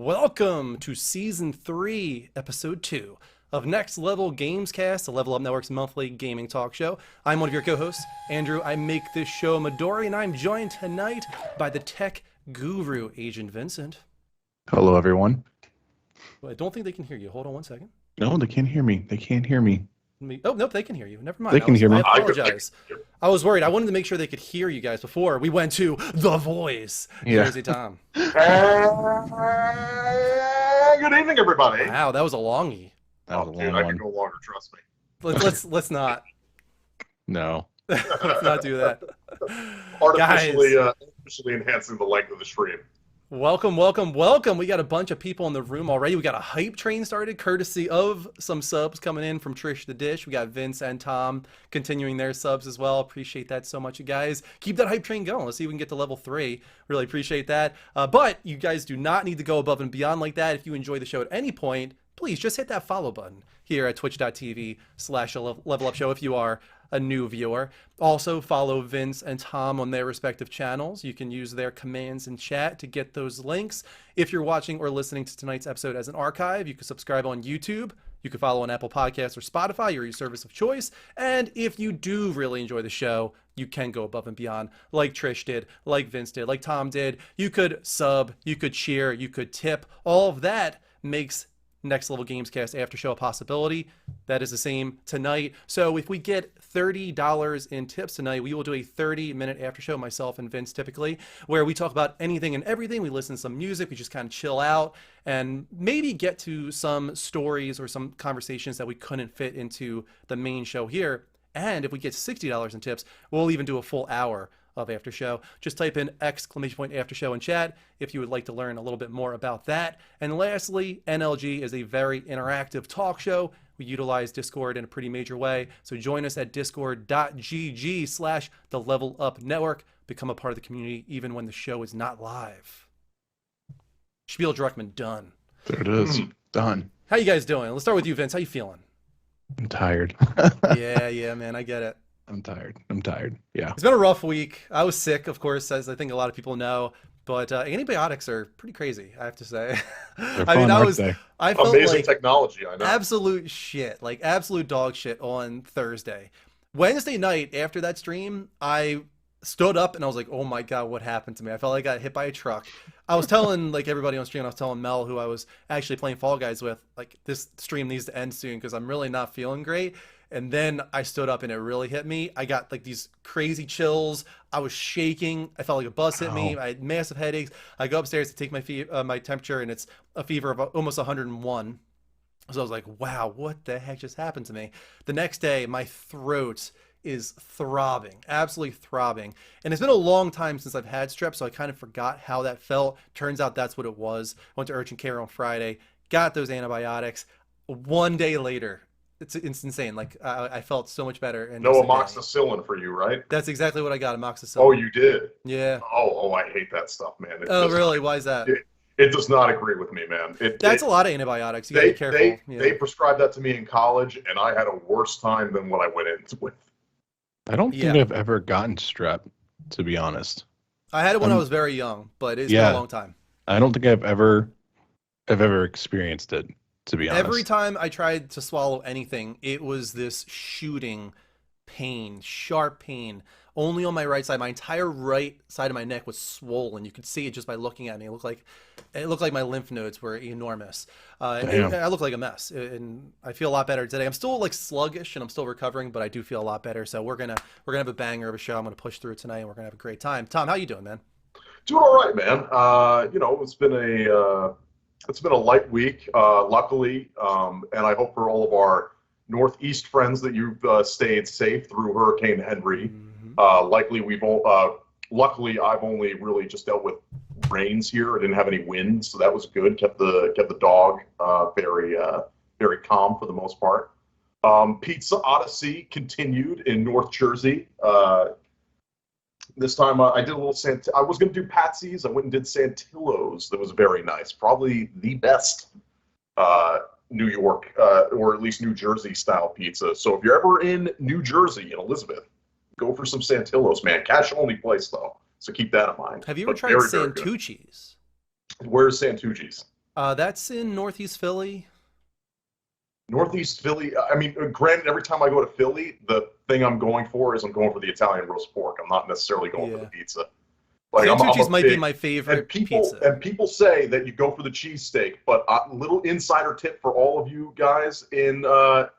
Welcome to Season 3, Episode 2 of Next Level Gamescast, the Level Up Network's monthly gaming talk show. I'm one of your co-hosts, Andrew. I make this show Midori, and I'm joined tonight by the tech guru, Agent Vincent. Hello, everyone. I don't think they can hear you. Hold on one second. No, they can't hear me. They can't hear me. Oh, nope, they can hear you. Never mind. They can hear me. I apologize. I was worried. I wanted to make sure they could hear you guys before we went to The Voice. Yeah. Jersey Tom. Good evening, everybody. Wow, that was a longie. That was a Dude, long I one. can go longer, trust me. Let's not. No. Let's not do that. Artificially enhancing the length of the stream. Welcome, welcome, welcome. We got a bunch of people in the room already. We got a hype train started, courtesy of some subs coming in from Trish the Dish. We got Vince and Tom continuing their subs as well. Appreciate that so much, you guys. Keep that hype train going. Let's see if we can get to level 3. Really appreciate that. But you guys do not need to go above and beyond like that. If you enjoy the show at any point, please just hit that follow button here at twitch.tv/levelupshow if you are a new viewer. Also follow Vince and Tom on their respective channels. You can use their commands in chat to get those links. If you're watching or listening to tonight's episode as an archive, you can subscribe on YouTube. You can follow on Apple Podcasts or Spotify, your service of choice. And if you do really enjoy the show, you can go above and beyond, like Trish did, like Vince did, like Tom did. You could sub, you could cheer, you could tip. All of that makes Next Level Gamescast After Show a possibility. That is the same tonight. So if we get $30 in tips tonight, we will do a 30-minute after show, myself and Vince typically, where we talk about anything and everything. We listen to some music, we just kind of chill out, and maybe get to some stories or some conversations that we couldn't fit into the main show here. And if we get $60 in tips, we'll even do a full hour of after show. Just type in !after show in chat if you would like to learn a little bit more about that. And lastly, NLG is a very interactive talk show. We utilize Discord in a pretty major way. So join us at discord.gg/the Level Up Network. Become a part of the community even when the show is not live. Spiel Druckmann done. There it is. Done. How you guys doing? Let's start with you, Vince. How you feeling? I'm tired. Yeah, man, I get it. I'm tired. Yeah. It's been a rough week. I was sick, of course, as I think a lot of people know. But antibiotics are pretty crazy, I have to say. They're I mean, fun, aren't they? I felt Amazing like technology, I know. absolute shit, like absolute dog shit on Thursday. Wednesday night after that stream, I stood up and I was like, oh my God, what happened to me? I felt like I got hit by a truck. I was telling like everybody on stream, I was telling Mel, who I was actually playing Fall Guys with, like this stream needs to end soon because I'm really not feeling great. And then I stood up and it really hit me. I got like these crazy chills. I was shaking. I felt like a bus hit me. Ow. I had massive headaches. I go upstairs to take my temperature and it's a fever of almost 101. So I was like, wow, what the heck just happened to me? The next day, my throat is throbbing, absolutely throbbing. And it's been a long time since I've had strep, so I kind of forgot how that felt. Turns out that's what it was. Went to urgent care on Friday, got those antibiotics. One day later, it's insane. Like I felt so much better. And No amoxicillin for you, right? that's exactly what I got, amoxicillin. Oh, you did? Yeah. Oh, I hate that stuff, man. Really? Why is that? It does not agree with me, man. That's a lot of antibiotics. You gotta be careful. They prescribed that to me in college, and I had a worse time than what I went in with. I don't think I've ever gotten strep, to be honest. I had it when I was very young, but it's been a long time. I don't think I've ever experienced it, to be honest. Every time I tried to swallow anything, it was this shooting pain, sharp pain, only on my right side. My entire right side of my neck was swollen. You could see it just by looking at me. It looked like my lymph nodes were enormous. I look like a mess, and I feel a lot better today. I'm still like sluggish, and I'm still recovering, but I do feel a lot better. So we're gonna have a banger of a show. I'm gonna push through tonight, and we're gonna have a great time. Tom, how you doing, man? Doing all right, man. It's been a light week, luckily, and I hope for all of our Northeast friends that you've stayed safe through Hurricane Henry. Luckily, I've only really just dealt with rains here. I didn't have any wind, so that was good. Kept the dog very calm for the most part. Pizza Odyssey continued in North Jersey. This time I did a little I was going to do Patsy's. I went and did Santillo's. That was very nice. Probably the best New York or at least New Jersey style pizza. So if you're ever in New Jersey, in Elizabeth, go for some Santillo's, man. Cash only place though, so keep that in mind. Have you ever tried Santucci's? Where's Santucci's? That's in Northeast Philly. Northeast Philly. I mean, granted, every time I go to Philly, the thing I'm going for is I'm going for the Italian roast pork. I'm not necessarily going for the pizza. Like, Santucci's might be my and favorite people pizza. say that you go for the cheesesteak, but little insider tip for all of you guys in the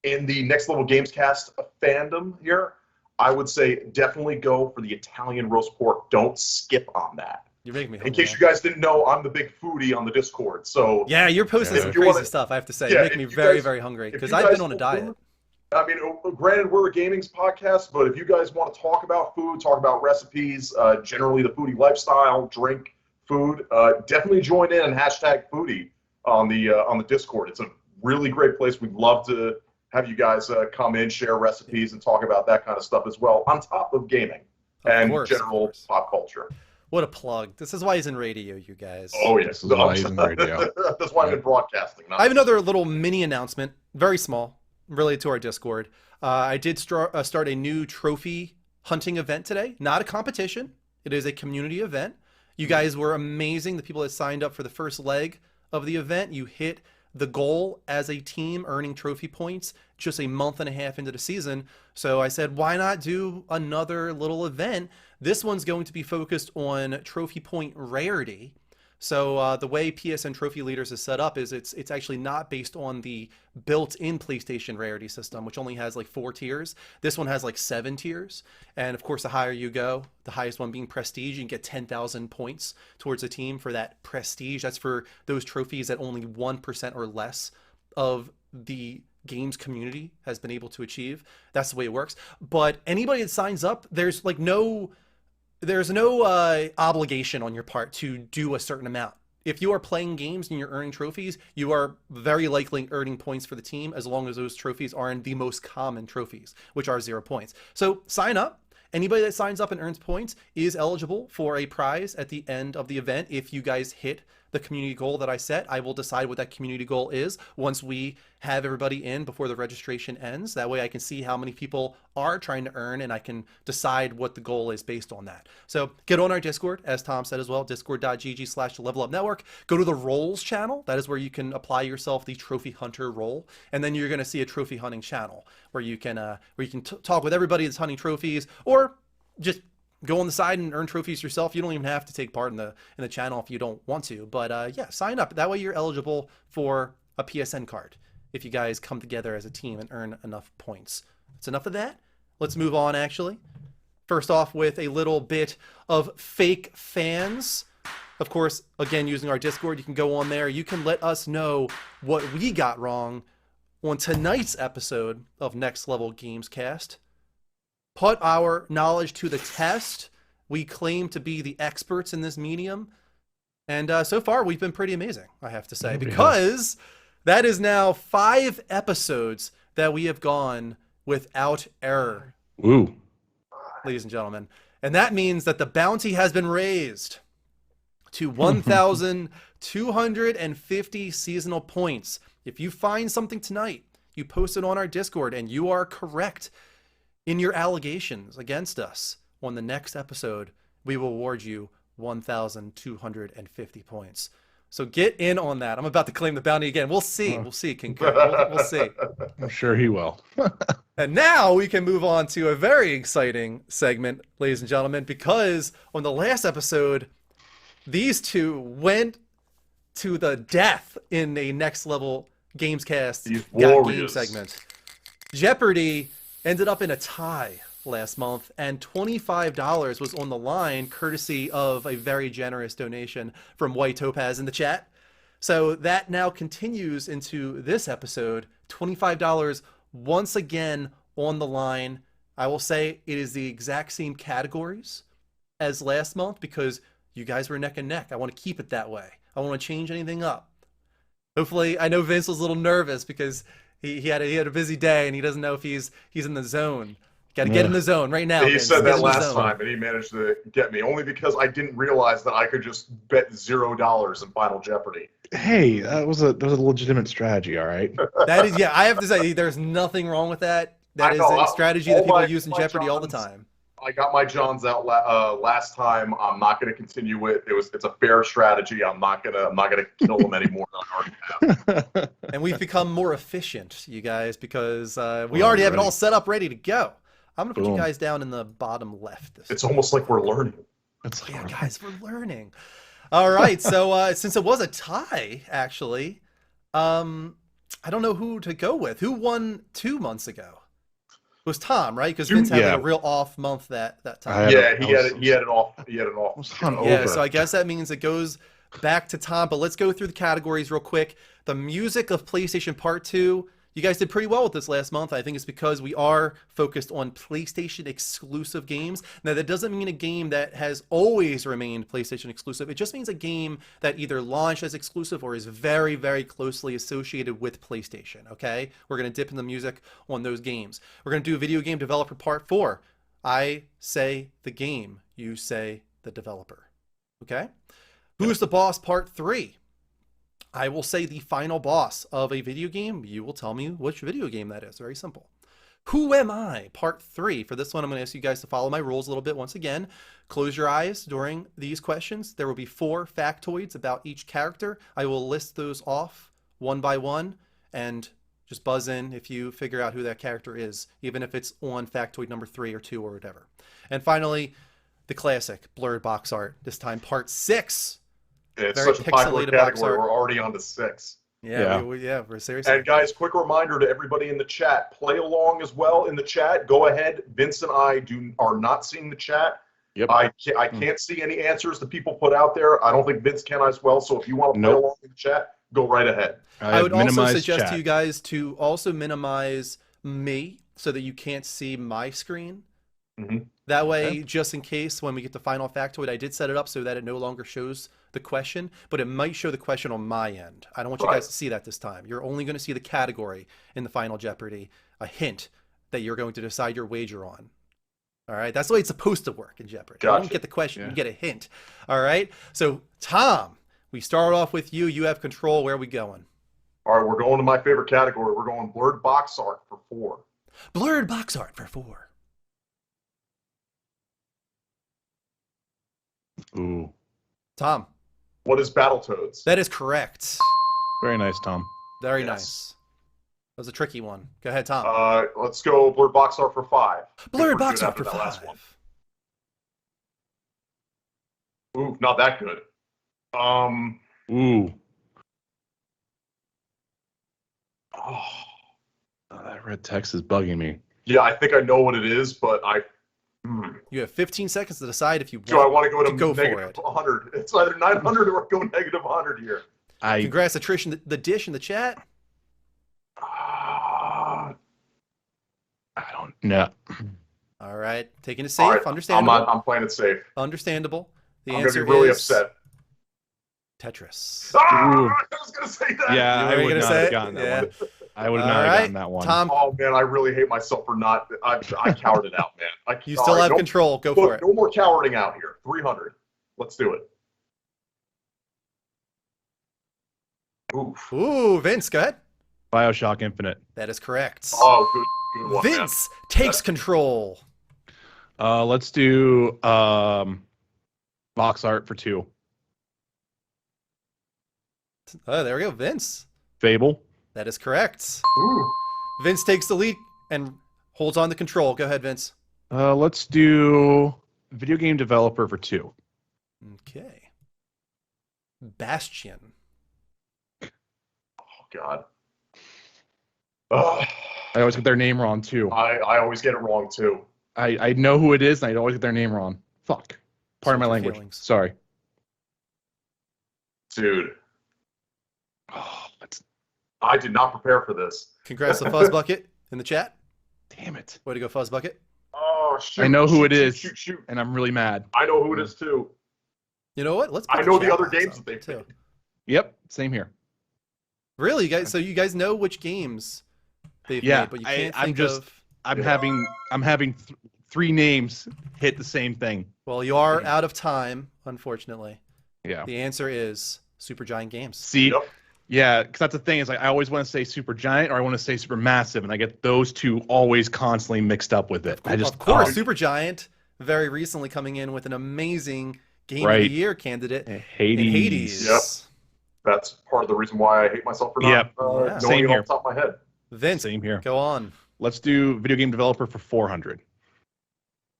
Next Level Gamescast fandom here, I would say definitely go for the Italian roast pork. Don't skip on that. You're making me hungry. In case you guys didn't know, I'm the big foodie on the Discord. So yeah, you're posting some crazy stuff, I have to say. You're making me very, very hungry because I've been on a diet. I mean, granted, we're a gaming podcast, but if you guys want to talk about food, talk about recipes, generally the foodie lifestyle, drink food, definitely join in and hashtag foodie on the Discord. It's a really great place. We'd love to have you guys come in, share recipes, and talk about that kind of stuff as well, on top of gaming and general pop culture. What a plug. This is why he's in radio, you guys. Oh, yes. This is why he's in radio. That's why I'm in broadcasting. I have another little mini announcement, very small, related to our Discord. I did start a new trophy hunting event today. Not a competition. It is a community event. You guys were amazing. The people that signed up for the first leg of the event, you hit the goal as a team, earning trophy points just a month and a half into the season. So I said, why not do another little event? This one's going to be focused on trophy point rarity. So the way PSN Trophy Leaders is set up is it's actually not based on the built-in PlayStation rarity system, which only has like 4 tiers. This one has like 7 tiers. And of course, the higher you go, the highest one being prestige, you can get 10,000 points towards a team for that prestige. That's for those trophies that only 1% or less of the games community has been able to achieve. That's the way it works. But anybody that signs up, there's no obligation on your part to do a certain amount. If you are playing games and you're earning trophies, you are very likely earning points for the team as long as those trophies are in the most common trophies, which are 0 points. So sign up. Anybody that signs up and earns points is eligible for a prize at the end of the event. If you guys hit the community goal that I set, I will decide what that community goal is once we have everybody in before the registration ends. That way I can see how many people are trying to earn and I can decide what the goal is based on that. So get on our Discord, as Tom said as well, discord.gg/levelupnetwork. Go to the roles channel. That is where you can apply yourself the trophy hunter role. And then you're going to see a trophy hunting channel where you can talk with everybody that's hunting trophies, or just go on the side and earn trophies yourself. You don't even have to take part in the channel if you don't want to. But yeah, sign up. That way you're eligible for a PSN card if you guys come together as a team and earn enough points. That's enough of that. Let's move on, actually. First off with a little bit of fake fans. Of course, again, using our Discord, you can go on there. You can let us know what we got wrong on tonight's episode of Next Level Gamescast. Put our knowledge to the test. We claim to be the experts in this medium. And so far, we've been pretty amazing, I have to say, because that is now 5 episodes that we have gone without error. Ooh. Ladies and gentlemen. And that means that the bounty has been raised to 1,250 seasonal points. If you find something tonight, you post it on our Discord, and you are correct in your allegations against us, on the next episode, we will award you 1,250 points. So get in on that. I'm about to claim the bounty again. We'll see. We'll see, King Kurt. We'll see. I'm sure he will. And now we can move on to a very exciting segment, ladies and gentlemen, because on the last episode, these two went to the death in a Next Level Gamescast Got Game segment. Jeopardy ended up in a tie last month, and $25 was on the line, courtesy of a very generous donation from White Topaz in the chat. So that now continues into this episode. $25 once again on the line. I will say it is the exact same categories as last month because you guys were neck and neck. I want to keep it that way. I don't want to change anything up. Hopefully, I know Vince was a little nervous because he had a busy day and he doesn't know if he's in the zone. Got to get in the zone right now. He said that last time, and he managed to get me only because I didn't realize that I could just bet $0 in Final Jeopardy. Hey, that was a legitimate strategy, all right. That is, yeah. I have to say, there's nothing wrong with that. That is a strategy that people use in Jeopardy all the time. I got my Johns out last time. I'm not going to continue it. It's a fair strategy. I'm not gonna kill them anymore than I already have. And we've become more efficient, you guys, because we already have it all set up, ready to go. I'm gonna put you guys down in the bottom left. It's almost like we're learning. It's like, Yeah, guys, we're learning. All right, so since it was a tie, actually, I don't know who to go with. Who won 2 months ago? It was Tom, right? Because Vince had like a real off month that time. Yeah, he had an off. Yeah, so I guess that means it goes back to Tom. But let's go through the categories real quick. The music of PlayStation Part 2. You guys did pretty well with this last month. I think it's because we are focused on PlayStation exclusive games. Now, that doesn't mean a game that has always remained PlayStation exclusive. It just means a game that either launched as exclusive or is very, very closely associated with PlayStation, okay? We're going to dip in the music on those games. We're going to do Video Game Developer Part 4. I say the game. You say the developer, okay? Who's the Boss Part 3. I will say the final boss of a video game. You will tell me which video game that is. Very simple. Who am I? Part 3. For this one, I'm going to ask you guys to follow my rules a little bit. Once again, close your eyes during these questions. There will be 4 factoids about each character. I will list those off one by one and just buzz in if you figure out who that character is, even if it's on factoid number 3 or 2 or whatever. And finally, the classic blurred box art. This time, Part 6. It's Very such a popular pixelated box category. art. We're already on to 6. Yeah, we're seriously. And guys, quick reminder to everybody in the chat: play along as well in the chat. Go ahead. Vince and I are not seeing the chat. Yep. I can't see any answers that people put out there. I don't think Vince can as well. So if you want to play along in the chat, go right ahead. I would also suggest to you guys to also minimize me so that you can't see my screen. Mm-hmm. That way, just in case when we get the final factoid, I did set it up so that it no longer shows the question, but it might show the question on my end. I don't want you guys to see that this time. You're only going to see the category in the final Jeopardy, a hint that you're going to decide your wager on. All right, that's the way it's supposed to work in Jeopardy. Gotcha. You don't get the question, you get a hint. All right, so Tom, we start off with you. You have control. Where are we going? All right, we're going to my favorite category. We're going blurred box art for 4. Blurred box art for 4. Ooh. Tom. What is Battletoads? That is correct. Very nice, Tom. Very nice. That was a tricky one. Go ahead, Tom. Let's go blurred box art for 5. Blurred box art for 5. Ooh, not that good. Ooh. Oh, that red text is bugging me. Yeah, I think I know what it is, but You have 15 seconds to decide if you want. So I want to go to negative negative 100. It's either 900 or go negative 100 here. Congrats, attrition. The dish in the chat. I don't know. All right, taking it safe. Right. Understandable. I'm playing it safe. Understandable. The I'm answer gonna be really is upset. Tetris. I was gonna say that. Yeah, I would not have gotten that one. I would not have gotten that one. Tom, oh man, I really hate myself for not. I cowered it out, man. You still have control. Go for it. No more cowarding out here. 300. Let's do it. Ooh, Vince, go ahead. BioShock Infinite. That is correct. Oh, good one, Vince takes control. Let's do box art for 2. Oh, there we go, Vince. Fable. That is correct. Ooh. Vince takes the lead and holds on to control. Go ahead, Vince. Let's do video game developer for 2. Okay. Bastion. Oh God. I always get their name wrong too. I always get it wrong too. I know who it is, and I always get their name wrong. Fuck. Pardon my language. Feelings. Sorry. Dude. Oh, I did not prepare for this. Congrats to Fuzzbucket in the chat. Damn it. Way to go, Fuzzbucket. Oh, shoot. I know who it is, shoot. and I'm really mad. I know who it is too. You know what? I know the other games that they played. Yep, same here. Really, you guys? So you guys know which games they've made, but you can't think of. I'm having 3 names hit the same thing. Well, you are out of time, unfortunately. Yeah. The answer is Supergiant Games. See, yeah, because that's the thing is like I always want to say Supergiant or I want to say Supermassive, and I get those 2 always constantly mixed up with it. Of course, Supergiant very recently coming in with an amazing Game of Right. the Year candidate in Hades. Hades. Yep. That's part of the reason why I hate myself for not Yep. Yeah. knowing Same it here. off the top of my head. Vince, Same here. go on. Let's do video game developer for 400.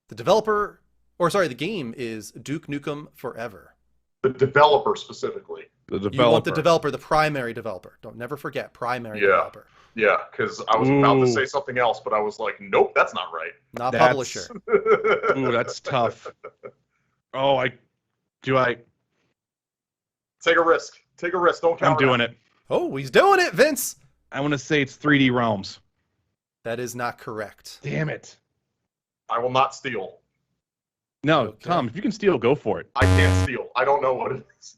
The game is Duke Nukem Forever. The developer specifically. The developer. You want the developer, the primary developer. Don't never forget, primary Yeah. developer. Yeah, because I was about to Ooh. say something else, but I was like, nope, that's not right. Not That's- publisher. Ooh, that's tough. Oh, do I? Take a risk. Take a risk. Don't count. I'm doing it. Oh, he's doing it, Vince. I want to say it's 3D Realms. That is not correct. Damn it. I will not steal. No, Okay. Tom, if you can steal, go for it. I can't steal. I don't know what it is.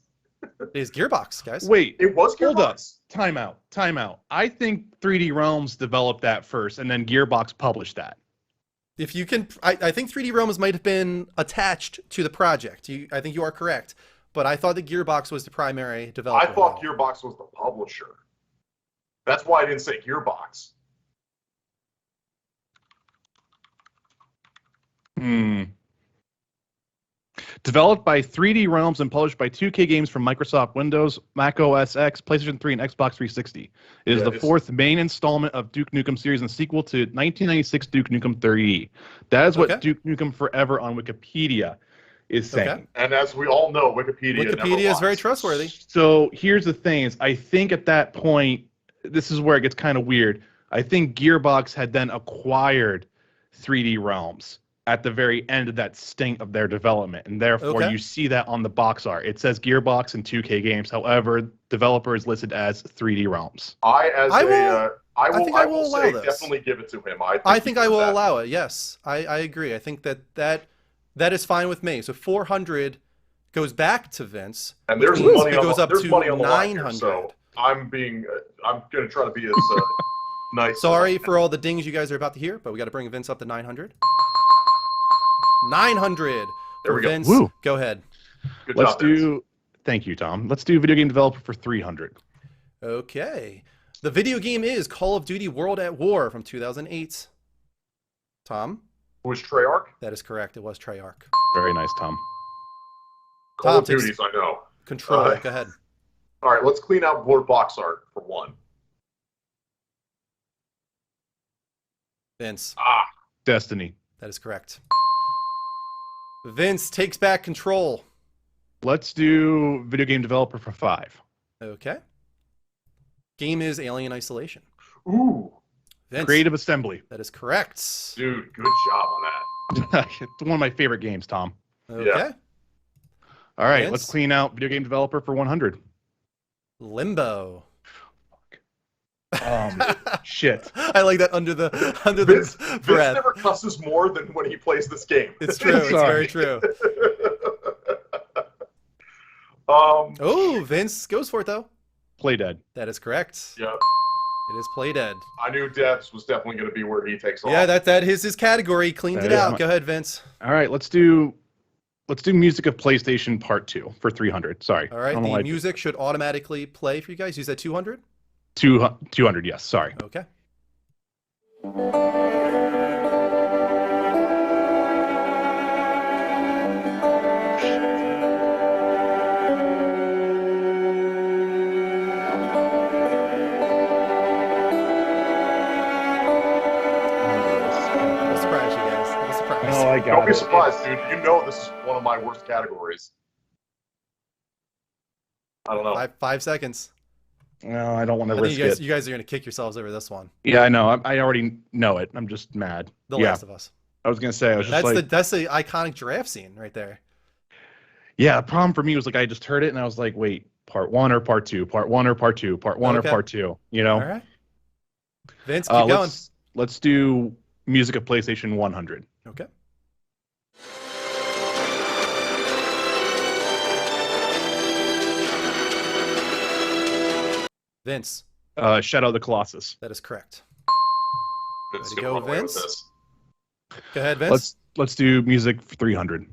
It is Gearbox, guys. Wait, It was hold up. Gearbox. Time out. I think 3D Realms developed that first, and then Gearbox published that. If you can, I think 3D Realms might have been attached to the project. I think you are correct, but I thought that Gearbox was the primary developer. I thought Gearbox was the publisher. That's why I didn't say Gearbox. Developed by 3D Realms and published by 2K Games from Microsoft Windows, Mac OS X, PlayStation 3, and Xbox 360. It is Yeah, the it's- fourth main installment of Duke Nukem series and sequel to 1996 Duke Nukem 30E. That is what Okay. Duke Nukem Forever on Wikipedia is saying. Okay. And as we all know, Wikipedia never Wikipedia is very lies. trustworthy. So here's the thing: is I think at that point, this is where it gets kind of weird. I think Gearbox had then acquired 3D Realms at the very end of that stint of their development, and therefore Okay. you see that on the box art. It says Gearbox and 2K Games. However, developer is listed as 3D Realms. I think I will will allow say this. definitely give it to him. I think I will that. allow it. Yes, I agree. I think that is fine with me. So 400 goes back to Vince. And which there's means money it on goes the, up there's to money on the line here, 900. so I'm going to try to be as nice. Sorry for all the dings you guys are about to hear, but we got to bring Vince up to 900. 900 There for we go. Vince. Woo. Go ahead. Good Let's job, Vince. do. Thank you, Tom. Let's do video game developer for 300. Okay. The video game is Call of Duty World at War from 2008. Tom, Who was Treyarch? that is correct. It was Treyarch. Very nice, Tom. Call Tom of takes- Duties, I know. Control. Go ahead. All right, let's clean out blurred box art for one. Vince, Destiny. that is correct. Vince takes back control. Let's do video game developer for 5. Okay. Game is Alien Isolation. Ooh, Vince, Creative Assembly. that is correct. dude, good job on that. It's one of my favorite games, Tom. Okay. Yeah. All right, Vince? let's clean out video game developer for 100. Limbo. Shit. I like that under the Vince breath. never cusses more than when he plays this game. It's true. It's very Sorry. true. Oh, Vince goes for it though. Play Dead. That is correct. Yeah, It is Playdead. I knew Debs was definitely going to be where he takes off. Yeah, that is his category. Cleaned That it is out. my- Go ahead, Vince. All right, let's do music of PlayStation Part 2 for 300. Sorry. All right. I don't know The why I- music should automatically play for you guys. You said 200? 200, yes. Sorry. Okay. I'll surprise you guys. I'll surprise. Oh, I got Don't be it. surprised, dude. You know this is one of my worst categories. I don't know. 5 seconds. No, I don't want I to think risk you it. guys are going to kick yourselves over this one. Yeah, I know. I already know it. I'm just mad. The yeah, Last of Us. I was gonna say. I was just like, That's the iconic giraffe scene right there. yeah. The problem for me was like I just heard it and I was like, wait, part 1 or part 2? Part 1 or part 2? Part 1 Okay. or part 2? You know. All right. Vince, keep going. Let's do music of PlayStation 100. Okay. Vince, Shadow of the Colossus. that is correct. Vince Way to gonna go, run away with Vince. this. Go ahead, Vince. Let's do music for 300.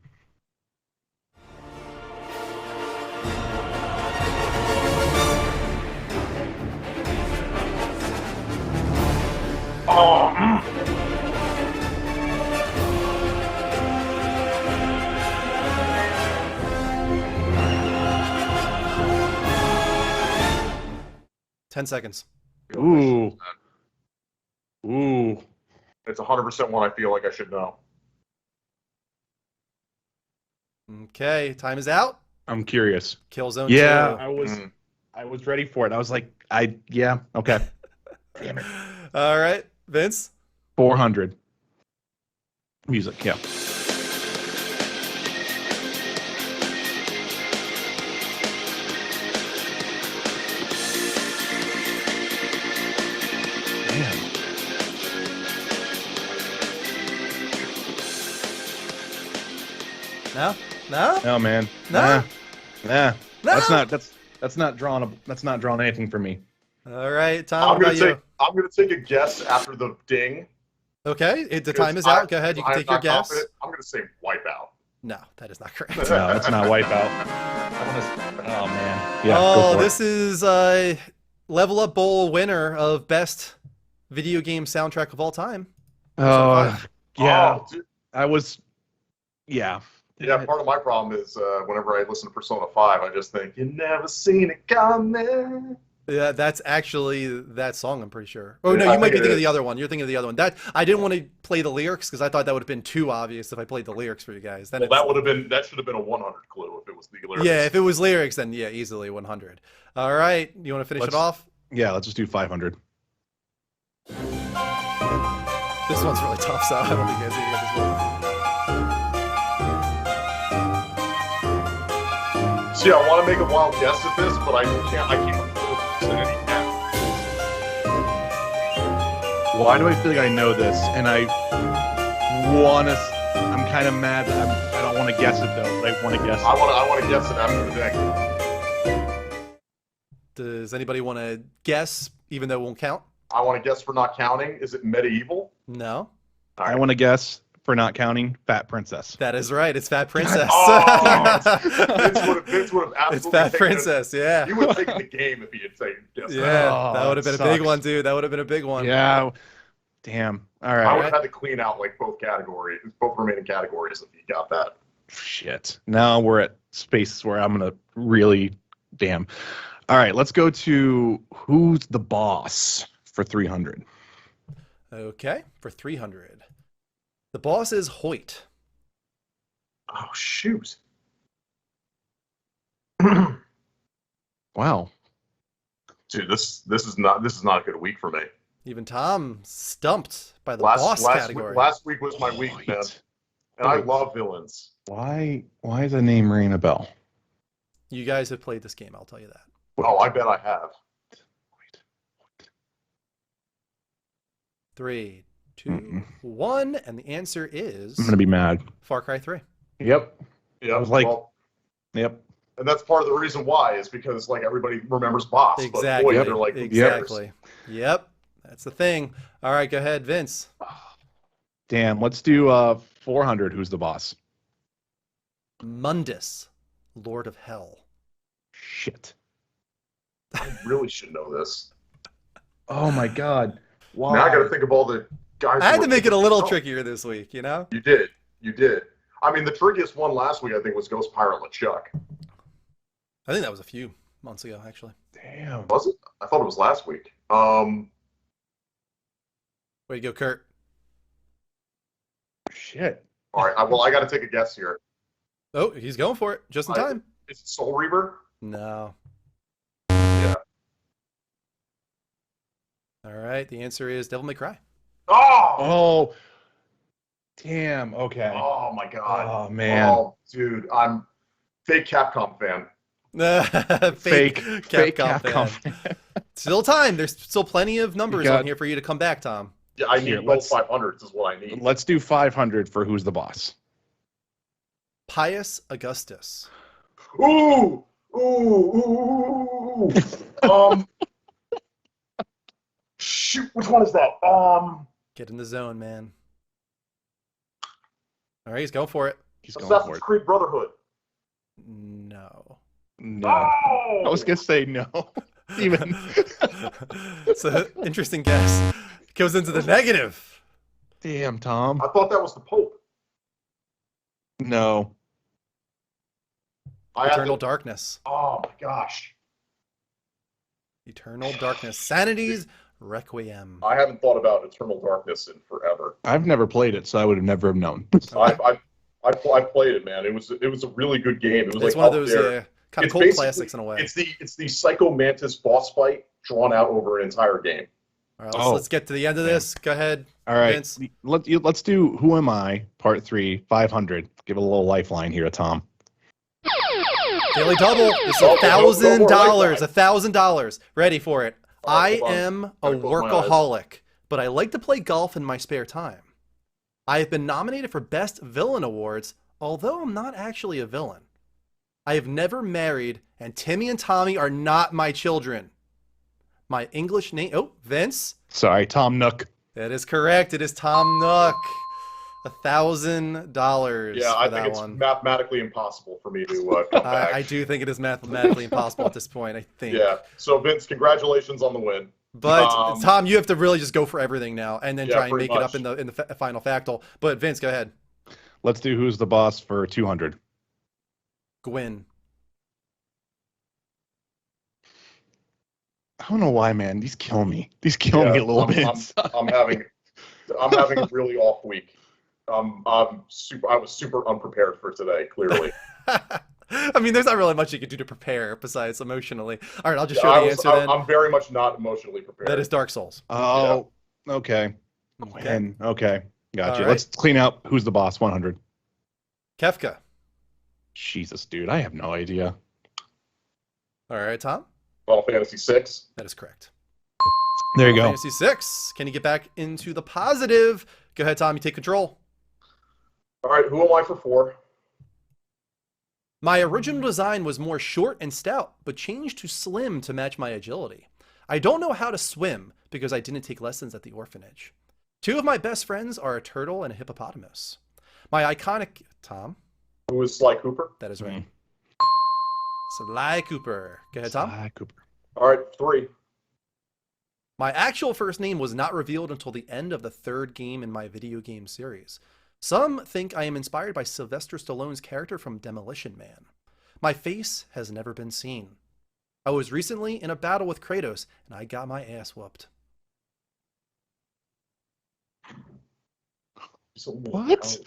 Oh, 10 seconds. Ooh. Ooh. It's 100% one I feel like I should know. Okay, time is out. I'm curious. Killzone Yeah, 2. I was ready for it. I was like, yeah, okay. Damn it. All right, Vince. 400. Music, yeah. Man. No? No? No, man. No? Nah. No? That's not drawing anything for me. All right, Tom, what about you? I'm gonna take a guess after the ding. Okay, the because time is out. Go ahead, you can I'm take your not guess. confident. I'm gonna say Wipeout. No, that is not correct. No, that's not Wipeout. Oh man. Yeah. Oh, go for this is a Level Up Bowl winner of best video game soundtrack of all time. it. Persona 5. Yeah. Oh, dude. I was. Yeah. Yeah, part of my problem is whenever I listen to Persona 5, I just think, you never seen it coming. Yeah, that's actually that song, I'm pretty sure. Oh, no, Yeah, you I might be think it thinking of the is. other one. You're thinking of the other one. That I didn't want to play the lyrics because I thought that would have been too obvious if I played the lyrics for you guys. Then Well, that should have been a 100 clue if it was the lyrics. yeah, if it was lyrics, then yeah, easily 100. All right, you want to finish it off? Yeah. Let's just do 500. This one's really tough, so I don't think you guys are gonna get this one. See, I want to make a wild guess at this, but I can't listen any now. Why do I feel like I know this? And I'm kind of mad that I don't want to guess it though. But I want to guess it. I want to guess it after the ding. Does anybody want to guess, even though it won't count? I want to guess for not counting. Is it Medieval? No. I want to guess for not counting Fat Princess. That is right. It's Fat Princess. Oh, Vince would have absolutely It's Fat taken Princess, yeah. You would have taken the game if he had taken guess. Yeah, Oh, that would have that been a big sucks. one, dude. That would have been a big one. Yeah. Damn. All I right. would have had to clean out like both remaining categories if you got that. Shit. Now we're at spaces where I'm gonna really. Damn. All right. Let's go to who's the boss for 300. Okay, for 300. The boss is Hoyt. Oh shoot. Wow. Dude, this is not a good week for me. Even Tom stumped by the boss category. Last week was my week, man. And I love villains. Why is the name ringing a bell? You guys have played this game, I'll tell you that. Oh, I bet I have. 3, 2, 1, and the answer is I'm gonna be mad. Far Cry 3. Yep. Yeah, I was like- well, Yep. and that's part of the reason why is because like everybody remembers boss, Exactly. but boy, they're like, who cares? Exactly. Yep. That's the thing. All right, go ahead, Vince. Damn. Let's do 400. Who's the boss? Mundus, Lord of Hell. Shit. I really should know this. Oh my god. Why? Now I got to think of all the guys. I had who to were- make it a little Oh, trickier this week, you know? You did. I mean, the trickiest one last week I think was Ghost Pirate LeChuck. I think that was a few months ago, actually. Damn. Was it? I thought it was last week. Way to go, Kurt. Shit. All right. Well, I got to take a guess here. Oh, he's going for it. Just in time. Is it Soul Reaver? No. Yeah. All right, the answer is Devil May Cry. Oh! Oh. Damn. Okay. Oh my god. Oh man. Oh, dude, I'm fake Capcom fan. Fake Fake Capcom fan. Still time. There's still plenty of numbers on here for you to come back, Tom. Yeah, I Here, need both let's- 500s is what I need. Let's do 500 for who's the boss. Pius Augustus. Ooh! Ooh! Shoot, which one is that? Get in the zone, man. All right, he's going for it. He's going for Assassin's it. Creed Brotherhood. No. No. Oh! I was gonna say no. Even. It's an interesting guess. Goes into the negative. Damn, Tom. I thought that was the Pope. No. I had Eternal to, Darkness. oh my gosh. Eternal Darkness. Sanity's Requiem. I haven't thought about Eternal Darkness in forever. I've never played it, so I would have never have known. I played it, man. It was a really good game. It was It's like one of up those there. kind of It's cult basically- classics in a way. It's the Psycho Mantis boss fight drawn out over an entire game. All right, let's get to the end of this. Go ahead. All right, Vince. let's do Who Am I, Part 3, 500. Give it a little lifeline here to Tom. Daily double. This is Oh, no more $1,000. lifeline. $1,000. Ready for it. All right, I hold on. am a Gotta close my eyes. workaholic, but I like to play golf in my spare time. I have been nominated for Best Villain Awards, although I'm not actually a villain. I have never married, and Timmy and Tommy are not my children. My English name... Oh, Vince? Sorry, Tom Nook. That is correct. It is Tom Nook. $1,000 Yeah, I for think that it's one. mathematically impossible for me to come back. I do think it is mathematically impossible at this point, I think. Yeah. So Vince, congratulations on the win. But Tom, you have to really just go for everything now, and then Yeah, try and pretty make it up much. in the final factal. But Vince, go ahead. Let's do Who's the Boss for 200. Gwyn. I don't know why, man. These kill me. These kill me a little bit. I'm having a really off week. I was super unprepared for today. Clearly, I mean, there's not really much you can do to prepare besides emotionally. All right, I'll just show I the was, answer then. I'm very much not emotionally prepared. That is Dark Souls. Oh, okay. Okay. And okay, gotcha. All right. Let's clean out Who's the Boss 100. Kefka. Jesus, dude, I have no idea. All right, Tom. Final Fantasy VI. That is correct. There you Final go. Fantasy 6. Can you get back into the positive? Go ahead, Tom. You take control. All right, who am I for 4? My original design was more short and stout, but changed to slim to match my agility. I don't know how to swim because I didn't take lessons at the orphanage. 2 of my best friends are a turtle and a hippopotamus. My iconic... Tom? Who is Sly Cooper? That is right. Sly Cooper. Go ahead, Tom. Sly Cooper. All right, 3. My actual first name was not revealed until the end of the 3rd game in my video game series. Some think I am inspired by Sylvester Stallone's character from Demolition Man. My face has never been seen. I was recently in a battle with Kratos, and I got my ass whooped. What?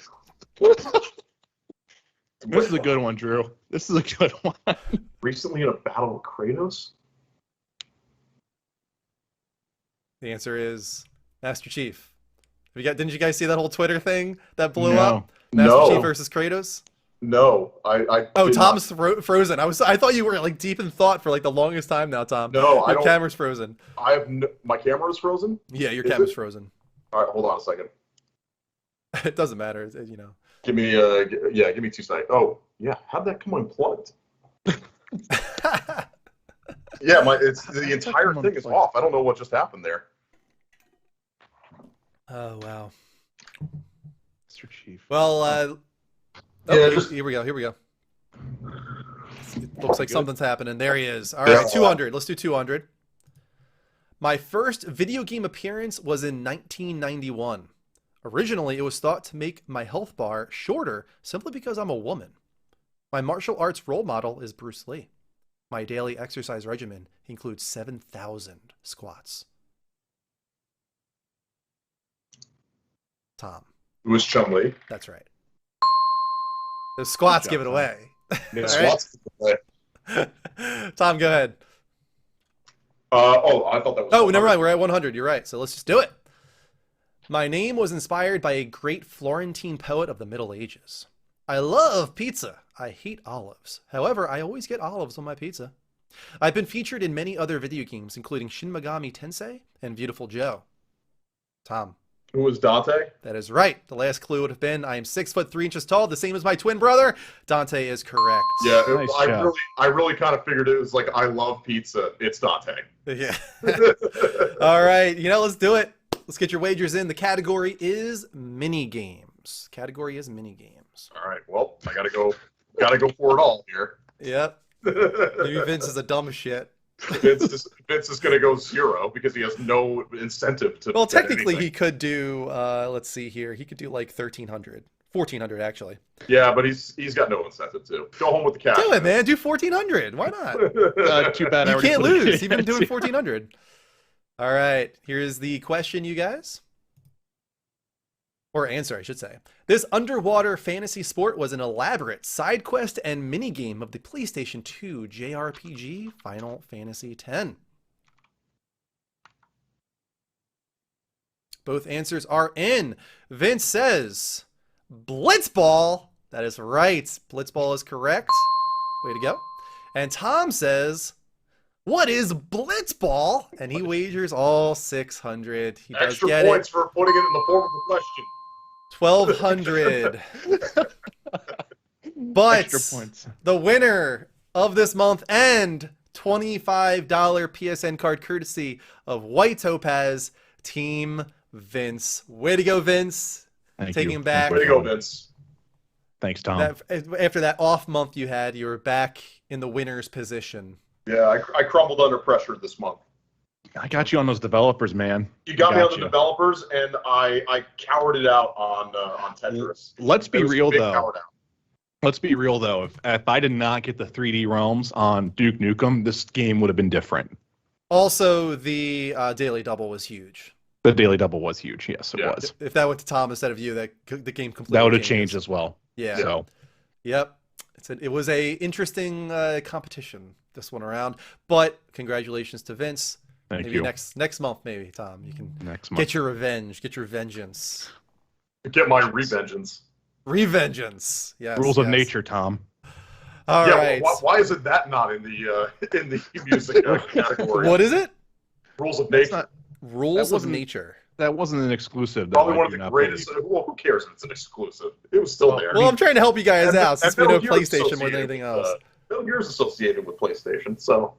This is a good one, Drew. This is a good one. Recently in a battle with Kratos? The answer is Master Chief. Didn't you guys see that whole Twitter thing that blew No. up? Master No. Chief versus Kratos? No, I Oh, did Tom's frozen. I thought you were like deep in thought for like the longest time now, Tom. No, I Your don't. camera's frozen. My camera is frozen? Yeah, your Is camera's it? frozen. All right, hold on a second. It doesn't matter, you know. Give me 2 seconds. Oh, yeah, how'd that come unplugged? Yeah, it's the entire come thing is unplugged? off. I don't know what just happened there. Oh, wow. Mr. Chief. Well, Yeah, here we go. Here we go. It looks like something's happening. There he is. All Yeah. right, 200. Let's do 200. My first video game appearance was in 1991. Originally, it was thought to make my health bar shorter simply because I'm a woman. My martial arts role model is Bruce Lee. My daily exercise regimen includes 7,000 squats. Tom. It was Chun-Li. That's right. The squats Good give it job, away. Yeah. All right. Tom, go ahead. I thought that was. Oh, never mind. We're at 100. You're right. So let's just do it. My name was inspired by a great Florentine poet of the Middle Ages. I love pizza. I hate olives. However, I always get olives on my pizza. I've been featured in many other video games, including Shin Megami Tensei and Beautiful Joe. Tom. Who was Dante? That is right. The last clue would have been I am 6'3" tall, the same as my twin brother. Dante is correct. Yeah, Nice job. I really kind of figured it was like I love pizza. It's Dante. Yeah. All right. Let's do it. Let's get your wagers in. The category is mini games. Category is mini games. All right. Well, I gotta go for it all here. Yep. Maybe Vince is the dumbest shit. Vince is gonna go 0 because he has no incentive to. Well, bet technically, anything. he could do. Let's see here. He could do like 1,300, 1,400 actually. Yeah, but he's got no incentive to go home with the cash. Do it, man. Do 1,400. Why not? Too bad. I You already can't put it- lose. You've been doing 1,400. All right. Here's the question, you guys. Or answer, I should say. This underwater fantasy sport was an elaborate side quest and minigame of the PlayStation 2 JRPG Final Fantasy X. Both answers are in. Vince says Blitzball. That is right. Blitzball is correct. Way to go. And Tom says, what is Blitzball? And he wagers all 600. He does Extra get points it. for putting it in the form of a question. 1,200. But Extra points. the winner of this month and $25 PSN card courtesy of White Topaz, Team Vince. Way to go, Vince. Thank Taking you. him back. Way to go, Vince. Thanks, Tom. After that off month you had, you were back in the winner's position. Yeah, I crumbled under pressure this month. I got you on those developers, man. You got me on the you. developers, and I cowered it out on Tetris. Let's be It was a real, big though. coward out. Let's be real, though. If I did not get the 3D realms on Duke Nukem, this game would have been different. Also, the daily double was huge. The daily double was huge. Yes, it Yeah. was. If that went to Tom instead of you, the game completely That would have changes. changed as well. Yeah. So Yep. It was a interesting competition this one around, but congratulations to Vince. thank Maybe you. next month, maybe Tom, you can Next month. get your revenge, get your vengeance. Get my revengeance. Revengeance. Yes. Rules of yes. nature, Tom. All Yeah, right. why isn't that not in the music category? What is it? Rules of That's nature. not, Rules of wasn't- nature. that wasn't an exclusive. Though, Probably I one of do the not greatest. believe. Well, who cares if it's an exclusive? It was still there. Well, I'm trying to help you guys And- out since and we know Metal Gear is PlayStation more than associated anything with, else. Metal Gear is associated with PlayStation, so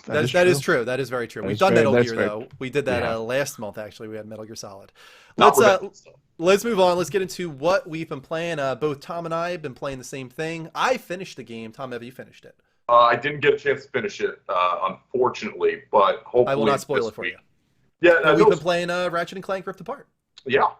That is true. That is very true. That We've is done very- Metal that's Gear very- though. We did that Yeah. last month actually. We had Metal Gear Solid. not Let's Revenge, so. let's move on. Let's get into what we've been playing. Both Tom and I have been playing the same thing. I finished the game. Tom, have you finished it? I didn't get a chance to finish it, unfortunately, but hopefully I will not spoil this it for week. you. Yeah, We've no, been playing Ratchet and Clank Rift Apart, yeah.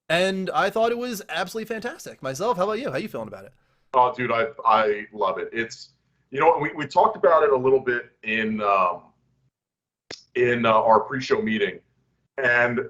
and I thought it was absolutely fantastic. Myself, how about you? How you feeling about it? Oh, dude, I love it. It's we talked about it a little bit in our pre-show meeting, and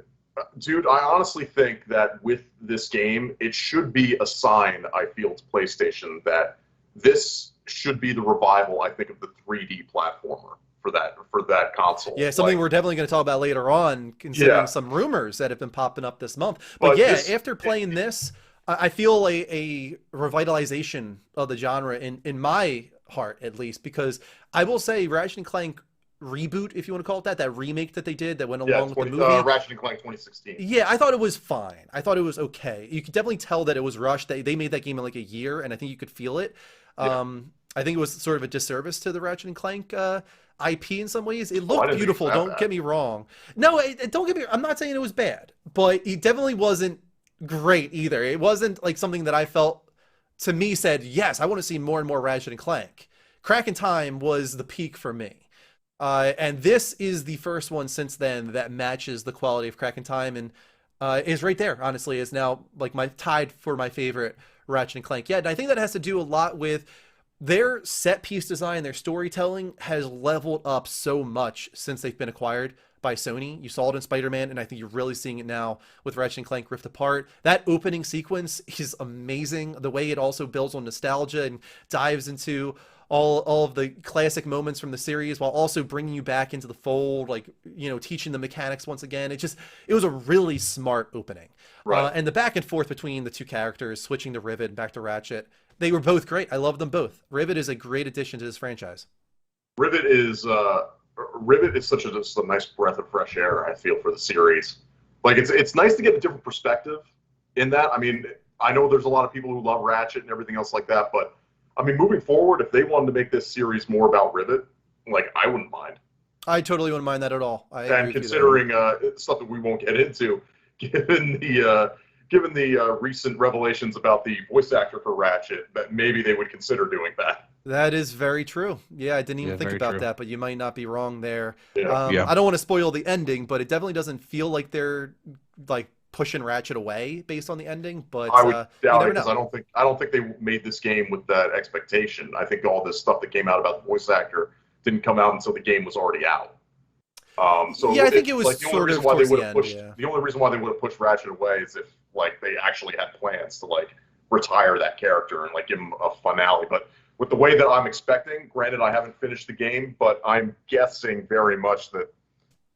dude, I honestly think that with this game, it should be a sign, I feel, to PlayStation that this should be the revival, I think, of the 3D platformer for that console. Yeah, something we're definitely going to talk about later on, considering some rumors that have been popping up this month. But yeah, after playing this, I feel a revitalization of the genre in my heart, at least, because I will say Ratchet and Clank reboot, if you want to call it that remake that they did that went along with the movie. Ratchet and Clank 2016. Yeah, I thought it was fine. I thought it was okay. You could definitely tell that it was rushed. They made that game in like a year, and I think you could feel it. Yeah. I think it was sort of a disservice to the Ratchet and Clank IP in some ways. It looked didn't beautiful. think it was Don't that get me wrong. No, don't get me. I'm not saying it was bad, but it definitely wasn't great either. It wasn't like something that I felt to me said, yes, I want to see more and more Ratchet and Clank. Crack in Time was the peak for me. And this is the first one since then that matches the quality of Crack in Time and is right there, honestly, is now like tied for my favorite Ratchet and Clank. Yeah, and I think that has to do a lot with their set piece design, their storytelling has leveled up so much since they've been acquired by Sony. You saw it in Spider-Man, and I think you're really seeing it now with Ratchet and Clank Rift Apart. That opening sequence is amazing. The way it also builds on nostalgia and dives into all of the classic moments from the series while also bringing you back into the fold, like, teaching the mechanics once again. It was a really smart opening. Right. And the back and forth between the two characters, switching to Rivet and back to Ratchet, they were both great. I love them both. Rivet is a great addition to this franchise. Rivet is such just a nice breath of fresh air, I feel, for the series. Like it's nice to get a different perspective in that. I mean, I know there's a lot of people who love Ratchet and everything else like that, but I mean, moving forward, if they wanted to make this series more about Rivet, like, I wouldn't mind. I totally wouldn't mind that at all. And considering stuff that we won't get into, given the recent revelations about the voice actor for Ratchet, that maybe they would consider doing that. That is very true. Yeah, I didn't even think very about true. that, but you might not be wrong there. Yeah. Yeah. I don't want to spoil the ending, but it definitely doesn't feel like they're like pushing Ratchet away based on the ending, but I would you doubt never it because know. I don't think they made this game with that expectation. I think all this stuff that came out about the voice actor didn't come out until the game was already out. Yeah, I think it was like the only sort reason of why they towards would the have end. pushed Yeah. the only reason why they would have pushed Ratchet away is if like they actually had plans to like retire that character and like give him a finale. But with the way that I'm expecting, granted I haven't finished the game, but I'm guessing very much that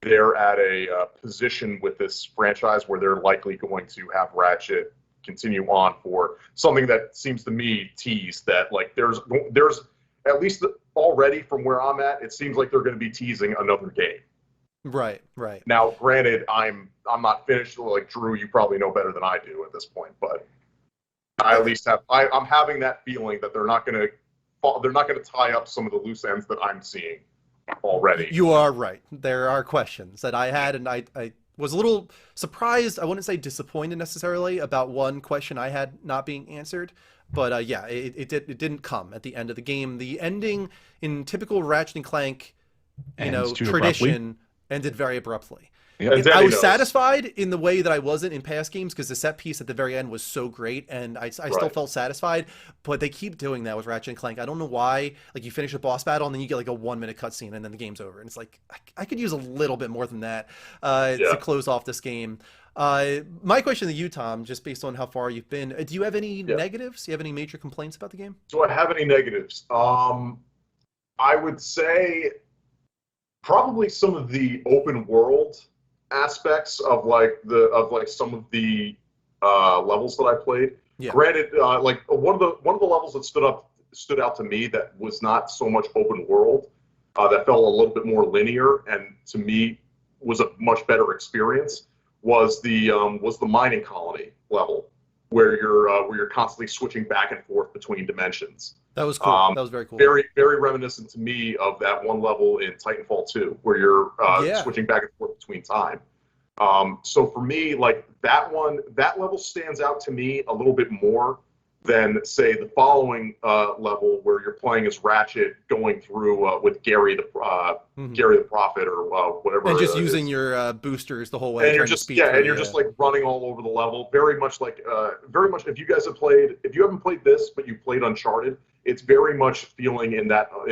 they're at a position with this franchise where they're likely going to have Ratchet continue on for something that seems to me teased that like there's at least already from where I'm at, it seems like they're going to be teasing another game. Right. Right. Now, granted, I'm not finished. Like Drew, you probably know better than I do at this point, but I at least I'm having that feeling that they're not going to tie up some of the loose ends that I'm seeing already. You are right. There are questions that I had, and I was a little surprised. I wouldn't say disappointed necessarily about one question I had not being answered. But yeah, it didn't come at the end of the game. The ending in typical Ratchet and Clank, Ends too abruptly. tradition ended very abruptly. Yep. And I Denny was knows. satisfied in the way that I wasn't in past games because the set piece at the very end was so great, and I still Right. felt satisfied. But they keep doing that with Ratchet and Clank. I don't know why. Like you finish a boss battle and then you get like a 1 minute cutscene and then the game's over, and it's like I could use a little bit more than that to Yeah. close off this game. My question to you, Tom, just based on how far you've been, do you have any Yeah. negatives? Do you have any major complaints about the game? Do I have any negatives? I would say probably some of the open world aspects of some of the levels that I played. Yeah. Granted, like one of the levels that stood out to me that was not so much open world, that felt a little bit more linear, and to me was a much better experience. Was the mining colony level where you're constantly switching back and forth between dimensions. That was cool. That was very cool. Very, very reminiscent to me of that one level in Titanfall 2, where you're Yeah. switching back and forth between time. So for me, like that level stands out to me a little bit more than, say, the following level where you're playing as Ratchet going through with Gary Gary the Prophet or whatever. And just it using is. your boosters the whole way. And you're trying to just speed yeah, through, and you're just like running all over the level. Very much if you guys have played, if you haven't played this but you played Uncharted, it's very much feeling in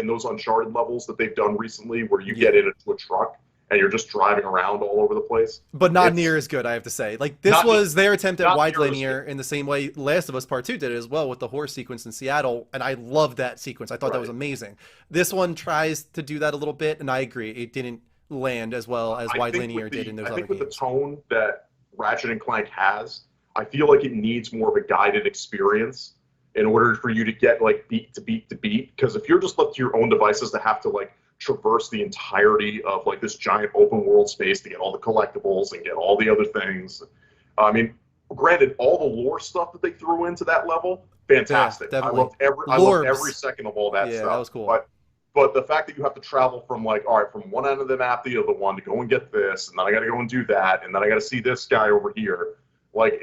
those Uncharted levels that they've done recently, where you get into a truck and you're just driving around all over the place. But not It's near as good, I have to say. Like this not- was their attempt at not wide near as linear in the same way Last of Us Part 2 did it as well with the horse sequence in Seattle, and I loved that sequence. I thought that was Right. amazing. This one tries to do that a little bit, and I agree, it didn't land as well as wide linear did in those other I think with the games. tone that Ratchet and Clank has, I feel like it needs more of a guided experience in order for you to get like beat to beat to beat. Because if you're just left to your own devices to have to like traverse the entirety of like this giant open world space to get all the collectibles and get all the other things, I mean, granted, all the lore stuff that they threw into that level, fantastic. Yeah, I definitely. loved every second of all that Yeah, stuff. that was cool. But the fact that you have to travel from like, all right, from one end of the map to the other one to go and get this, and then I got to go and do that, and then I got to see this guy over here, like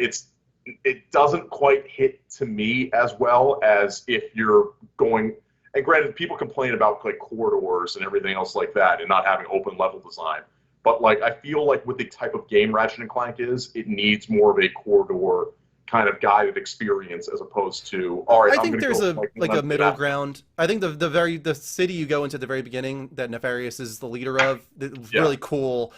it doesn't quite hit to me as well as if you're going. And granted, people complain about like corridors and everything else like that, and not having open level design. But like, I feel like with the type of game Ratchet and Clank is, it needs more of a corridor kind of guided experience as opposed to, all right, I think there's a middle ground. ground. I think the city you go into at the very beginning that Nefarious is the leader of, Yeah. really cool,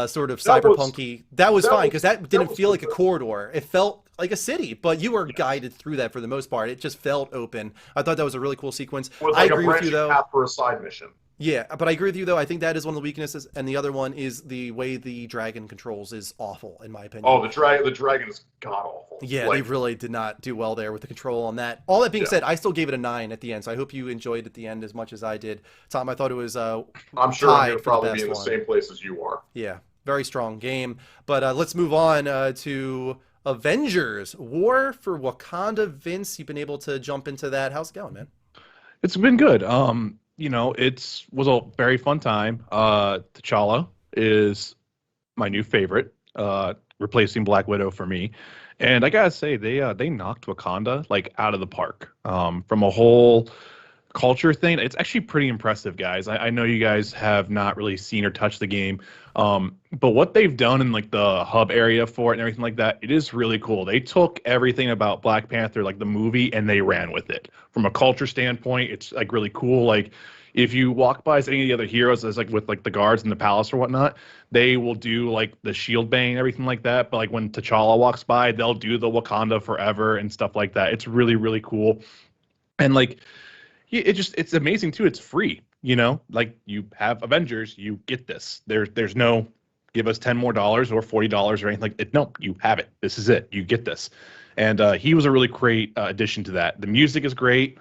sort of That was- cyberpunky. That was fine because that didn't was feel like a good. corridor. It felt like a city, but you were guided through that for the most part. It just felt open. I thought that was a really cool sequence. It was I like agree a with branching you though. path for a side mission. Yeah, but I agree with you though. I think that is one of the weaknesses, and the other one is the way the dragon controls is awful in my opinion. Oh, the dragon is god awful. Yeah, Like, they really did not do well there with the control on that. All that being Yeah. said, I still gave it a 9 at the end, so I hope you enjoyed at the end as much as I did. Tom, I thought it was I'm sure I'm tied going to for the probably best be in the one. same place as you are. Yeah, very strong game. But let's move on to Avengers War for Wakanda. Vince, you've been able to jump into that. How's it going, man? It's been good. It was a very fun time. T'Challa is my new favorite, replacing Black Widow for me. And I gotta say, they knocked Wakanda like out of the park. From a whole culture thing, it's actually pretty impressive, guys. I know you guys have not really seen or touched the game, but what they've done in like the hub area for it and everything like that, it is really cool. They took everything about Black Panther, like the movie, and they ran with it. From a culture standpoint, it's like really cool. Like if you walk by any of the other heroes, as like with like the guards in the palace or whatnot, they will do like the shield bang and everything like that. But like when T'Challa walks by, they'll do the Wakanda forever and stuff like that. It's really, really cool. And like it's amazing too. It's free, like you have Avengers, you get this. There's no give us $10 more or $40 or anything like it. No, you have it. This is it. You get this. And he was a really great addition to that. The music is great.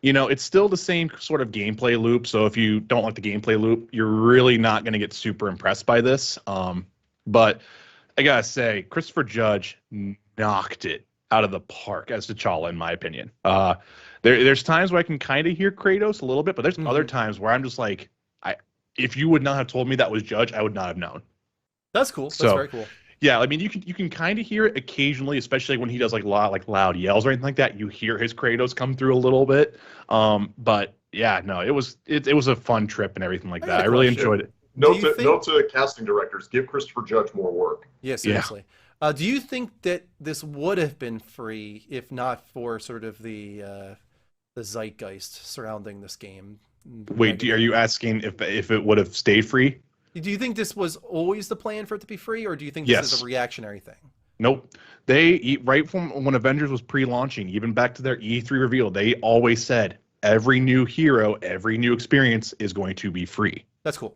It's still the same sort of gameplay loop. So if you don't like the gameplay loop, you're really not going to get super impressed by this. But I gotta say, Christopher Judge knocked it out of the park as T'Challa, in my opinion. There's times where I can kind of hear Kratos a little bit, but there's other times where I'm just like, if you would not have told me that was Judge, I would not have known. That's cool. That's very cool. Yeah, I mean, you can kind of hear it occasionally, especially when he does like loud yells or anything like that. You hear his Kratos come through a little bit. But yeah, no, it was a fun trip and everything like that. I really enjoyed it. Note to casting directors: give Christopher Judge more work. Yeah, seriously. Yeah. Do you think that this would have been free if not for sort of the zeitgeist surrounding this game? Wait, are you asking if it would have stayed free? Do you think this was always the plan for it to be free, or do you think this is a reactionary thing? Nope. Right from when Avengers was pre-launching, even back to their E3 reveal, they always said every new hero, every new experience is going to be free. That's cool.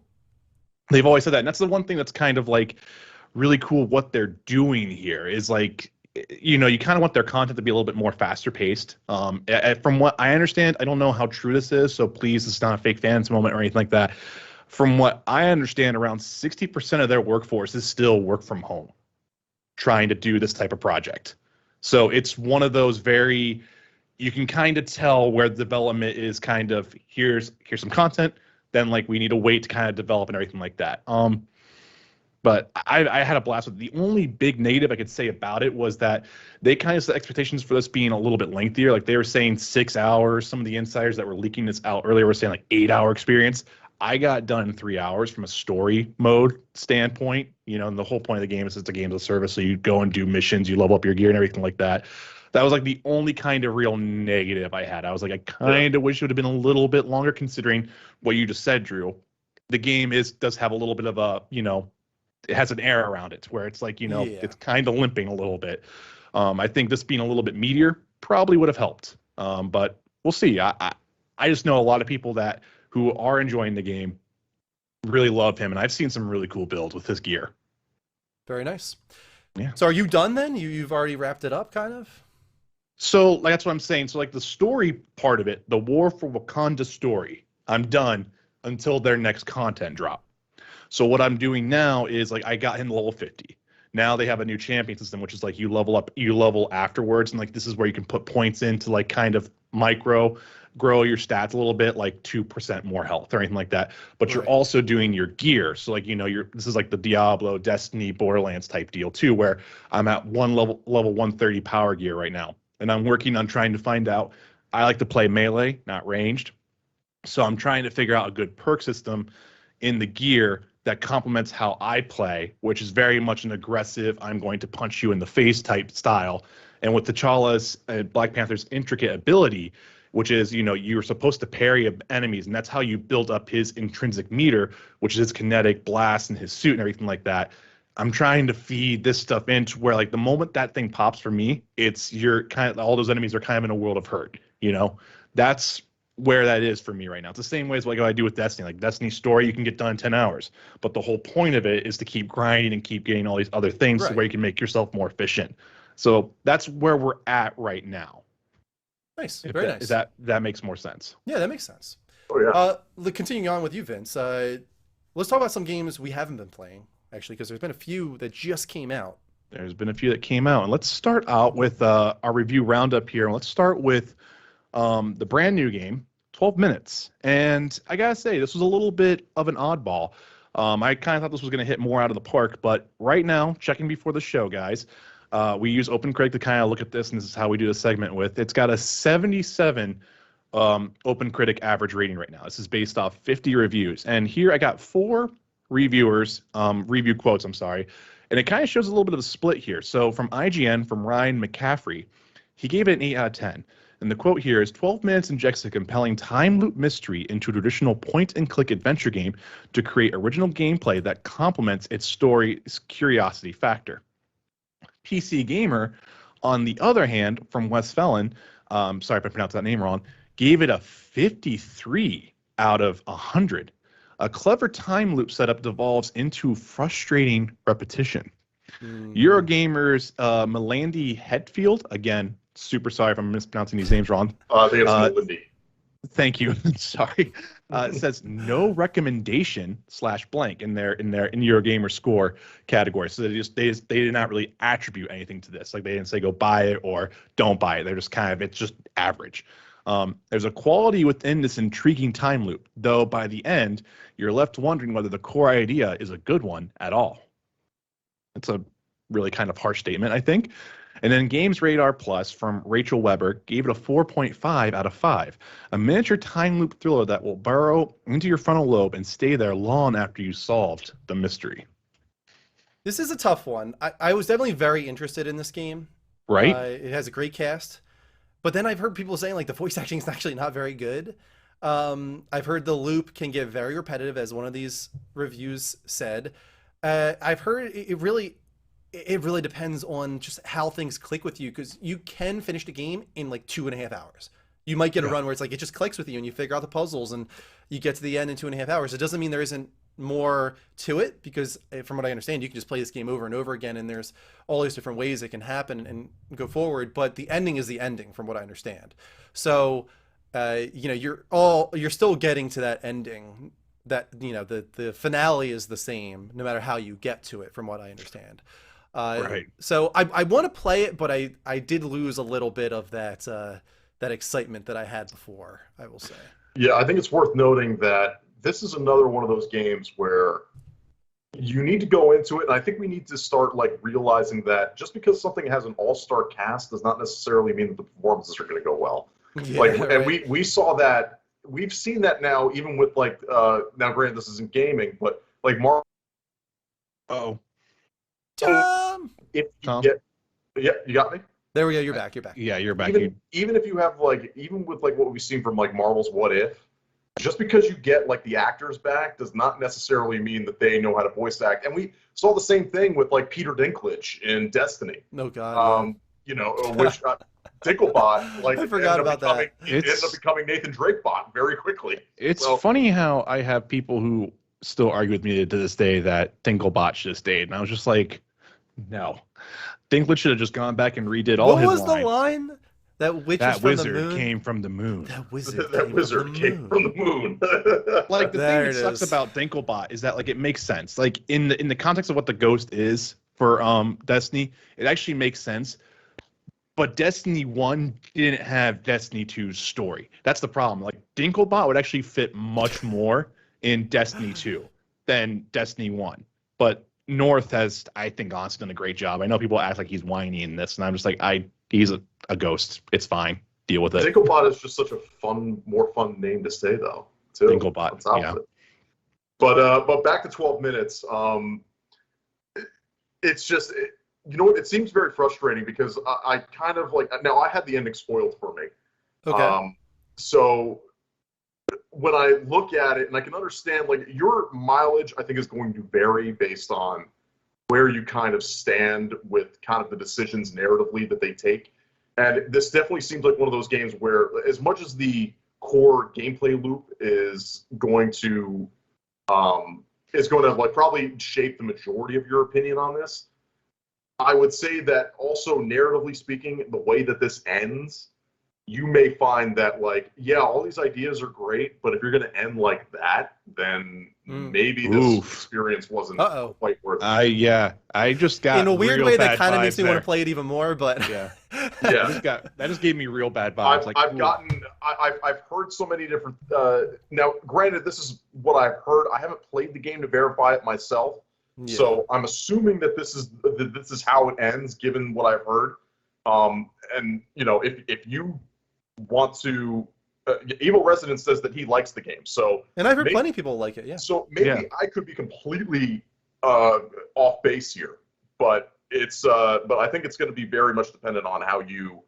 They've always said that. And that's the one thing that's kind of like really cool what they're doing here is like, you kind of want their content to be a little bit more faster paced. From what I understand, I don't know how true this is, so please, it's not a fake fans moment or anything like that. From what I understand, around 60% of their workforce is still work from home, trying to do this type of project. So it's one of those you can kind of tell where the development is kind of, here's some content, then like we need to wait to kind of develop and everything like that. But I had a blast with it. The only big negative I could say about it was that they kind of set expectations for this being a little bit lengthier. Like they were saying 6 hours. Some of the insiders that were leaking this out earlier were saying like 8-hour experience. I got done in 3 hours from a story mode standpoint. And the whole point of the game is it's a game as a service. So you go and do missions, you level up your gear and everything like that. That was like the only kind of real negative I had. I was like, I kind of wish it would have been a little bit longer considering what you just said, Drew. The game does have a little bit of a, it has an air around it where it's like, it's kind of limping a little bit. I think this being a little bit meatier probably would have helped. But we'll see. I just know a lot of people who are enjoying the game really love him. And I've seen some really cool builds with his gear. Very nice. Yeah. So are you done then? You've already wrapped it up kind of? So like, that's what I'm saying. So like the story part of it, the War for Wakanda story, I'm done until their next content drop. So what I'm doing now is like I got him to level 50. Now they have a new champion system, which is like you level afterwards. And like this is where you can put points in to like kind of grow your stats a little bit, like 2% more health or anything like that. But you're also doing your gear. So like, this is like the Diablo, Destiny, Borderlands type deal too, where I'm at level 130 power gear right now. And I'm working on trying to find out, I like to play melee, not ranged. So I'm trying to figure out a good perk system in the gear that complements how I play, which is very much an aggressive, I'm going to punch you in the face type style. And with T'Challa's Black Panther's intricate ability, which is, you're supposed to parry enemies, and that's how you build up his intrinsic meter, which is his kinetic blast and his suit and everything like that. I'm trying to feed this stuff into where, like, the moment that thing pops for me, you're kind of, all those enemies are kind of in a world of hurt, That's where that is for me right now. It's the same way as like what I do with Destiny. Like Destiny's story, you can get done in 10 hours. But the whole point of it is to keep grinding and keep getting all these other things to where you can make yourself more efficient. So that's where we're at right now. Nice. Very nice. That makes more sense. Yeah, that makes sense. Oh, yeah. Continuing on with you, Vince, let's talk about some games we haven't been playing, actually, because there's been a few that just came out. There's been a few that came out. And let's start out with our review roundup here. And let's start with the brand new game, 12 Minutes. And I got to say, this was a little bit of an oddball. I kind of thought this was going to hit more out of the park. But right now, checking before the show, guys, we use OpenCritic to kind of look at this, and this is how we do the segment with. It's got a 77 Open Critic average rating right now. This is based off 50 reviews. And here I got 4 reviewers, review quotes, I'm sorry. And it kind of shows a little bit of a split here. So from IGN, from Ryan McCaffrey, he gave it an 8 out of 10. And the quote here is 12 minutes injects a compelling time loop mystery into a traditional point-and-click adventure game to create original gameplay that complements its story's curiosity factor. PC Gamer, on the other hand, from Wes Felon, sorry if I pronounced that name wrong, gave it a 53 out of 100. A clever time loop setup devolves into frustrating repetition. Eurogamer's Melandi Hetfield, again, super sorry if I'm mispronouncing these names wrong. I think it's Melandi. Thank you. Sorry. Says no recommendation / blank in Eurogamer score category. So they did not really attribute anything to this. Like they didn't say go buy it or don't buy it. They're just it's just average. There's a quality within this intriguing time loop, though by the end, you're left wondering whether the core idea is a good one at all. It's a really kind of harsh statement, I think. And then Games Radar Plus from Rachel Weber gave it a 4.5 out of 5. A miniature time loop thriller that will burrow into your frontal lobe and stay there long after you solved the mystery. This is a tough one. I was definitely very interested in this game. Right? It has a great cast. But then I've heard people saying like the voice acting is actually not very good. I've heard the loop can get very repetitive, as one of these reviews said. I've heard it really depends on just how things click with you, because you can finish the game in like 2.5 hours. You might get a run where it's like it just clicks with you and you figure out the puzzles and you get to the end in 2.5 hours. It doesn't mean there isn't more to it, because from what I understand, you can just play this game over and over again and there's all these different ways it can happen and go forward. But the ending is the ending, from what I understand. So you're still getting to that ending. That the finale is the same no matter how you get to it, from what I understand. Right. So I want to play it, but I did lose a little bit of that excitement that I had before, I will say. Yeah, I think it's worth noting that this is another one of those games where you need to go into it, and I think we need to start like realizing that just because something has an all-star cast does not necessarily mean that the performances are going to go well. Yeah, and right. we saw that. We've seen that now, even with like now, granted, this isn't gaming, but like Marvel. Oh. Tom! If you Tom? you got me. There we go. You're back. You're back. Yeah, you're back. Even if you have even with like what we've seen from like Marvel's What If, just because you get like the actors back does not necessarily mean that they know how to voice act. And we saw the same thing with like Peter Dinklage in Destiny. No God. Which Dinklebot, like, I forgot about that. It ended up becoming Nathan Drakebot very quickly. It's funny how I have people who still argue with me to this day that Dinklebot should have stayed, and I was just like, no. Dinklage should have just gone back and redid all his lines. What was the line? That wizard came from the moon. That wizard came from the moon. Like the thing that sucks about Dinklebot is that like it makes sense. Like in the context of what the ghost is for Destiny, it actually makes sense. But Destiny 1 didn't have Destiny 2's story. That's the problem. Like Dinklebot would actually fit much more in Destiny 2 than Destiny 1. But North has, I think, honestly done a great job. I know people act like he's whiny in this, and I'm just like, he's a ghost. It's fine. Deal with it. Dinklebot is just such a more fun name to say, though. Too. Dinklebot, yeah. But back to 12 minutes. It's just, it seems very frustrating because I kind of like, now I had the ending spoiled for me. Okay. So when I look at it, and I can understand, like, your mileage, I think, is going to vary based on where you kind of stand with kind of the decisions narratively that they take. And this definitely seems like one of those games where, as much as the core gameplay loop is going to like probably shape the majority of your opinion on this, I would say that also narratively speaking, the way that this ends, you may find that, like, yeah, all these ideas are great, but if you're going to end like that, then maybe this experience wasn't quite worth it. I just got in a weird real way bad that kind of makes me there. want to play it even more, but Yeah. that just gave me real bad vibes. I've heard so many different. Now, granted, this is what I've heard. I haven't played the game to verify it myself, so I'm assuming that this is how it ends, given what I've heard. And if you want to Evil Resident says that he likes the game. So And I've heard maybe, plenty of people like it. Yeah. So maybe Yeah. I could be completely off base here, but but I think it's going to be very much dependent on how you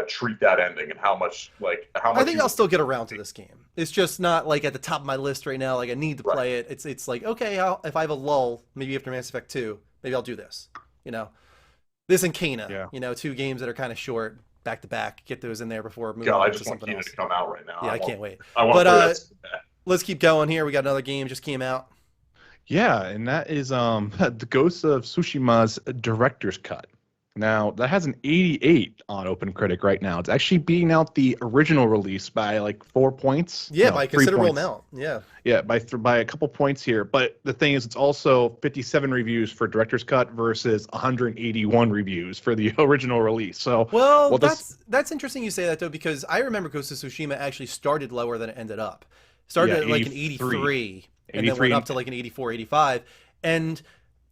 treat that ending and how much I think I'll still get around to this game. It's just not like at the top of my list right now. Like I need to play it. It's like, okay, if I have a lull, maybe after Mass Effect 2, maybe I'll do this. You know, this and Kana. Yeah. You know, two games that are kind of short, back to back. Get those in there before moving God, on I to just want something Kena else. to come out right now. Yeah, I can't wait. I want But let's keep going here. We got another game just came out. Yeah, and that is the Ghost of Tsushima's director's cut. Now that has an 88 on OpenCritic right now. It's actually beating out the original release by like 4 points. Yeah, No, by a 3 considerable points. amount. Yeah. Yeah, by a couple points here. But the thing is, it's also 57 reviews for director's cut versus 181 reviews for the original release. So Well, this- that's interesting you say that though, because I remember Ghost of Tsushima actually started lower than it ended up. Started Yeah, at like an 83. 83 and then 83. went up to like an 84, 85. And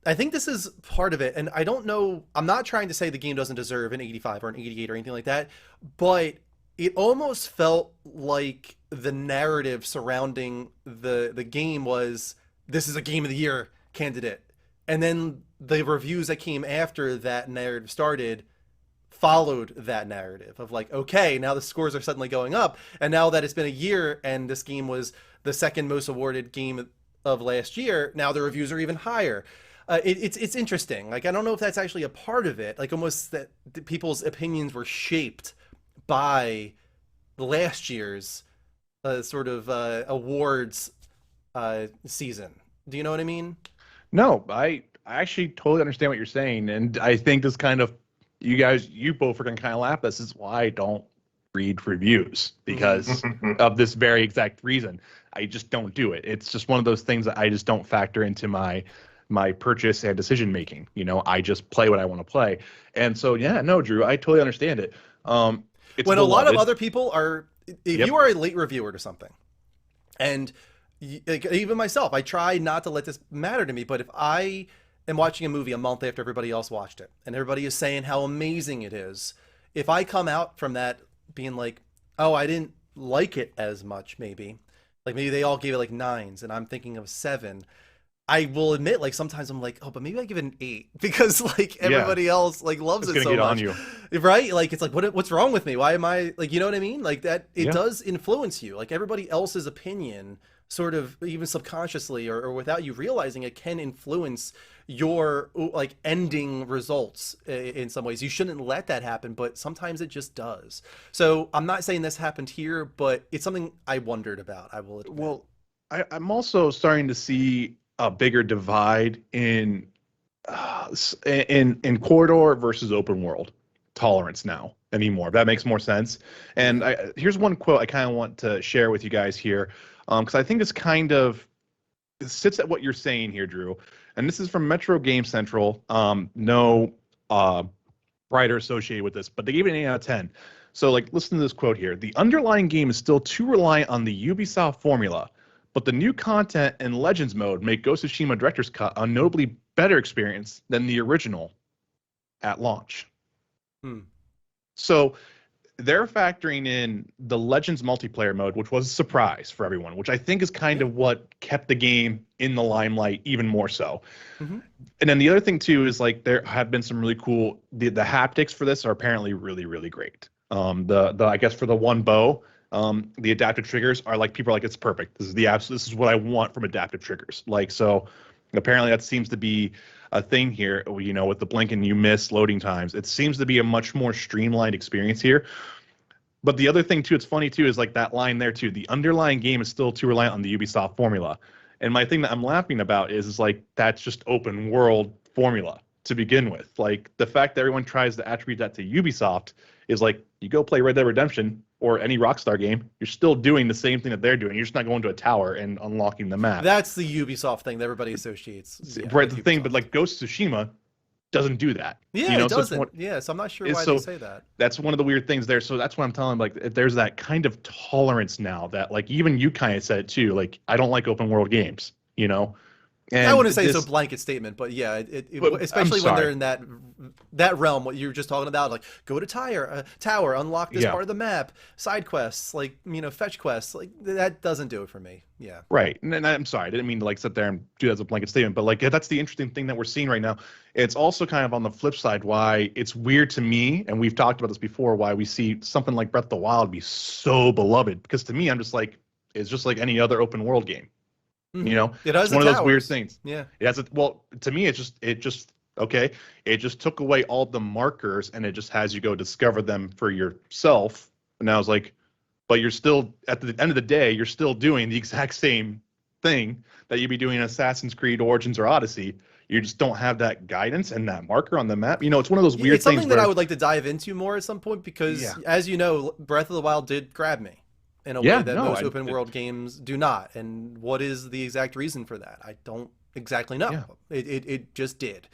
I think this is part of it. And I don't know, I'm not trying to say the game doesn't deserve an 85 or an 88 or anything like that, but it almost felt like the narrative surrounding the game was, this is a game of the year candidate. And then the reviews that came after that narrative started followed that narrative of like, okay, now the scores are suddenly going up. And now that it's been a year and this game was the second most awarded game of last year, now the reviews are even higher. It's interesting. Like, I don't know if that's actually a part of it. Like, almost that people's opinions were shaped by last year's sort of awards season. Do you know what I mean? No, I actually totally understand what you're saying, and I think this kind of you both are gonna kind of laugh. This is why I don't read reviews because of this very exact reason. I just don't do it. It's just one of those things that I just don't factor into my purchase and decision making. You know, I just play what I want to play, and so yeah, no, Drew, I totally understand it. It's When a lot of beloved. other people are, if Yep. you are a late reviewer to something, and like, even myself, I try not to let this matter to me, but if I am watching a movie a month after everybody else watched it, and everybody is saying how amazing it is, if I come out from that being like, oh, I didn't like it as much, maybe they all gave it like 9s, and I'm thinking of 7. I will admit, like, sometimes I'm like, oh, but maybe I give it an 8 because like everybody else like loves It's it gonna so get much, on you. right? Like, it's like, what's wrong with me? Why am I like, you know what I mean? Like that, it Yeah. does influence you. Like everybody else's opinion, sort of even subconsciously or without you realizing it, can influence your like ending results in some ways. You shouldn't let that happen, but sometimes it just does. So I'm not saying this happened here, but it's something I wondered about. I will admit. Well, I'm also starting to see a bigger divide in corridor versus open world tolerance now anymore. That makes more sense. And here's one quote I kind of want to share with you guys here, because I think this kind of sits at what you're saying here, Drew. And this is from Metro Game Central. No writer associated with this, but they gave it an 8 out of 10. So, like, listen to this quote here. The underlying game is still too reliant on the Ubisoft formula, but the new content and Legends mode make Ghost of Tsushima Director's Cut a notably better experience than the original at launch. So they're factoring in the Legends multiplayer mode, which was a surprise for everyone, which I think is kind of what kept the game in the limelight even more so. And then the other thing too is like there have been some really cool, the haptics for this are apparently really, really great. The I guess for the one bow, the adaptive triggers are like, people are like, it's perfect. This is what I want from adaptive triggers. Like, so apparently that seems to be a thing here, you know, with the blink and you miss loading times. It seems to be a much more streamlined experience here. But the other thing too, it's funny too, is like that line there too. The underlying game is still too reliant on the Ubisoft formula. And my thing that I'm laughing about is like, that's just open world formula to begin with. Like the fact that everyone tries to attribute that to Ubisoft is like, you go play Red Dead Redemption or any Rockstar game, you're still doing the same thing that they're doing. You're just not going to a tower and unlocking the map. That's the Ubisoft thing that everybody associates. Right, the with thing, Ubisoft. but like Ghost of Tsushima doesn't do that. Yeah, you know? it So it's doesn't. one- Yeah, so I'm not sure it's why so- they say that. That's one of the weird things there. So that's what I'm telling, like, there's that kind of tolerance now that, like, even you kind of said it too, like, I don't like open world games, you know? I And wouldn't say it's this, a blanket statement, but yeah, but I'm especially when they're sorry. in that realm, what you were just talking about, like go to tower, unlock this Yeah. part of the map, side quests, like fetch quests, like that doesn't do it for me. Yeah. Right. And I'm sorry, I didn't mean to like sit there and do that as a blanket statement, but like that's the interesting thing that we're seeing right now. It's also kind of on the flip side why it's weird to me, and we've talked about this before, why we see something like Breath of the Wild be so beloved. Because to me, I'm just like, it's just like any other open world game. You know, It it's has the one of those weird towers. things. Yeah. It has a, well, to me, it just okay. It just took away all the markers and it just has you go discover them for yourself. And I was like, but you're still at the end of the day, you're still doing the exact same thing that you'd be doing in Assassin's Creed Origins or Odyssey. You just don't have that guidance and that marker on the map. You know, it's one of those weird It's things something that I where, would like to dive into more at some point because, yeah, as you know, Breath of the Wild did grab me in a way yeah, that no, most open world games do not. And what is the exact reason for that? I don't exactly know. yeah, It just did.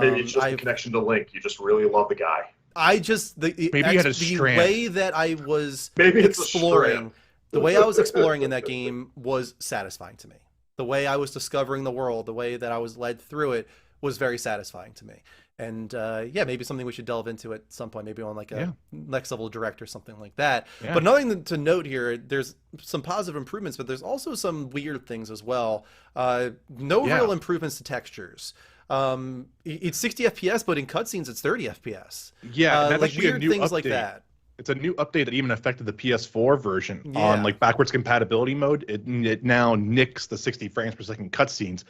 Maybe it's just a I connection to Link. You just really love the guy. I just maybe you had a the strand. way that I was Maybe it's a exploring, strand. the way I was exploring in that game was satisfying to me. The way I was discovering the world, the way that I was led through it was very satisfying to me. And yeah, maybe something we should delve into at some point, maybe on like a Yeah. next level direct or something like that. Yeah. But another thing to note here, there's some positive improvements, but there's also some weird things as well. No Yeah. real improvements to textures. It's 60 FPS, but in cutscenes it's 30 FPS. Yeah, and that's Like actually a weird new things update. like that. It's a new update that even affected the PS4 version on Yeah. like backwards compatibility mode. It now nicks the 60 frames per second cutscenes.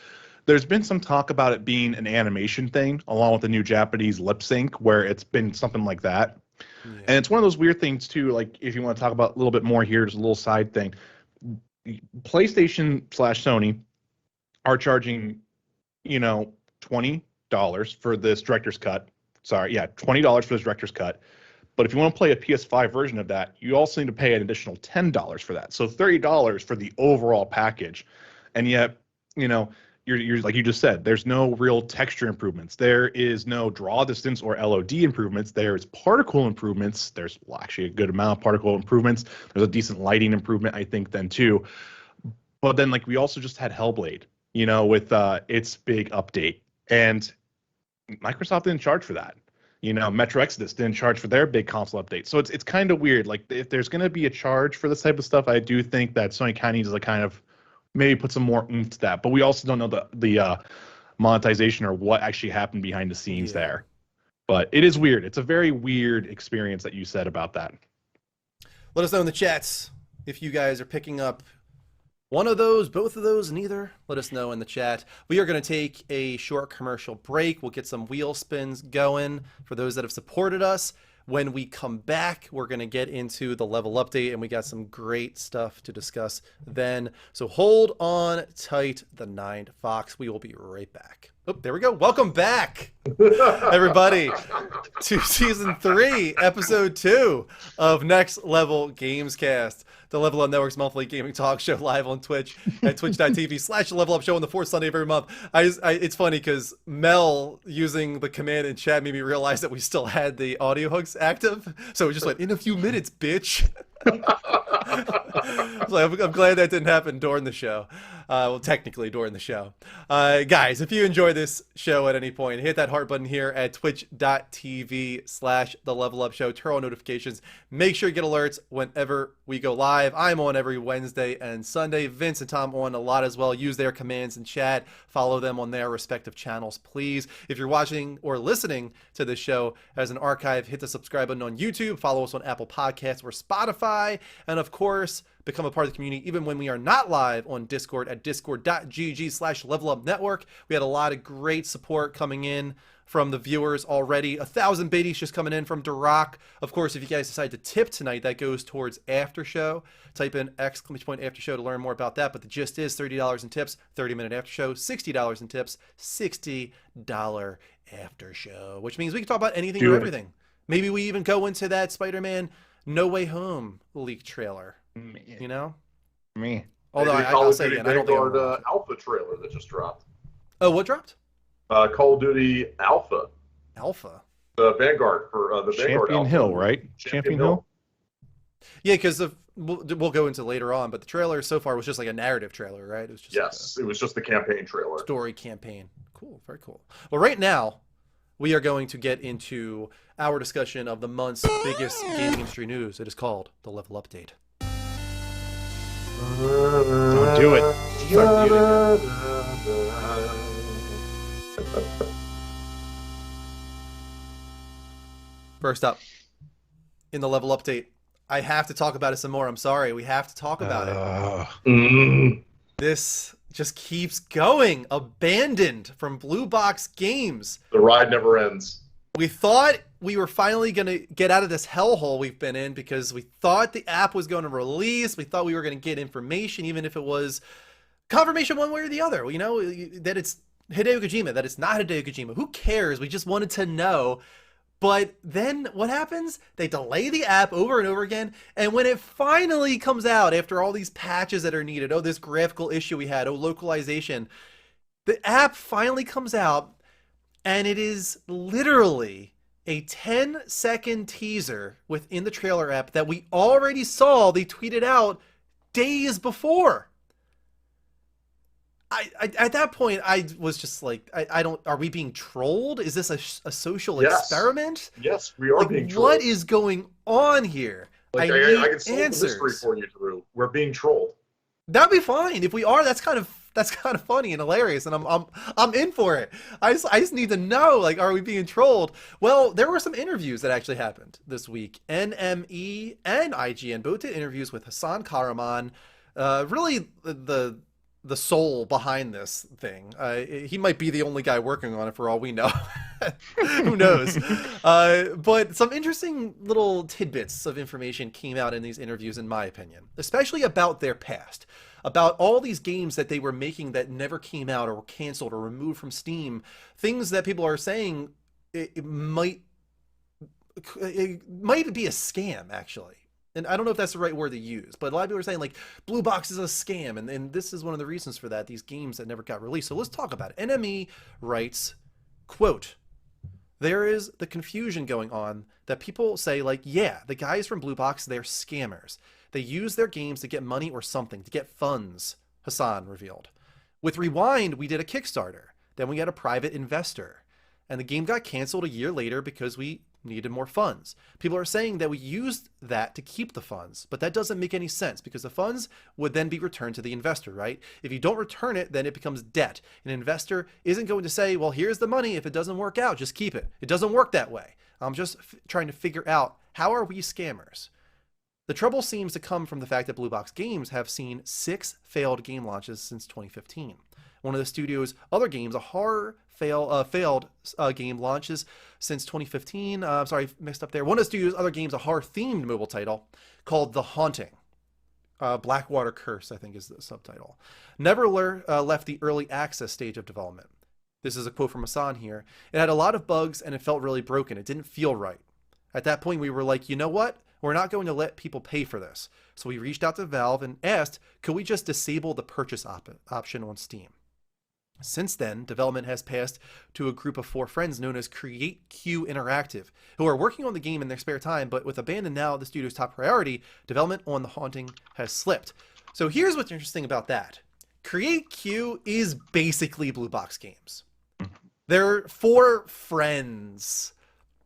There's been some talk about it being an animation thing, along with the new Japanese lip sync, where it's been something like that. Yeah. And it's one of those weird things too. Like if you want to talk about a little bit more here, just a little side thing. PlayStation / Sony are charging, $20 for this director's cut. Sorry, yeah, $20 for this director's cut. But if you want to play a PS5 version of that, you also need to pay an additional $10 for that. So $30 for the overall package. And yet, you're like you just said, there's no real texture improvements. There is no draw distance or LOD improvements. There's particle improvements. There's actually a good amount of particle improvements. There's a decent lighting improvement, I think, then too. But then like we also just had Hellblade, with its big update. And Microsoft didn't charge for that. Metro Exodus didn't charge for their big console update. So it's kind of weird. Like if there's going to be a charge for this type of stuff, I do think that Sony kind of needs to kind of maybe put some more oomph to that. But we also don't know the monetization or what actually happened behind the scenes there. But it is weird. It's a very weird experience that you said about that. Let us know in the chats if you guys are picking up one of those, both of those, neither. Let us know in the chat. We are going to take a short commercial break. We'll get some wheel spins going for those that have supported us. When we come back, we're going to get into the level update, and we got some great stuff to discuss then. So hold on tight, the Nine Fox. We will be right back. Oh, there we go. Welcome back, everybody, to Season 3, Episode 2 of Next Level Gamescast, the Level Up Network's monthly gaming talk show live on Twitch at twitch.tv/Level Up Show on the fourth Sunday of every month. It's funny because Mel using the command in chat made me realize that we still had the audio hooks active. So it just went, in a few minutes, bitch. So I'm glad that didn't happen during the show. Well, technically during the show. Guys, if you enjoy this show at any point, hit that heart button here at twitch.tv/The Level Up Show. Turn on notifications. Make sure you get alerts whenever we go live. I'm on every Wednesday and Sunday. Vince and Tom on a lot as well. Use their commands in chat. Follow them on their respective channels, please. If you're watching or listening to this show as an archive, hit the subscribe button on YouTube. Follow us on Apple Podcasts or Spotify. And of course, become a part of the community even when we are not live on Discord at discord.gg/levelupnetwork. We had a lot of great support coming in from the viewers already. 1,000 biddies just coming in from Duroc. Of course, if you guys decide to tip tonight, that goes towards after show. Type in ! After show to learn more about that. But the gist is $30 in tips, 30-minute after show, $60 in tips, $60 after show, which means we can talk about anything or everything. Maybe we even go into that Spider-Man No Way Home leak trailer. Me. Although Call I'll of say Duty again, I don't think Vanguard Alpha trailer that just dropped. Oh, what dropped? Call of Duty Alpha. Alpha. The Vanguard for the Vanguard Champion Alpha. Hill, right? Champion Hill. Yeah, because we'll go into later on, but the trailer so far was just like a narrative trailer, right? It was just Yes, it was just the campaign trailer. Story campaign. Cool, very cool. Well, right now we are going to get into our discussion of the month's biggest gaming industry news. It is called the Level Update. Don't do it. Start muting. First up, in the Level Update, I have to talk about it some more. I'm sorry. We have to talk about it. This just keeps going. Abandoned from Blue Box Games. The ride never ends. We thought we were finally going to get out of this hellhole we've been in because we thought the app was going to release. We thought we were going to get information, even if it was confirmation one way or the other. You know, that it's Hideo Kojima, that it's not Hideo Kojima. Who cares? We just wanted to know. But then what happens? They delay the app over and over again. And when it finally comes out after all these patches that are needed, oh, this graphical issue we had, oh, localization, the app finally comes out. And it is literally a 10-second teaser within the trailer app that we already saw. They tweeted out days before. At that point, I was just like, I don't, are we being trolled? Is this a social experiment? Yes, we are being trolled. What is going on here? Like, I can solve the mystery for you, Drew. We're being trolled. That'd be fine. If we are, that's kind of funny and hilarious, and I'm in for it. I just need to know, like, are we being trolled? Well, there were some interviews that actually happened this week. NME and IGN both did interviews with Hassan Karaman, really the soul behind this thing. He might be the only guy working on it for all we know. Who knows? But some interesting little tidbits of information came out in these interviews, in my opinion, especially about their past, about all these games that they were making that never came out or were canceled or removed from Steam, things that people are saying it might be a scam, actually. And I don't know if that's the right word to use, but a lot of people are saying, like, Blue Box is a scam, and this is one of the reasons for that, these games that never got released. So let's talk about it. NME writes, quote, "There is the confusion going on that people say, like, yeah, the guys from Blue Box, they're scammers. They use their games to get money or something, to get funds," Hassan revealed. "With Rewind, we did a Kickstarter. Then we had a private investor. And the game got canceled a year later because we needed more funds. People are saying that we used that to keep the funds, but that doesn't make any sense because the funds would then be returned to the investor, right? If you don't return it, then it becomes debt. An investor isn't going to say, well, here's the money. If it doesn't work out, just keep it. It doesn't work that way. I'm just trying to figure out, how are we scammers?" The trouble seems to come from the fact that Blue Box Games have seen 6 failed game launches since 2015. One of the studio's other games, a horror failed game, launches since 2015. Sorry, mixed up there. One of the studio's other games, a horror-themed mobile title called The Haunting. Blackwater Curse, I think, is the subtitle. Never left the early access stage of development. This is a quote from Hassan here. "It had a lot of bugs and it felt really broken. It didn't feel right. At that point, we were like, you know what? We're not going to let people pay for this. So we reached out to Valve and asked, could we just disable the purchase option on Steam? Since then, development has passed to a group of 4 friends known as Create Q Interactive, who are working on the game in their spare time, but with abandoned now the studio's top priority, development on The Haunting has slipped." So here's what's interesting about that. Create Q is basically Blue Box Games. They're 4 friends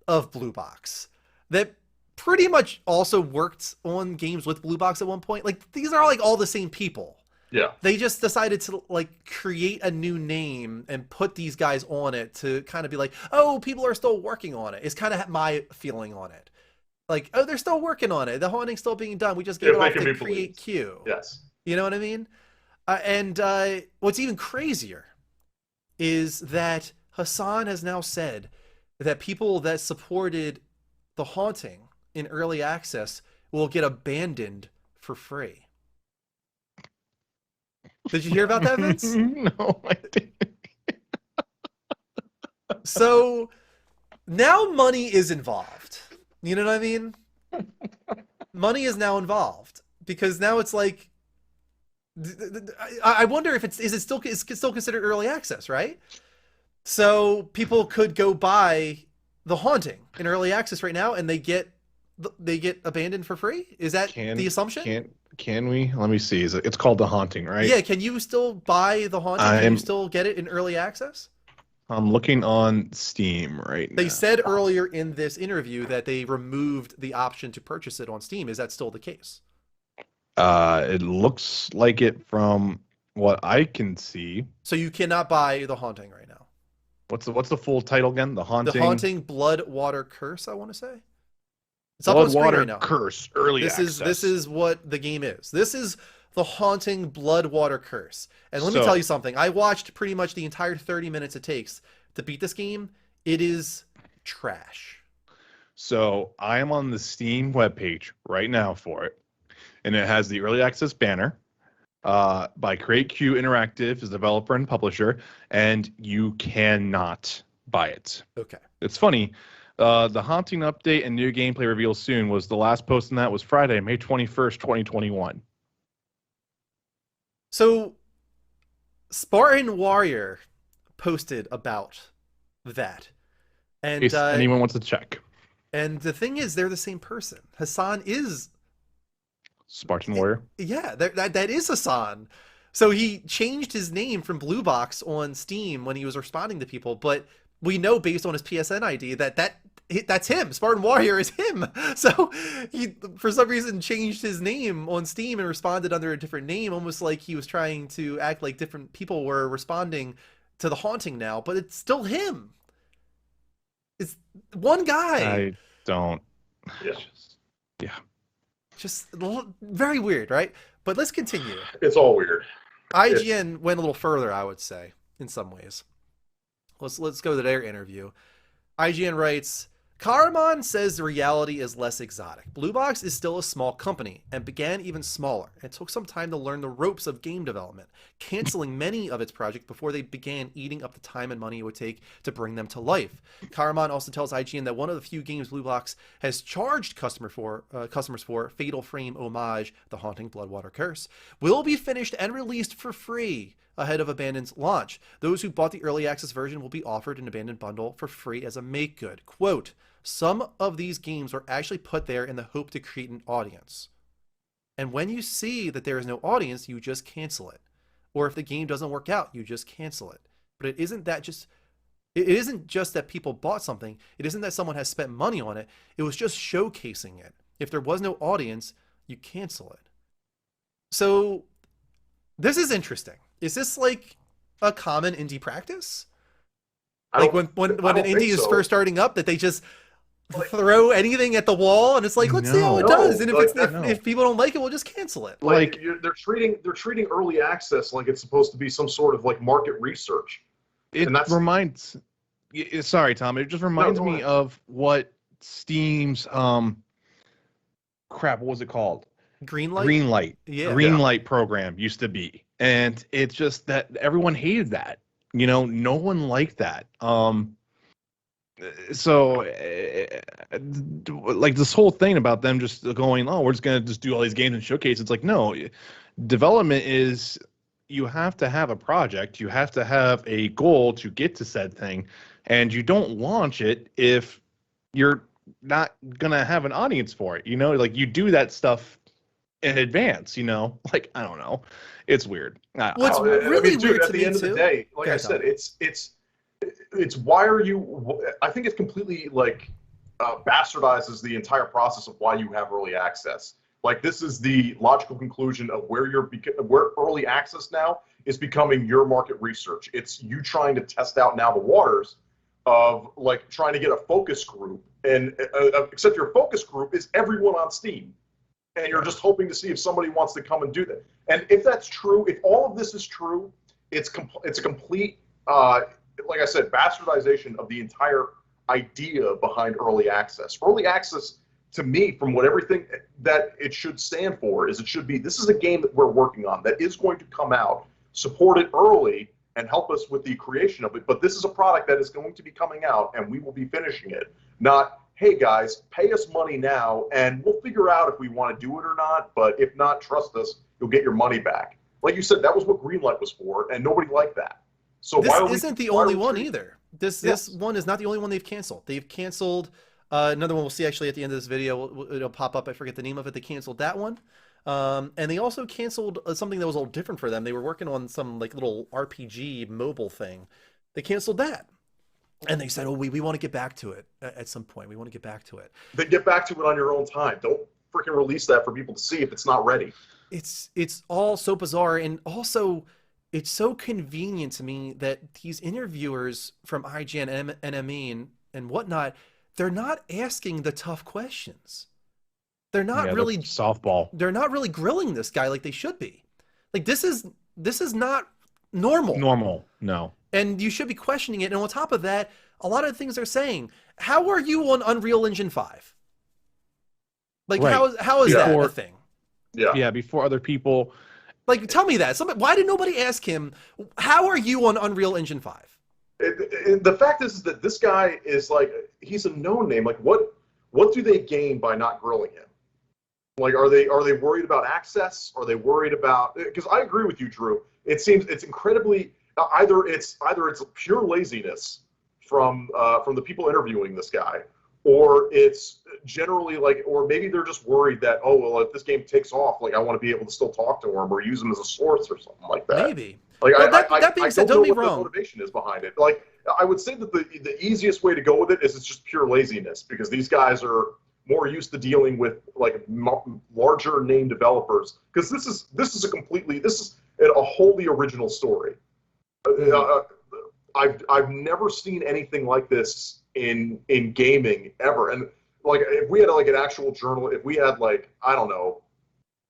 of Blue Box that pretty much also worked on games with Blue Box at one point. Like, these are like all the same people. Yeah. They just decided to, like, create a new name and put these guys on it to kind of be like, oh, people are still working on it. It's kind of my feeling on it. Like, oh, they're still working on it. The Haunting's still being done. We just gave it off to Create Q. Yes. You know what I mean? And what's even crazier is that Hassan has now said that people that supported The Haunting in early access will get abandoned for free. Did you hear about that, Vince? No, I didn't. So now money is involved. You know what I mean? Money is now involved because now it's like, I wonder if it's still considered early access, right? So people could go buy The Haunting in early access right now, and they get they get abandoned for free? Is that the assumption? Can we? Let me see. It's called The Haunting, right? Yeah, can you still buy The Haunting? Can you still get it in early access? I'm looking on Steam right They now. said earlier in this interview that they removed the option to purchase it on Steam. Is that still the case? It looks like it from what I can see. So you cannot buy The Haunting right now. What's the full title again? The Haunting. The Haunting Blood Water Curse, I want to say. It's up on Blood screen Water right now. Curse early access. This is what the game is. This is The Haunting Blood Water Curse. And let me tell you something. I watched pretty much the entire 30 minutes it takes to beat this game. It is trash. So I am on the Steam webpage right now for it, and it has the early access banner by Create Q Interactive as developer and publisher, and you cannot buy it. Okay. It's funny. The Haunting update and new gameplay reveal soon was the last post, and that was Friday, May 21st, 2021. So Spartan Warrior posted about that. And If anyone wants to check. And the thing is, they're the same person. Hassan is Spartan Warrior? Yeah, that is Hassan. So he changed his name from Blue Box on Steam when he was responding to people, but we know based on his PSN ID that's him. Spartan Warrior is him. So he, for some reason, changed his name on Steam and responded under a different name, almost like he was trying to act like different people were responding to The Haunting now, but it's still him. It's one guy. I don't. Yeah. Just very weird, right? But let's continue. It's all weird. IGN went a little further, I would say, in some ways. Let's go to their interview. IGN writes, Karaman says the reality is less exotic. Blue Box is still a small company and began even smaller and took some time to learn the ropes of game development, canceling many of its projects before they began eating up the time and money it would take to bring them to life. Karaman also tells IGN that one of the few games Blue Box has charged customers for, Fatal Frame Homage, The Haunting Bloodwater Curse, will be finished and released for free ahead of Abandoned's launch. Those who bought the early access version will be offered an Abandoned bundle for free as a make good. Quote, some of these games were actually put there in the hope to create an audience. And when you see that there is no audience, you just cancel it. Or if the game doesn't work out, you just cancel it. But it isn't just that people bought something. It isn't that someone has spent money on it. It was just showcasing it. If there was no audience, you cancel it. So this is interesting. Is this like a common indie practice? Like when an indie is first starting up, that they just throw anything at the wall and it's like, let's see how it does. And if people don't like it, we'll just cancel it. Like they're treating early access like it's supposed to be some sort of like market research. Sorry, Tom. It just reminds me of what Steam's what was it called? Greenlight. Yeah. Greenlight program used to be. And it's just that everyone hated that. You know, no one liked that. So like this whole thing about them just going, oh, we're just going to just do all these games and showcase. It's like, no, development is, you have to have a project. You have to have a goal to get to said thing. And you don't launch it if you're not going to have an audience for it. You know, like you do that stuff in advance, you know, like, I don't know. It's weird. What's really weird at the end of the day, like I said, it's why are you, I think it's completely like bastardizes the entire process of why you have early access. Like this is the logical conclusion of where early access now is becoming your market research. It's you trying to test out now the waters of like trying to get a focus group, and except your focus group is everyone on Steam. And you're just hoping to see if somebody wants to come and do that. And if that's true, if all of this is true, it's a complete, like I said, bastardization of the entire idea behind early access. Early access, to me, from what everything that it should stand for, is it should be, this is a game that we're working on that is going to come out, support it early, and help us with the creation of it. But this is a product that is going to be coming out, and we will be finishing it. Not, hey guys, pay us money now, and we'll figure out if we want to do it or not. But if not, trust us, you'll get your money back. Like you said, that was what Greenlight was for, and nobody liked that. So this isn't the only one either. This one is not the only one they've canceled. They've canceled Another one we'll see actually at the end of this video. It'll pop up. I forget the name of it. They canceled that one. And they also canceled something that was a little different for them. They were working on some like little RPG mobile thing. They canceled that. And they said, oh, we want to get back to it at some point. We want to get back to it. Then get back to it on your own time. Don't freaking release that for people to see if it's not ready. It's all so bizarre. And also, it's so convenient to me that these interviewers from IGN, NME, and whatnot, they're not asking the tough questions. They're not really softball. They're not really grilling this guy like they should be. Like this is not normal. Normal, no. And you should be questioning it. And on top of that, a lot of the things they're saying, how are you on Unreal Engine 5? Like right. how is that a thing? Yeah, before other people. Like tell me that. Why did nobody ask him, how are you on Unreal Engine 5? The fact is that this guy is like, he's a known name. Like what do they gain by not grilling him? Like, are they worried about access? Are they worried about? Because I agree with you, Drew. It seems it's incredibly either it's pure laziness from the people interviewing this guy, or it's generally like, or maybe they're just worried that, oh well, if this game takes off, like I want to be able to still talk to him or use him as a source or something like that. Maybe. Like well, that being said, don't be wrong. What the motivation is behind it. Like I would say that the easiest way to go with it is it's just pure laziness, because these guys are more used to dealing with like larger name developers, because this is a wholly original story. I've never seen anything like this in gaming ever. And like if we had like an actual journal, if we had like, I don't know,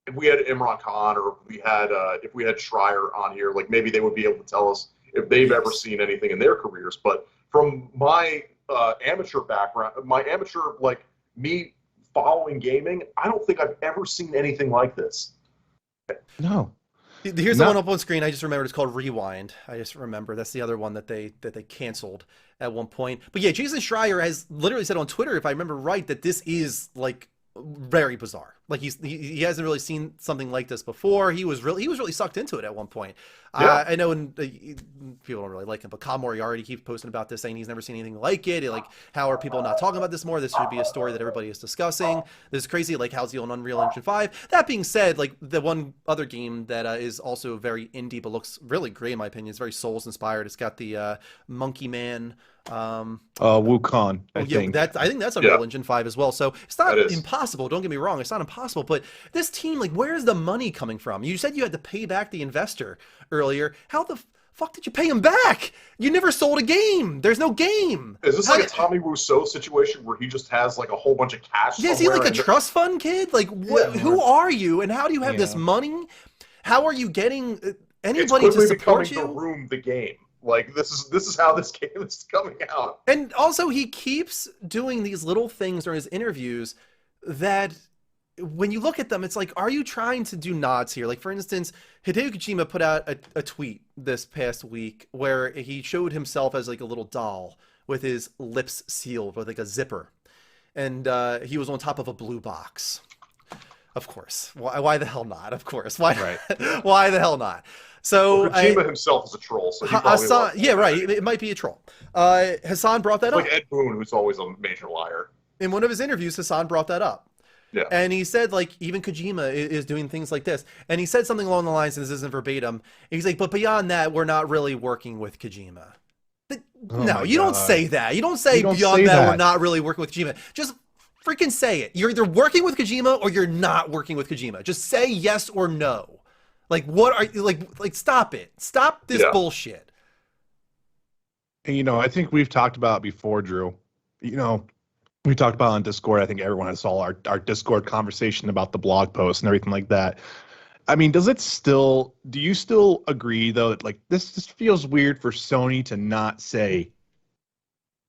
if we had Imran Khan, or if we had Schreier on here, like maybe they would be able to tell us if they've ever seen anything in their careers. But from my amateur background, like me following gaming, I don't think I've ever seen anything like this. No. Here's the one up on screen. I just remembered. It's called Rewind. I just remember that's the other one that they canceled at one point. But yeah, Jason Schreier has literally said on Twitter, if I remember right, that this is like very bizarre. Like he hasn't really seen something like this before. He was really sucked into it at one point. Yeah. I know people don't really like him, but Kyle Moriarty keeps posting about this, saying he's never seen anything like it. Like, how are people not talking about this more? This should be a story that everybody is discussing. This is crazy. Like, how's he on Unreal Engine 5? That being said, like the one other game that is also very indie but looks really great in my opinion, it's very Souls inspired. It's got the Monkey Man. Wukong, I think. I think that's Unreal Engine 5 as well. So it's not impossible. Don't get me wrong. It's not impossible. But this team, like, where's the money coming from? You said you had to pay back the investor earlier. How the fuck did you pay him back? You never sold a game. There's no game. Is this like a Tommy Wiseau situation where he just has like a whole bunch of cash? Yeah, is he like a trust fund kid? Like, who are you, and how do you have this money? How are you getting anybody to support you? The room, the game. Like this is how this game is coming out. And also, he keeps doing these little things during his interviews that, when you look at them, it's like, are you trying to do nods here? Like, for instance, Hideo Kojima put out a tweet this past week where he showed himself as like a little doll with his lips sealed with like a zipper, and he was on top of a blue box. Of course. Why the hell not? Of course. Why? Right. Why the hell not? So Kojima himself is a troll. So Hassan, yeah, right. It might be a troll. Hassan brought that up. Like Ed Boon, who's always a major liar. In one of his interviews, Hassan brought that up. Yeah. And he said, like, even Kojima is doing things like this. And he said something along the lines, and this isn't verbatim. He's like, but beyond that, we're not really working with Kojima. No, you don't say that. You don't say beyond that, we're not really working with Kojima. Just freaking say it. You're either working with Kojima or you're not working with Kojima. Just say yes or no. Like, what are you, like, stop it. Stop this bullshit. And, I think we've talked about it before, Drew. We talked about it on Discord. I think everyone has saw our Discord conversation about the blog post and everything like that. I mean, do you still agree, though, that, like, this just feels weird for Sony to not say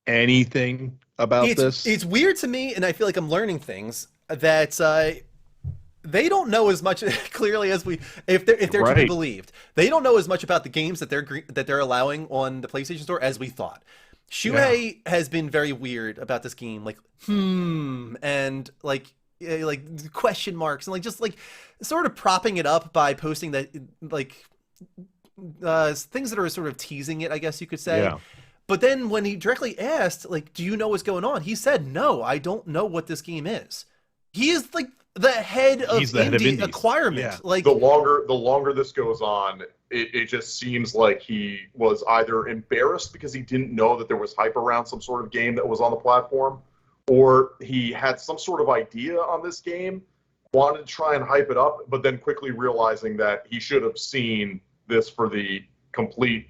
anything about this? It's weird to me, and I feel like I'm learning things that they don't know as much clearly as if they're to be believed. They don't know as much about the games that they're allowing on the PlayStation Store as we thought. Shuhei has been very weird about this game, like and like question marks, and like just like sort of propping it up by posting that like things that are sort of teasing it, I guess you could say. Yeah. But then when he directly asked, like, do you know what's going on? He said, no, I don't know what this game is. He is like the head of He's the head of indie indies. acquirement. Yeah. Like The longer this goes on, it just seems like he was either embarrassed because he didn't know that there was hype around some sort of game that was on the platform, or he had some sort of idea on this game, wanted to try and hype it up, but then quickly realizing that he should have seen this for the complete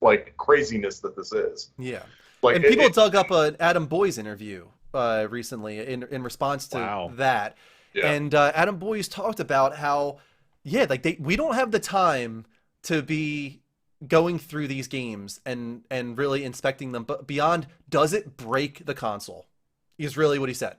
like craziness that this is. yeah. Like And people dug up an Adam Boyes interview recently in response to that. Yeah. And Adam Boyes talked about how, yeah, like we don't have the time to be going through these games and really inspecting them, but beyond, does it break the console? Is really what he said.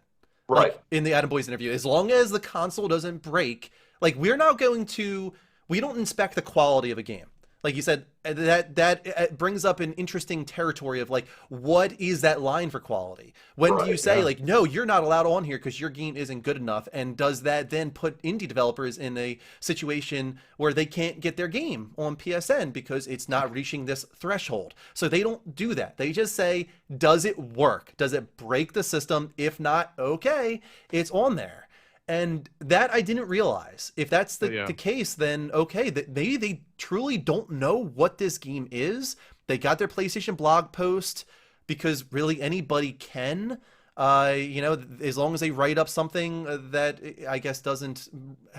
Right. Like, in the Adam Boyes interview, as long as the console doesn't break, like we don't inspect the quality of a game. Like you said, that brings up an interesting territory of like, what is that line for quality? When do you say like, no, you're not allowed on here because your game isn't good enough? And does that then put indie developers in a situation where they can't get their game on PSN because it's not reaching this threshold? So they don't do that. They just say, does it work? Does it break the system? If not, okay, it's on there. And that I didn't realize. If that's the case, then okay, maybe they truly don't know what this game is. They got their PlayStation blog post because really anybody can, as long as they write up something that I guess doesn't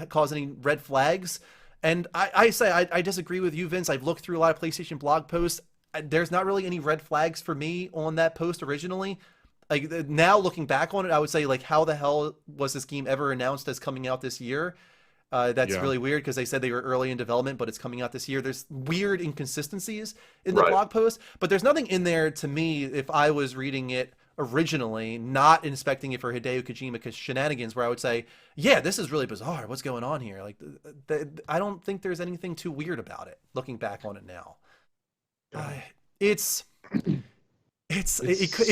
cause any red flags. And I disagree with you, Vince. I've looked through a lot of PlayStation blog posts. There's not really any red flags for me on that post originally. Like now looking back on it, I would say like, how the hell was this game ever announced as coming out this year? That's really weird because they said they were early in development, but it's coming out this year. There's weird inconsistencies in the blog post, but there's nothing in there to me, if I was reading it originally, not inspecting it for Hideo Kojima shenanigans, where I would say, yeah, this is really bizarre. What's going on here? Like, I don't think there's anything too weird about it looking back on it now. It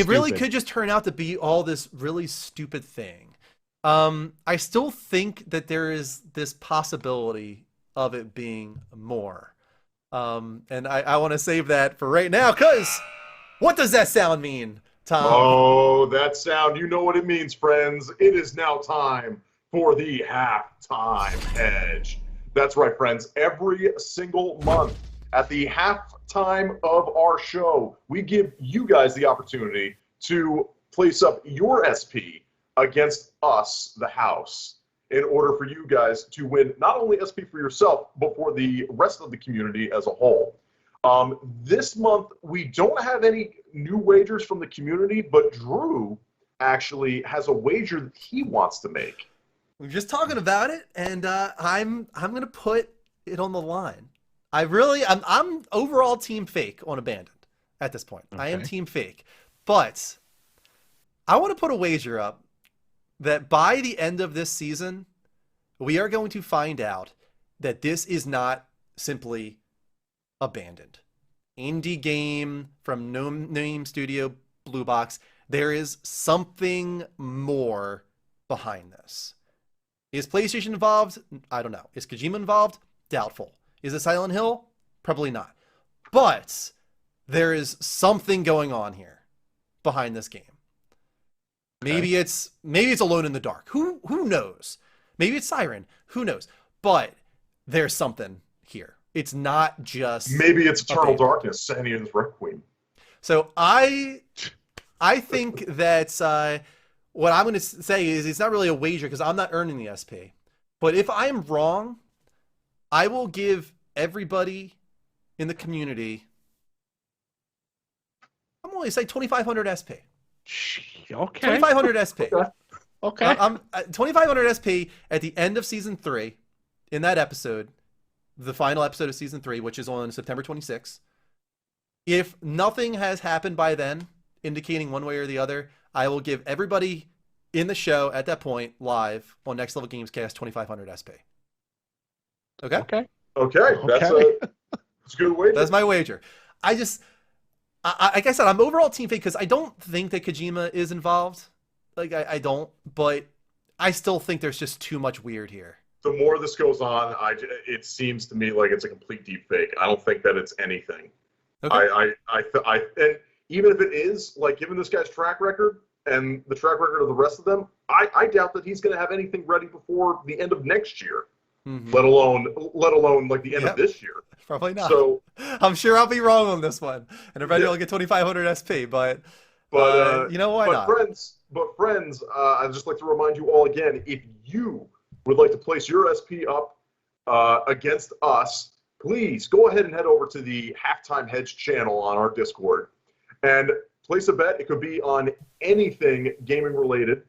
really could just turn out to be all this really stupid thing. I still think that there is this possibility of it being more. And I want to save that for right now, because what does that sound mean, Tom? Oh, that sound, you know what it means, friends. It is now time for the halftime edge. That's right, friends. Every single month at the halftime of our show, we give you guys the opportunity to place up your SP against us, the house, in order for you guys to win not only SP for yourself, but for the rest of the community as a whole. This month, we don't have any new wagers from the community, but Drew actually has a wager that he wants to make. We're just talking about it, and I'm going to put it on the line. I'm overall team fake on Abandoned at this point. Okay. I am team fake, but I want to put a wager up that by the end of this season, we are going to find out that this is not simply Abandoned. Indie game from No Name Studio, Blue Box. There is something more behind this. Is PlayStation involved? I don't know. Is Kojima involved? Doubtful. Is it Silent Hill? Probably not. But there is something going on here behind this game. Maybe it's Alone in the Dark. Who knows? Maybe it's Siren. Who knows? But there's something here. It's not just maybe it's Eternal Darkness, Sanian's Requiem. So I think that what I'm going to say is it's not really a wager because I'm not earning the SP. But if I'm wrong, I will give everybody in the community, I'm going to say 2,500 SP. Okay. 2,500 SP. Okay. I'm 2,500 SP at the end of season 3 in that episode, the final episode of season 3, which is on September 26th. If nothing has happened by then, indicating one way or the other, I will give everybody in the show at that point live on Next Level Gamescast 2,500 SP. Okay. That's a good wager. That's my wager. Like I said, I'm overall team fake because I don't think that Kojima is involved. Like I don't, but I still think there's just too much weird here. The more this goes on, it seems to me like it's a complete deep fake. I don't think that it's anything. Okay. And even if it is, like, given this guy's track record and the track record of the rest of them, I doubt that he's going to have anything ready before the end of next year, let alone like the end of this year. Probably not. So I'm sure I'll be wrong on this one, and eventually I'll get 2500 SP. But you know, why not? Friends, I'd just like to remind you all again: if you would like to place your SP up against us, please go ahead and head over to the Halftime Hedge channel on our Discord and place a bet. It could be on anything gaming related.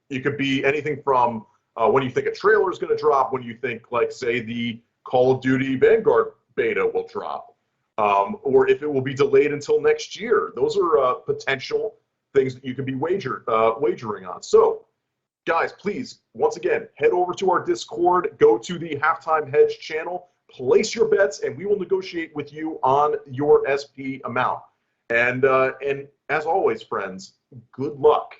It could be anything from when you think a trailer is going to drop, when you think, like, say, the Call of Duty Vanguard beta will drop, or if it will be delayed until next year. Those are potential things that you could be wagering on. So, guys, please, once again, head over to our Discord, go to the Halftime Hedge channel, place your bets, and we will negotiate with you on your SP amount. And as always, friends, good luck.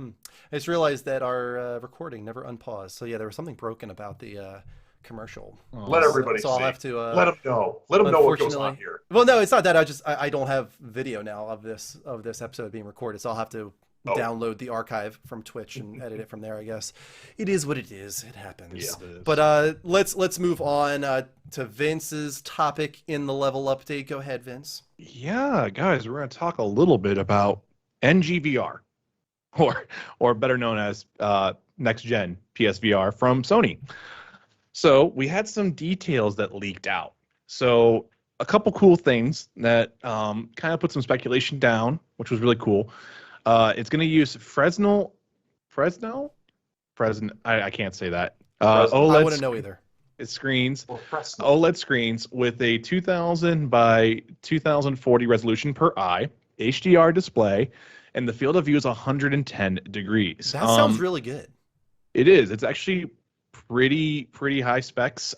I just realized that our recording never unpaused. So yeah, there was something broken about the commercial. Let everybody see. I'll have to let them know. Let them know what goes on here. Well, no, it's not that. I don't have video now of this episode being recorded, so I'll have to download the archive from Twitch and edit it from there. I guess it is what it is. It happens. Yeah, it is. But let's move on to Vince's topic in the level update. Go ahead, Vince. Yeah, guys, we're going to talk a little bit about NGVR, or better known as next gen PSVR from Sony. So we had some details that leaked out. So a couple cool things that kind of put some speculation down, which was really cool. It's going to use Fresnel. I can't say that. OLED I wouldn't know either. Screens, OLED screens with a 2000 by 2040 resolution per eye, HDR display, and the field of view is 110 degrees. That sounds really good. It is. It's actually pretty high specs.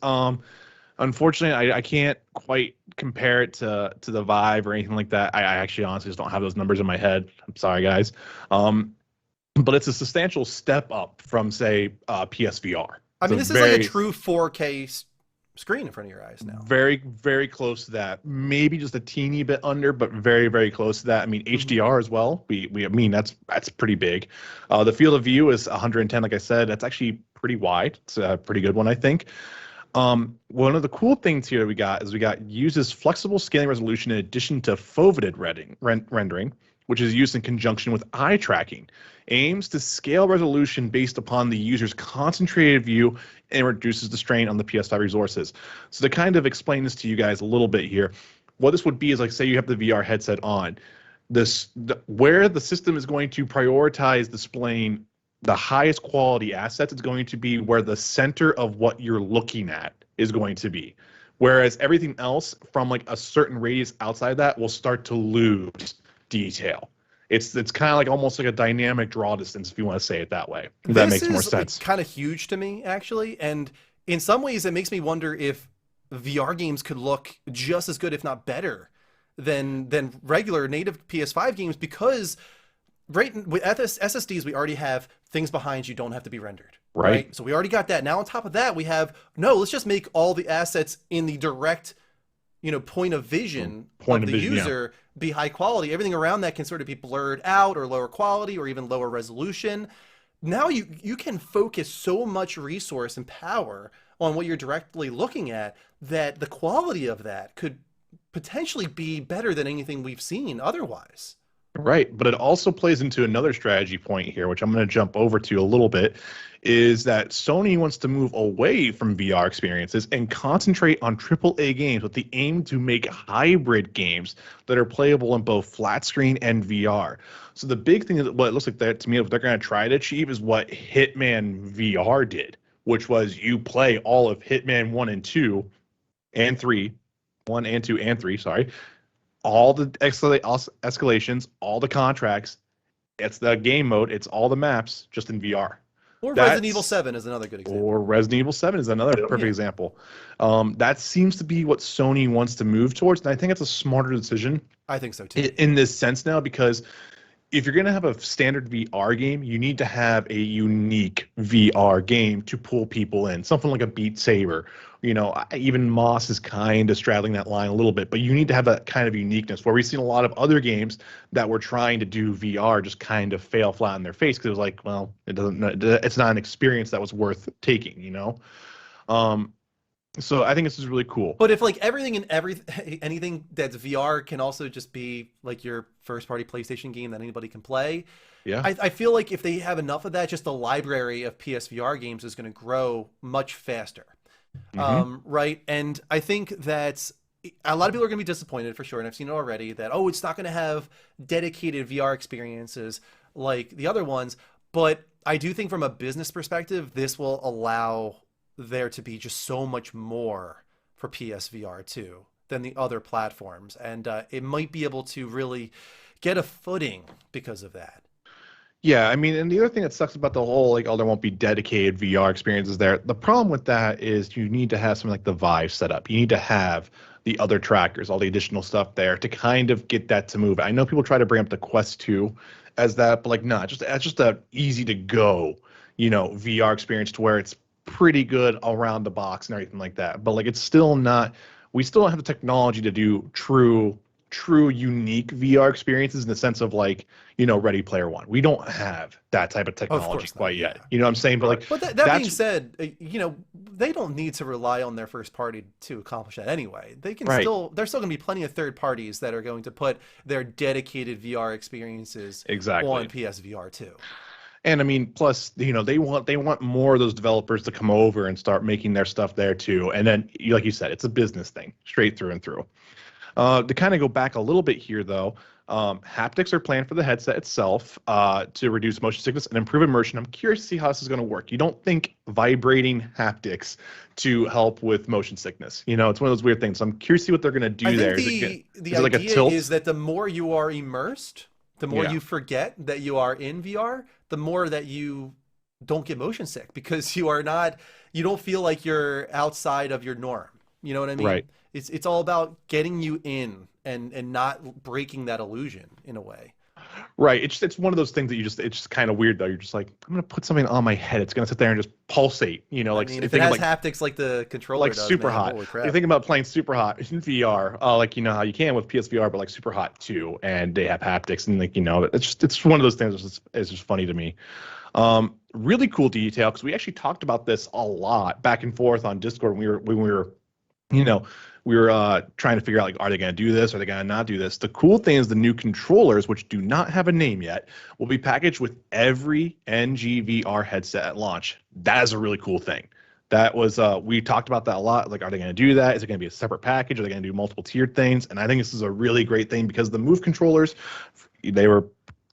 Unfortunately, I can't quite compare it to the Vive or anything like that. I actually honestly just don't have those numbers in my head. I'm sorry, guys. But it's a substantial step up from, say, PSVR. I mean, this is like a true 4K screen in front of your eyes now. Very, very close to that. Maybe just a teeny bit under, but very, very close to that. I mean, HDR as well. I mean, that's pretty big. The field of view is 110, like I said. That's actually pretty wide. It's a pretty good one, I think. One of the cool things here that uses flexible scaling resolution in addition to foveated rendering, which is used in conjunction with eye tracking. Aims to scale resolution based upon the user's concentrated view and reduces the strain on the PS5 resources. So to kind of explain this to you guys a little bit here, what this would be is, like, say you have the VR headset on. Where the system is going to prioritize displaying the highest quality assets, it's going to be where the center of what you're looking at is going to be. Whereas everything else from like a certain radius outside that will start to lose detail. It's kind of like almost like a dynamic draw distance, if you want to say it that way. That makes more sense. This is kind of huge to me, actually. And in some ways, it makes me wonder if VR games could look just as good, if not better, than regular native PS5 games, because right with SSDs, we already have things behind you don't have to be rendered. Right. So we already got that. Now on top of that, we have, let's just make all the assets in the direct, point of vision of the user be high quality. Everything around that can sort of be blurred out or lower quality or even lower resolution. Now you can focus so much resource and power on what you're directly looking at that the quality of that could potentially be better than anything we've seen otherwise. Right, but it also plays into another strategy point here, which I'm going to jump over to a little bit, is that Sony wants to move away from VR experiences and concentrate on AAA games with the aim to make hybrid games that are playable in both flat screen and VR. So the big thing, what it looks like that to me, what they're going to try to achieve is what Hitman VR did, which was you play all of Hitman 1 and 2 and 3, 1 and 2 and 3, sorry, all the escalations, all the contracts, it's the game mode, it's all the maps, just in VR. Or Resident Evil 7 is another good example. Or Resident Evil 7 is another perfect example. That seems to be what Sony wants to move towards, and I think it's a smarter decision. I think so too. In this sense now, because if you're going to have a standard VR game, you need to have a unique VR game to pull people in. Something like a Beat Saber. Even Moss is kind of straddling that line a little bit, but you need to have that kind of uniqueness where we've seen a lot of other games that were trying to do VR just kind of fail flat in their face because it was like, well, it's not an experience that was worth taking. So I think this is really cool. But if like anything that's VR can also just be like your first party PlayStation game that anybody can play. Yeah. I feel like if they have enough of that, just the library of PSVR games is going to grow much faster. Right. And I think that a lot of people are going to be disappointed for sure. And I've seen it already that, oh, it's not going to have dedicated VR experiences like the other ones. But I do think from a business perspective, this will allow there to be just so much more for PSVR 2 than the other platforms. And it might be able to really get a footing because of that. Yeah, I mean, and the other thing that sucks about the whole, like, oh, there won't be dedicated VR experiences there. The problem with that is you need to have something like the Vive set up. You need to have the other trackers, all the additional stuff there to kind of get that to move. I know people try to bring up the Quest 2 as that, but like, no, it's just a easy to go, VR experience to where it's pretty good around the box and everything like that. But like, it's still not. We still don't have the technology to do true unique VR experiences in the sense of like, Ready Player One. We don't have that type of technology quite yet. You know what I'm saying? But like, but that being said, they don't need to rely on their first party to accomplish that anyway. They can there's still going to be plenty of third parties that are going to put their dedicated VR experiences on PSVR 2. And I mean, plus, they want more of those developers to come over and start making their stuff there too. And then, like you said, it's a business thing straight through and through. To kind of go back a little bit here, though, haptics are planned for the headset itself to reduce motion sickness and improve immersion. I'm curious to see how this is going to work. You don't think vibrating haptics to help with motion sickness. It's one of those weird things. So I'm curious to see what they're going to do there. The idea is that the more you are immersed, the more you forget that you are in VR, the more that you don't get motion sick because you don't feel like you're outside of your norm. You know what I mean? Right. It's all about getting you in and not breaking that illusion in a way. Right. It's one of those things that it's just kind of weird though. You're just like, I'm gonna put something on my head. It's gonna sit there and just pulsate. Like, I mean, if it has haptics like the controller like does, super man, hot. holy crap. You're thinking about playing super hot in VR, like how you can with PSVR, but like super hot too, and they have haptics and like it's one of those things. It's just funny to me. Really cool detail because we actually talked about this a lot back and forth on Discord when we were trying to figure out, like, are they going to do this? Are they going to not do this? The cool thing is the new controllers, which do not have a name yet, will be packaged with every NGVR headset at launch. That is a really cool thing. That was, we talked about that a lot. Like, are they going to do that? Is it going to be a separate package? Are they going to do multiple tiered things? And I think this is a really great thing because the Move controllers, they're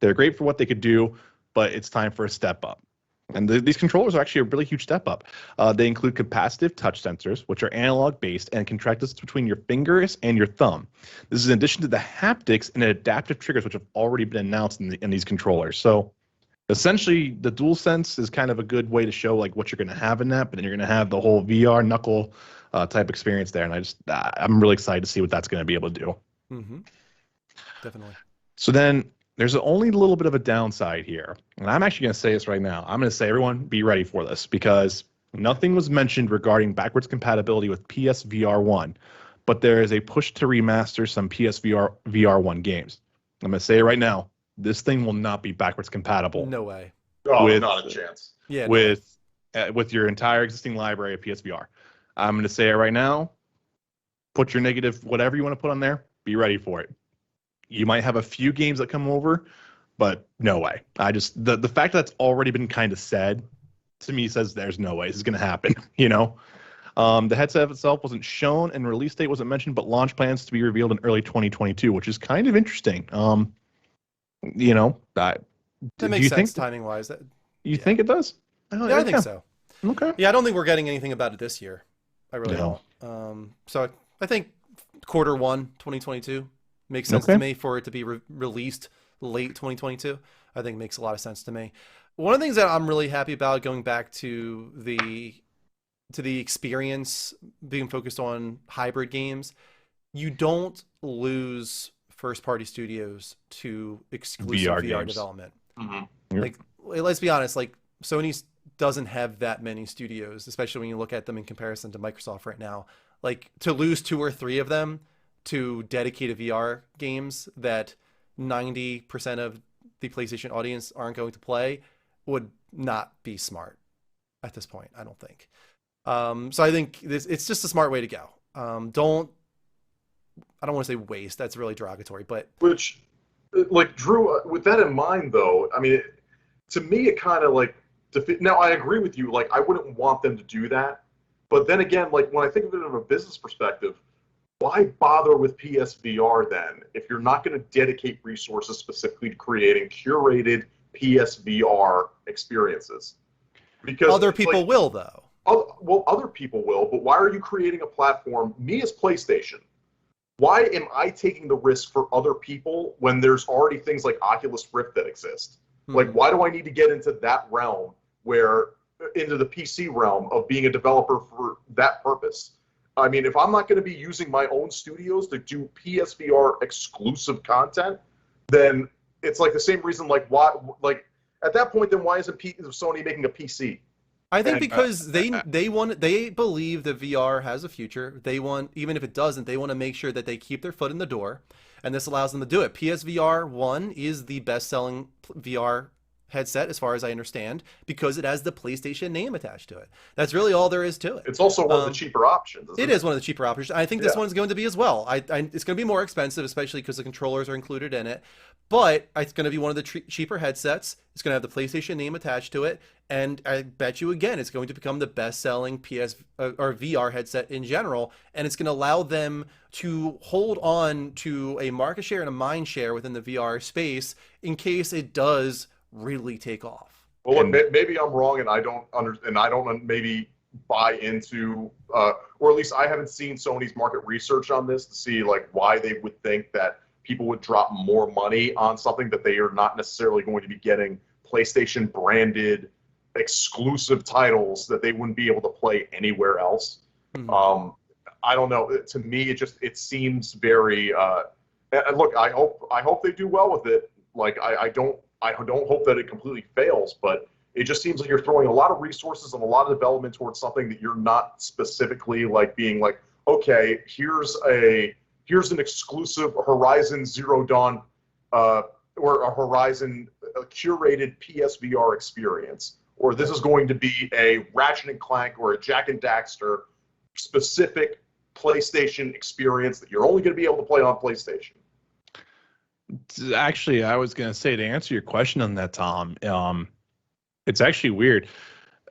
great for what they could do, but it's time for a step up. And these controllers are actually a really huge step up. They include capacitive touch sensors, which are analog based and can track distance between your fingers and your thumb. This is in addition to the haptics and adaptive triggers, which have already been announced in these controllers. So essentially, the DualSense is kind of a good way to show like what you're going to have in that, but then you're going to have the whole VR knuckle type experience there. And I'm really excited to see what that's going to be able to do. Mm-hmm. Definitely. So then there's only a little bit of a downside here. And I'm actually going to say this right now. I'm going to say, everyone, be ready for this because nothing was mentioned regarding backwards compatibility with PSVR 1, but there is a push to remaster some PSVR VR1 games. I'm going to say it right now. This thing will not be backwards compatible. No way. Oh, not a chance. Yeah. With your entire existing library of PSVR. I'm going to say it right now. Put your negative, whatever you want to put on there, be ready for it. You might have a few games that come over, but no way. The fact that that's already been kind of said to me says there's no way this is going to happen. The headset itself wasn't shown and release date wasn't mentioned, but launch plans to be revealed in early 2022, which is kind of interesting. That makes sense timing wise. You think it does? Yeah, I think so. Okay. Yeah, I don't think we're getting anything about it this year. I really don't. So I think quarter 1, 2022 makes sense to me for it to be released late 2022. I think it makes a lot of sense to me. One of the things that I'm really happy about, going back to the experience being focused on hybrid games, you don't lose first-party studios to exclusive VR games. development. Mm-hmm. Like, let's be honest, like Sony doesn't have that many studios, especially when you look at them in comparison to Microsoft right now. Like, to lose 2 or 3 of them to dedicated VR games that 90% of the PlayStation audience aren't going to play would not be smart at this point, I don't think. So I think it's just a smart way to go. I don't want to say waste. That's really derogatory, but Which, like Drew, with that in mind, though, I mean, to me, it kind of like now I agree with you. Like, I wouldn't want them to do that, but then again, like when I think of it from a business perspective, why bother with PSVR then if you're not going to dedicate resources specifically to creating curated PSVR experiences? Because other people will, though. Well, other people will, but why are you creating a platform? Me as PlayStation, why am I taking the risk for other people when there's already things like Oculus Rift that exist? Like, why do I need to get into that realm into the PC realm of being a developer for that purpose? I mean, if I'm not going to be using my own studios to do PSVR exclusive content, then it's like the same reason, like, why, like, at that point, then why isn't Sony making a PC? I think because they believe that VR has a future. They want, even if it doesn't, they want to make sure that they keep their foot in the door, and this allows them to do it. PSVR 1 is the best-selling VR headset, as far as I understand, because it has the PlayStation name attached to it. That's really all there is to it. It's also one of the cheaper options. It is one of the cheaper options. I think this one's going to be as well. It's going to be more expensive, especially because the controllers are included in it. But it's going to be one of the cheaper headsets. It's going to have the PlayStation name attached to it. And I bet you, again, it's going to become the best-selling or VR headset in general. And it's going to allow them to hold on to a market share and a mind share within the VR space in case it does really take off. Well, look, maybe I'm wrong, and I don't maybe buy into, or at least I haven't seen Sony's market research on this to see like why they would think that people would drop more money on something that they are not necessarily going to be getting PlayStation branded exclusive titles that they wouldn't be able to play anywhere else. I don't know. To me, it seems very. And look, I hope they do well with it. Like I don't hope that it completely fails, but it just seems like you're throwing a lot of resources and a lot of development towards something that you're not specifically like being like, okay, here's an exclusive Horizon Zero Dawn or a Horizon curated PSVR experience, or this is going to be a Ratchet and Clank or a Jack and Daxter specific PlayStation experience that you're only going to be able to play on PlayStation. Actually, I was going to say, to answer your question on that, Tom, it's actually weird.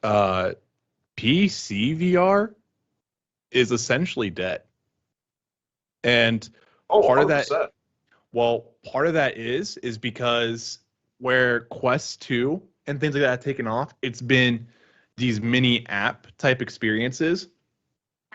PC VR is essentially dead. And part of that, part of that is because where Quest 2 and things like that have taken off, it's been these mini app type experiences.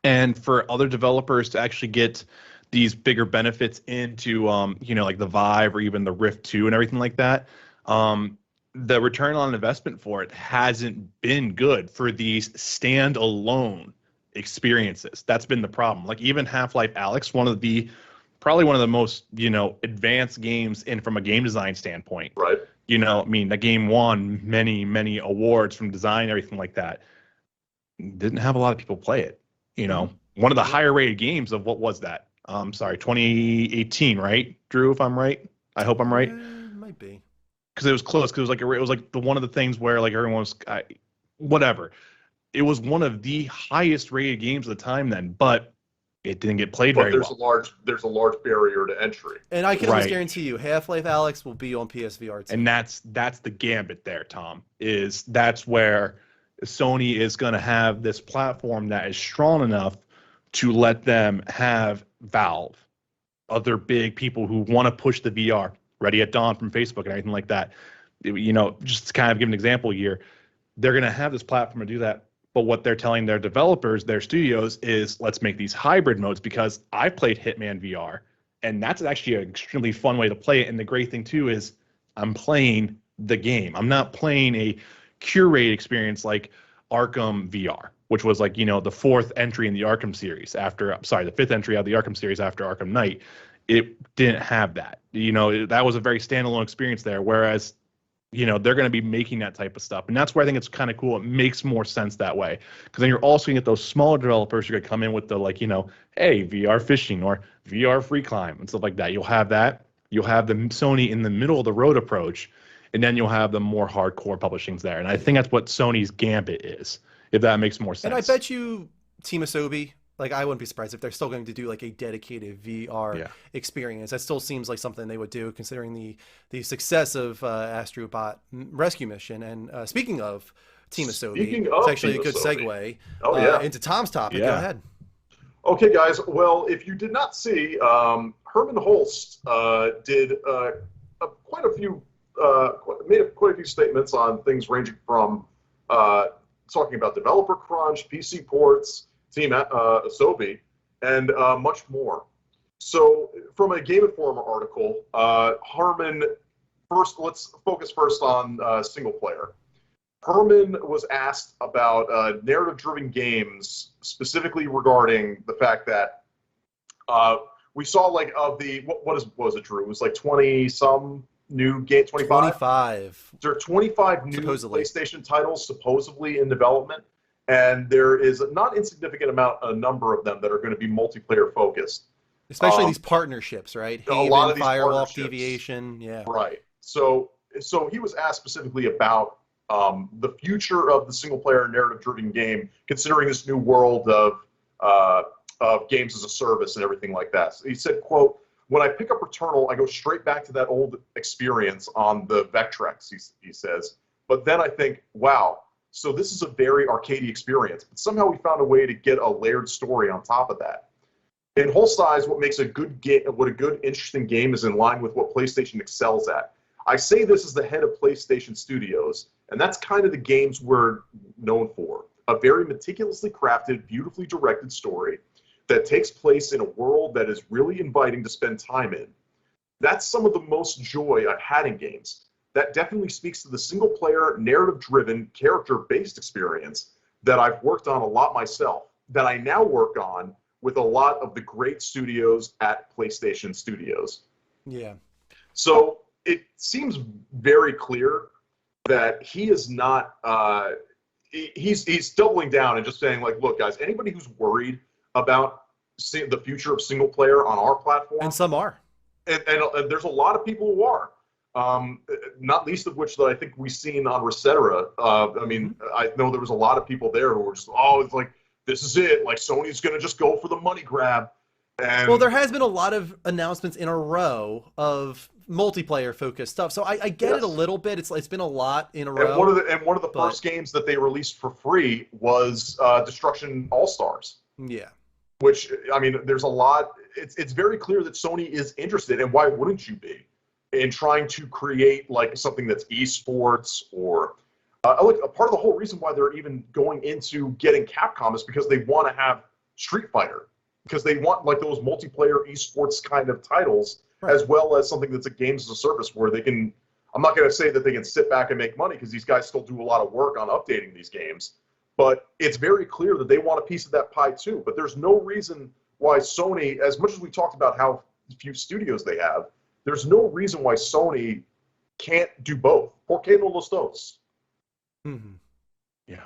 And for other developers to actually get these bigger benefits into, like the Vive or even the Rift 2 and everything like that, the return on investment for it hasn't been good for these standalone experiences. That's been the problem. Like even Half-Life Alyx, probably one of the most, advanced games from a game design standpoint. Right. That game won many, many awards from design and everything like that. Didn't have a lot of people play it. One of the higher rated games of what was that? 2018, right, Drew? If I'm right, I hope I'm right. Might be, because it was close. Because it was like the one of the things where like everyone was, whatever. It was one of the highest rated games of the time then, but it didn't get played very well. There's a large barrier to entry. And I can almost guarantee you, Half-Life Alyx will be on PSVR 2. And that's the gambit there, Tom. That's where Sony is going to have this platform that is strong enough to let them have Valve, other big people who want to push the VR, Ready at Dawn from Facebook and everything like that. Just to kind of give an example here, they're going to have this platform to do that. But what they're telling their developers, their studios, is let's make these hybrid modes, because I played Hitman VR, and that's actually an extremely fun way to play it. And the great thing too is I'm playing the game. I'm not playing a curated experience like Arkham VR, which was like, the fourth entry in the Arkham series the fifth entry out of the Arkham series after Arkham Knight. it didn't have that. That was a very standalone experience there. Whereas, they're going to be making that type of stuff. And that's where I think it's kind of cool. It makes more sense that way. Because then you're also going to get those smaller developers who are going to come in with the, hey, VR fishing or VR free climb and stuff like that. You'll have that. You'll have the Sony in the middle of the road approach. And then you'll have the more hardcore publishings there. And I think that's what Sony's gambit is, if that makes more sense. And I bet you Team Asobi, I wouldn't be surprised if they're still going to do a dedicated VR experience. That still seems like something they would do, considering the success of Astrobot Rescue Mission. And speaking of Team Asobi, it's actually a good segue into Tom's topic. Go ahead. Okay, guys. Well, if you did not see, Herman Holst did quite a few statements on things ranging from talking about developer crunch, PC ports, Team Asobi, and much more. So, from a Game Informer article, Herman, let's focus first on single player. Herman was asked about narrative-driven games, specifically regarding the fact that we saw what was it, Drew? It was 20-some new game, 25? There are 25 new supposedly PlayStation titles supposedly in development, and there is a not insignificant number of them that are going to be multiplayer focused. Especially these partnerships, right? A lot of these Firewalk, Deviation, Right. So he was asked specifically about the future of the single-player narrative-driven game, considering this new world of games as a service and everything like that. So he said, quote, "When I pick up Returnal, I go straight back to that old experience on the Vectrex," he says. "But then I think, wow, so this is a very arcadey experience. But somehow we found a way to get a layered story on top of that. In Holst's eyes, what makes a good game, what a good, interesting game is in line with what PlayStation excels at. I say this as the head of PlayStation Studios, and that's kind of the games we're known for. A very meticulously crafted, beautifully directed story that takes place in a world that is really inviting to spend time in. That's some of the most joy I've had in games. That definitely speaks to the single-player, narrative-driven, character-based experience that I've worked on a lot myself, that I now work on with a lot of the great studios at PlayStation Studios." Yeah. So it seems very clear that he is not, he's doubling down and just saying, look, guys, anybody who's worried about the future of single player on our platform. And some are. And there's a lot of people who are. Not least of which that I think we've seen on Resetera. I know there was a lot of people there who were just, it's this is it. Sony's going to just go for the money grab. And well, there has been a lot of announcements in a row of multiplayer-focused stuff, so I get it a little bit. It's been a lot in a row. And one of the first games that they released for free was Destruction All-Stars. Yeah. Which, there's a lot. It's very clear that Sony is interested, and why wouldn't you be, in trying to create something that's esports or a part of the whole reason why they're even going into getting Capcom is because they want to have Street Fighter, because they want those multiplayer esports kind of titles, right, as well as something that's a games as a service where they can. I'm not going to say that they can sit back and make money, because these guys still do a lot of work on updating these games. But it's very clear that they want a piece of that pie too. But there's no reason why Sony, as much as we talked about how few studios they have, there's no reason why Sony can't do both. ¿Por qué no los dos? Mm-hmm. Yeah.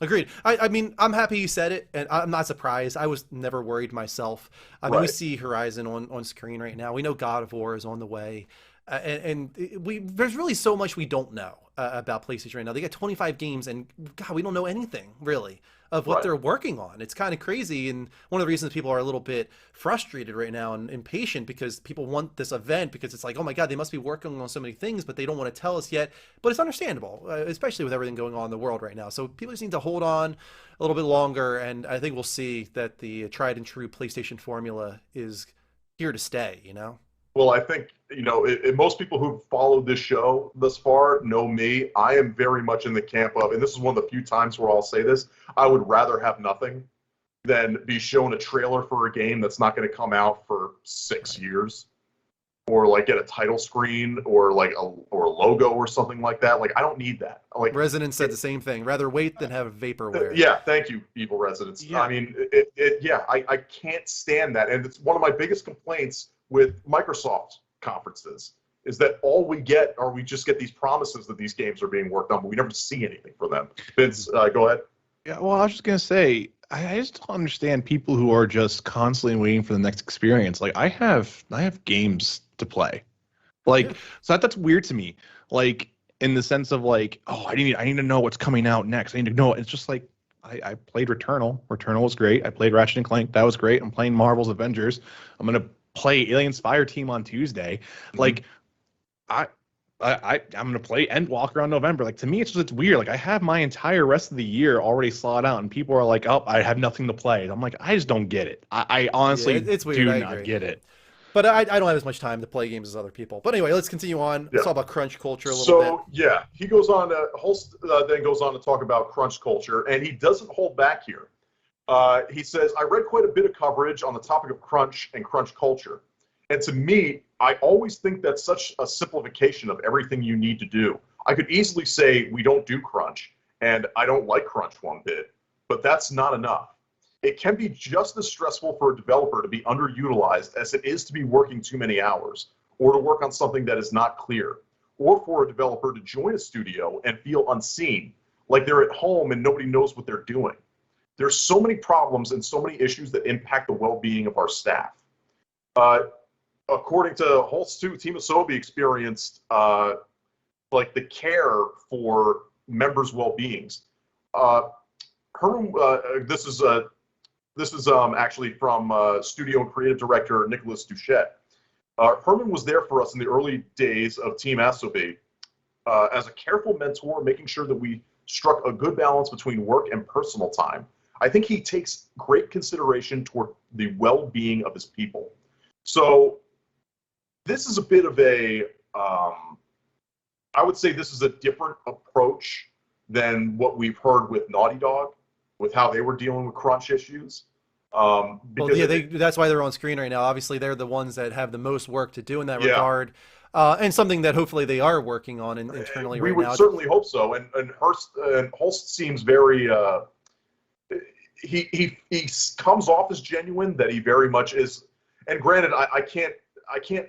Agreed. I'm happy you said it, and I'm not surprised. I was never worried myself. We see Horizon on screen right now. We know God of War is on the way. There's really so much we don't know about PlayStation right now. They got 25 games, and God, we don't know anything really of what they're working on. It's kind of crazy, and one of the reasons people are a little bit frustrated right now and impatient, because people want this event, because it's oh my God, they must be working on so many things, but they don't want to tell us yet. But it's understandable, especially with everything going on in the world right now. So people just need to hold on a little bit longer, and I think we'll see that the tried and true PlayStation formula is here to stay, Well, I think, most people who've followed this show thus far know me. I am very much in the camp of, and this is one of the few times where I'll say this, I would rather have nothing than be shown a trailer for a game that's not going to come out for 6 years, or get a title screen or or a logo or something like that. I don't need that. Resident said the same thing. Rather wait than have vaporware. Yeah, thank you, Evil Residents. Yeah. I can't stand that, and it's one of my biggest complaints with Microsoft conferences is that all we get, or we just get these promises that these games are being worked on, but we never see anything from them. Vince, go ahead. Yeah, well, I was just gonna say, I just don't understand people who are just constantly waiting for the next experience. Like, I have games to play. Like, so that's weird to me. Like, in the sense of like, oh, I need to know what's coming out next. I need to know. It's just like I played Returnal. Returnal was great. I played Ratchet and Clank. That was great. I'm playing Marvel's Avengers. I'm gonna play Alien Spire Team on Tuesday. Like, I'm gonna play Endwalker on November. Like, to me, it's weird. Like, I have my entire rest of the year already slot out, and people are like, "Oh, I have nothing to play." I'm like, I just don't get it. I honestly it's weird. do I not agree. get it. But I don't have as much time to play games as other people. But anyway, let's continue on. Let's talk about crunch culture a little bit. So, yeah, he goes on to, Holst then goes on to talk about crunch culture, and he doesn't hold back here. He says, I read quite a bit of coverage on the topic of crunch and crunch culture. And to me, I always think that's such a simplification of everything you need to do. I could easily say we don't do crunch, and I don't like crunch one bit, but that's not enough. It can be just as stressful for a developer to be underutilized as it is to be working too many hours, or to work on something that is not clear, or for a developer to join a studio and feel unseen, like they're at home and nobody knows what they're doing. There's so many problems and so many issues that impact the well-being of our staff. According to Holtz too, Team Asobi experienced like the care for members' well-beings. Herman, this is actually from studio and creative director Nicholas Duchette. Herman was there for us in the early days of Team Asobi as a careful mentor, making sure that we struck a good balance between work and personal time. I think he takes great consideration toward the well-being of his people. So this is a bit of a, I would say this is a different approach than what we've heard with Naughty Dog, with how they were dealing with crunch issues. Well, yeah, that's why they're on screen right now. Obviously, they're the ones that have the most work to do in that regard, and something that hopefully they are working on internally right now. We would certainly hope so. And Holst seems very. He comes off as genuine, that he very much is. And granted, I can't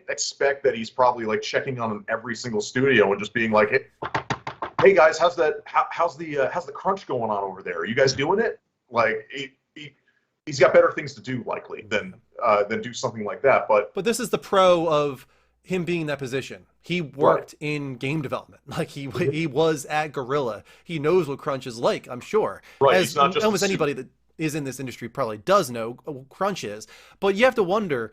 expect that he's probably like checking on every single studio and just being like, hey guys, how's the crunch going on over there? Are you guys doing it? Like he's got better things to do likely than do something like that. But this is the pro of him being in that position. He worked in game development. Like he was at Guerrilla. He knows what crunch is like, I'm sure. Right. As almost anybody that is in this industry probably does know what crunch is. But you have to wonder,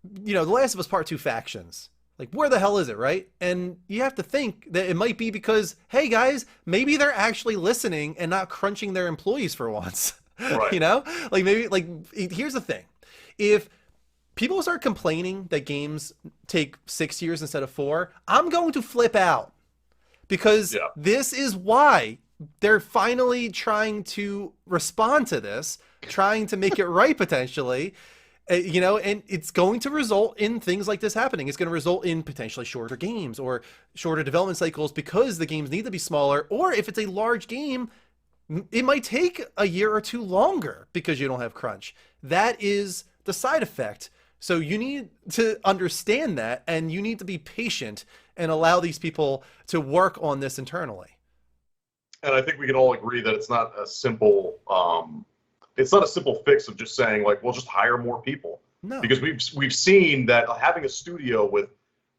The Last of Us Part 2 factions. Like, where the hell is it, right? And you have to think that it might be because, hey, guys, maybe they're actually listening and not crunching their employees for once. Right. Here's the thing. If people start complaining that games take 6 years instead of 4, I'm going to flip out. Because this is why they're finally trying to respond to this, trying to make it right, potentially. And it's going to result in things like this happening. It's going to result in potentially shorter games or shorter development cycles because the games need to be smaller. Or if it's a large game, it might take a year or two longer because you don't have crunch. That is the side effect. So you need to understand that, and you need to be patient and allow these people to work on this internally. And I think we can all agree that it's not a simple fix of just saying like, we'll just hire more people. No. Because we've seen that having a studio with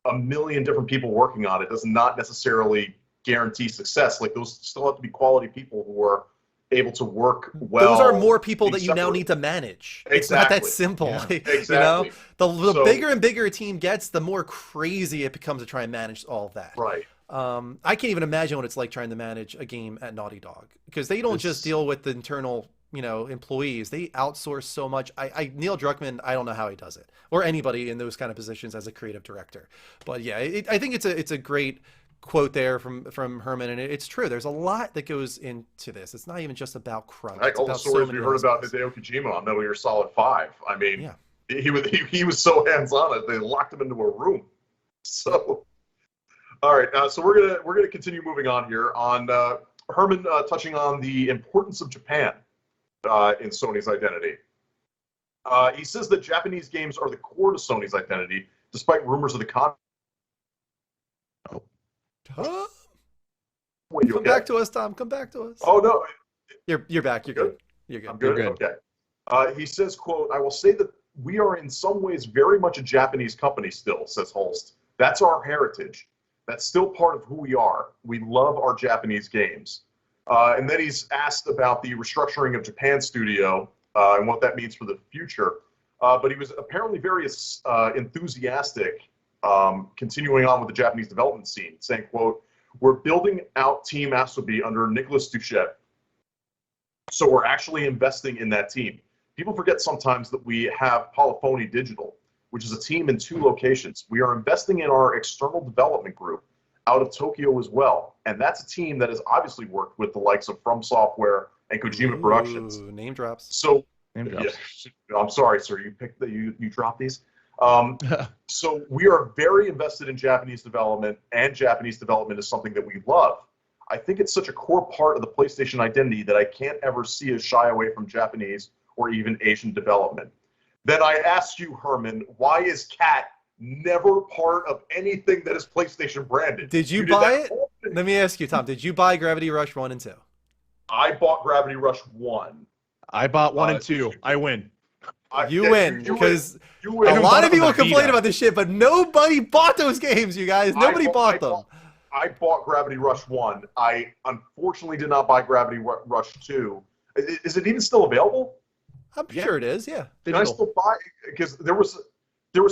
a million different people working on it does not necessarily guarantee success. Like, those still have to be quality people who are able to work well. Those are more people that you now need to manage. Exactly. It's not that simple. Yeah. Exactly. The bigger and bigger a team gets, the more crazy it becomes to try and manage all of that. Right. I can't even imagine what it's like trying to manage a game at Naughty Dog, because they don't just deal with the internal employees. They outsource so much. Neil Druckmann, I don't know how he does it, or anybody in those kind of positions as a creative director. But yeah, I think it's a great quote there from Herman, and it's true. There's a lot that goes into this. It's not even just about crunch. Heck, all the stories we heard about Hideo Kojima on Metal Gear Solid 5. I mean, he was so hands-on that they locked him into a room. So, all right, so we're gonna continue moving on here on Herman touching on the importance of Japan in Sony's identity. He says that Japanese games are the core to Sony's identity, despite rumors of the Tom, Wait, you come okay? back to us, Tom. Come back to us. Oh no, You're back. You're good. You're good. I'm good. You're good. Okay. He says, "quote I will say that we are in some ways very much a Japanese company still," says Holst. "That's our heritage. That's still part of who we are. We love our Japanese games." And then he's asked about the restructuring of Japan Studio and what that means for the future. But he was apparently very enthusiastic, continuing on with the Japanese development scene, saying, quote, "We're building out Team Asobi under Nicolas Duchet. So we're actually investing in that team. People forget sometimes that we have Polyphony Digital, which is a team in 2 locations. We are investing in our external development group out of Tokyo as well. And that's a team that has obviously worked with the likes of From Software and Kojima Productions." Name drops. So, Name drops. yeah, I'm sorry, sir. You dropped these. So we are very invested in Japanese development, and Japanese development is something that we love. I think it's such a core part of the PlayStation identity that I can't ever see us shy away from Japanese or even Asian development. Then I ask you, Herman, why is Cat never part of anything that is PlayStation branded? Did you did buy that it? often. Let me ask you, Tom. Did you buy Gravity Rush 1 and 2? I bought Gravity Rush 1. I bought 1 and 2. I win. You win, because you a win. lot of on the people complain Vita. about this shit, but nobody bought those games, you guys. Nobody bought them. I bought Gravity Rush 1. I unfortunately did not buy Gravity Rush 2. Is it even still available? I'm sure it is, yeah. Can I still buy it? Because there was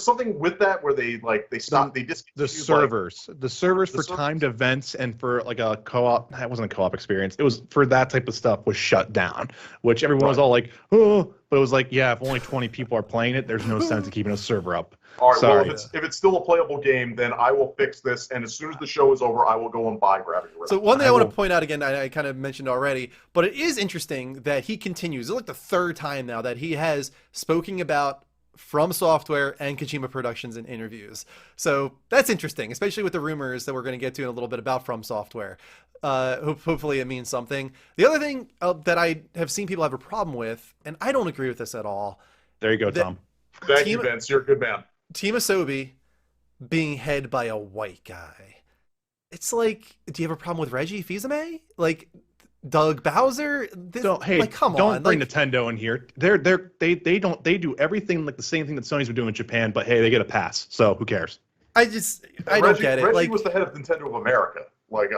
something with that where they stopped, they discontinued The servers for timed events and for like a co-op. That wasn't a co-op experience. It was for that type of stuff was shut down, which everyone was all like, oh, but it was like, yeah, if only 20 people are playing it, there's no sense in keeping a server up. All right, Sorry. well, if it's still a playable game, then I will fix this, and as soon as the show is over, I will go and buy Gravity Rush. So one thing I want to point out again, I kind of mentioned already, but it is interesting that he continues. It's like the 3rd time now that he has spoken about From Software and Kojima Productions in interviews. So that's interesting, especially with the rumors that we're going to get to in a little bit about From Software. Hopefully it means something. The other thing that I have seen people have a problem with, and I don't agree with this at all. There you go, Tom. Thank you, Vince. You're a good man. Team Asobi being head by a white guy. It's like, do you have a problem with Reggie Fils-Aimé? Like Doug Bowser? Come on. Don't bring Nintendo in here. They do everything like the same thing that Sony's been doing in Japan, but hey, they get a pass. So who cares? I don't get it. Reggie was the head of Nintendo of America. Like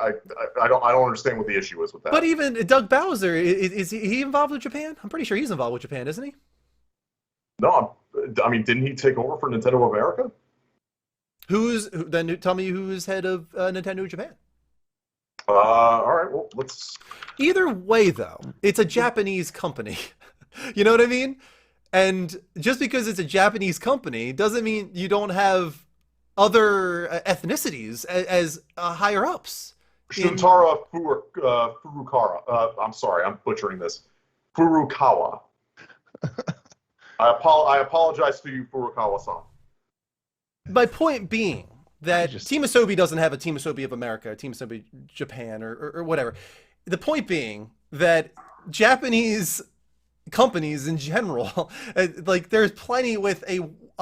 I don't understand what the issue is with that. But even Doug Bowser, is he involved with Japan? I'm pretty sure he's involved with Japan, isn't he? No, I mean, didn't he take over for Nintendo of America? Then tell me who's head of Nintendo Japan. All right, well, let's... Either way, though, it's a Japanese company. You know what I mean? And just because it's a Japanese company doesn't mean you don't have other ethnicities as higher-ups. Shuntaro Furukawa. I'm sorry, I'm butchering this. Furukawa. I apologize to you, Furukawa-san. My point being that Team Asobi doesn't have a Team Asobi of America, a Team Asobi Japan, or whatever. The point being that Japanese companies in general, like there's plenty with a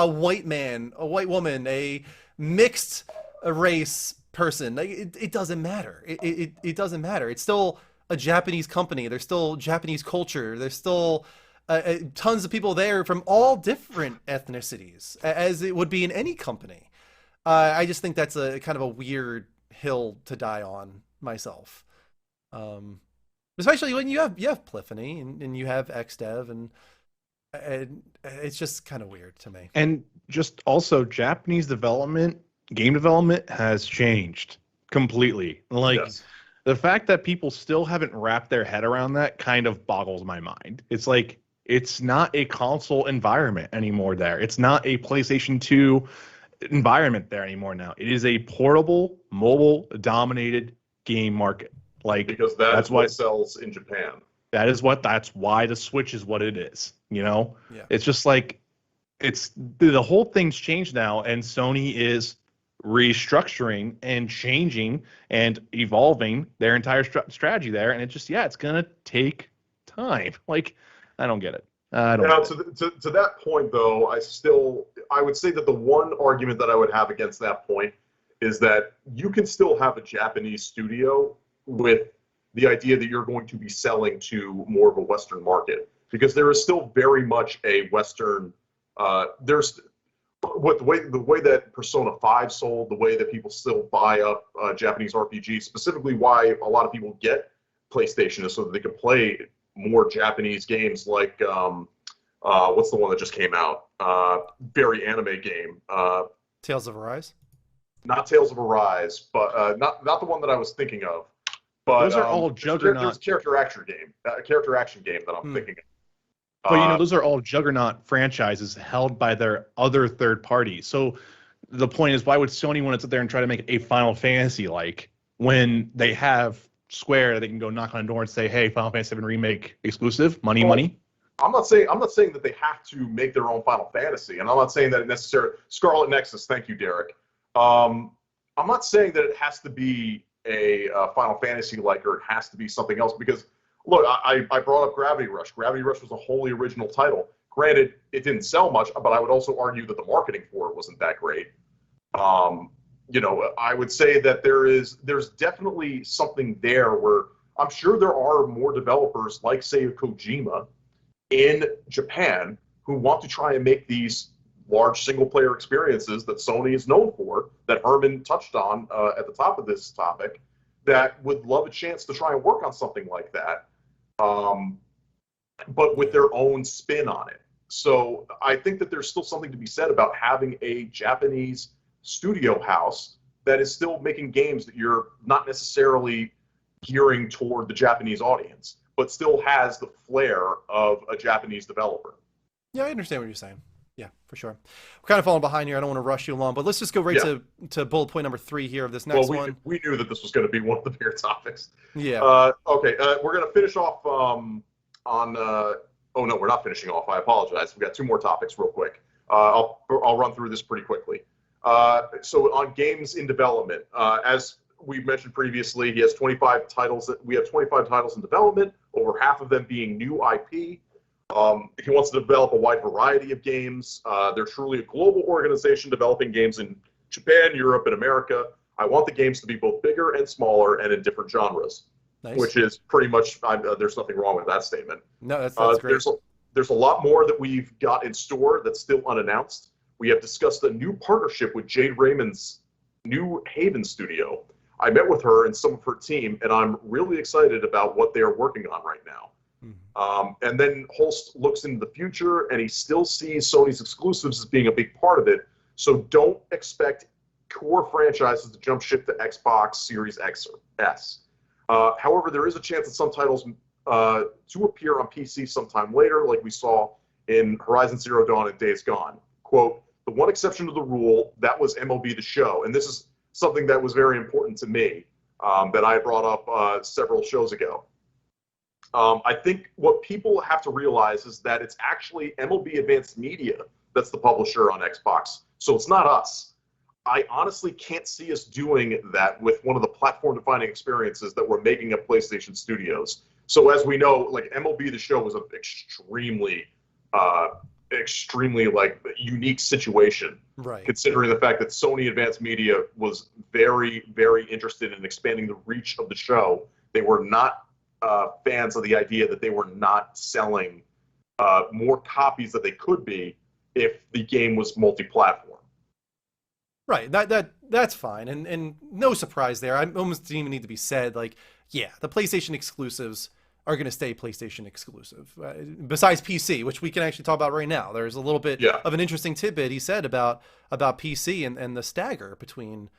white man, a white woman, a mixed race person. Like, it doesn't matter. It doesn't matter. It's still a Japanese company. There's still Japanese culture. There's still tons of people there from all different ethnicities, as it would be in any company. I just think that's a kind of a weird hill to die on myself. Especially when you have Polyphony and you have XDev, and it's just kind of weird to me. And just also Japanese game development has changed completely. Like the fact that people still haven't wrapped their head around that kind of boggles my mind. It's like, it's not a console environment anymore there. It's not a PlayStation 2 environment there anymore now. It is a portable, mobile dominated game market. Like, because that's what sells in Japan. That's why the Switch is what it is, you know? Yeah. It's just like, the whole thing's changed now, and Sony is restructuring and changing and evolving their entire strategy there, and it's just, it's gonna take time. Like, I don't get it. I don't Now, know. to that point, though, I would say that the one argument that I would have against that point is that you can still have a Japanese studio with the idea that you're going to be selling to more of a Western market, because there is still very much a Western. There's what the way that Persona 5 sold, the way that people still buy up Japanese RPGs, specifically why a lot of people get PlayStation is so that they can play more Japanese games like what's the one that just came out? Very anime game. Tales of Arise. Not Tales of Arise, but not the one that I was thinking of. But Those are all Juggernaut. There's a character action game that I'm thinking of. But those are all Juggernaut franchises held by their other third parties. So the point is, why would Sony want to sit there and try to make a Final Fantasy like when they have Square? They can go knock on a door and say, "Hey, Final Fantasy VII Remake exclusive, money." I'm not saying that they have to make their own Final Fantasy, and I'm not saying that it necessarily Scarlet Nexus. Thank you, Derek. I'm not saying that it has to be a Final Fantasy like, or it has to be something else, because look, I brought up Gravity Rush. Gravity Rush was a wholly original title. Granted, it didn't sell much, but I would also argue that the marketing for it wasn't that great. I would say that there's definitely something there where I'm sure there are more developers like, say, Kojima in Japan who want to try and make these large single-player experiences that Sony is known for, that Herman touched on at the top of this topic, that would love a chance to try and work on something like that, but with their own spin on it. So I think that there's still something to be said about having a Japanese studio house that is still making games that you're not necessarily gearing toward the Japanese audience, but still has the flair of a Japanese developer. Yeah, I understand what you're saying. Yeah, for sure. We're kind of falling behind here. I don't want to rush you along, but let's just go right to bullet point number 3 here of this next one. We knew that this was going to be one of the bigger topics. Yeah. Okay, we're going to finish off on. Oh no, we're not finishing off. I apologize. We got 2 more topics, real quick. I'll run through this pretty quickly. So on games in development, as we mentioned previously, he has 25 titles. We have 25 titles in development, over half of them being new IP. He wants to develop a wide variety of games. They're truly a global organization developing games in Japan, Europe, and America. I want the games to be both bigger and smaller and in different genres. Nice. Which is pretty much, there's nothing wrong with that statement. No, that's great. There's a lot more that we've got in store that's still unannounced. We have discussed a new partnership with Jade Raymond's New Haven studio. I met with her and some of her team, and I'm really excited about what they're working on right now. And then Holst looks into the future, and he still sees Sony's exclusives as being a big part of it. So don't expect core franchises to jump ship to Xbox Series X or S. However, there is a chance that some titles to appear on PC sometime later, like we saw in Horizon Zero Dawn and Days Gone. Quote, the one exception to the rule, that was MLB The Show. And this is something that was very important to me that I brought up several shows ago. I think what people have to realize is that it's actually MLB Advanced Media that's the publisher on Xbox. So it's not us. I honestly can't see us doing that with one of the platform-defining experiences that we're making at PlayStation Studios. So as we know, like MLB The Show was an extremely like unique situation, right? Considering the fact that Sony Advanced Media was very, very interested in expanding the reach of the show. They were not fans of the idea that they were not selling more copies that they could be if the game was multi-platform. Right. That's fine, and no surprise there. I almost didn't even need to be said. Like, yeah, the PlayStation exclusives are going to stay PlayStation exclusive. Besides PC, which we can actually talk about right now. There's a little bit of an interesting tidbit he said about PC and the stagger between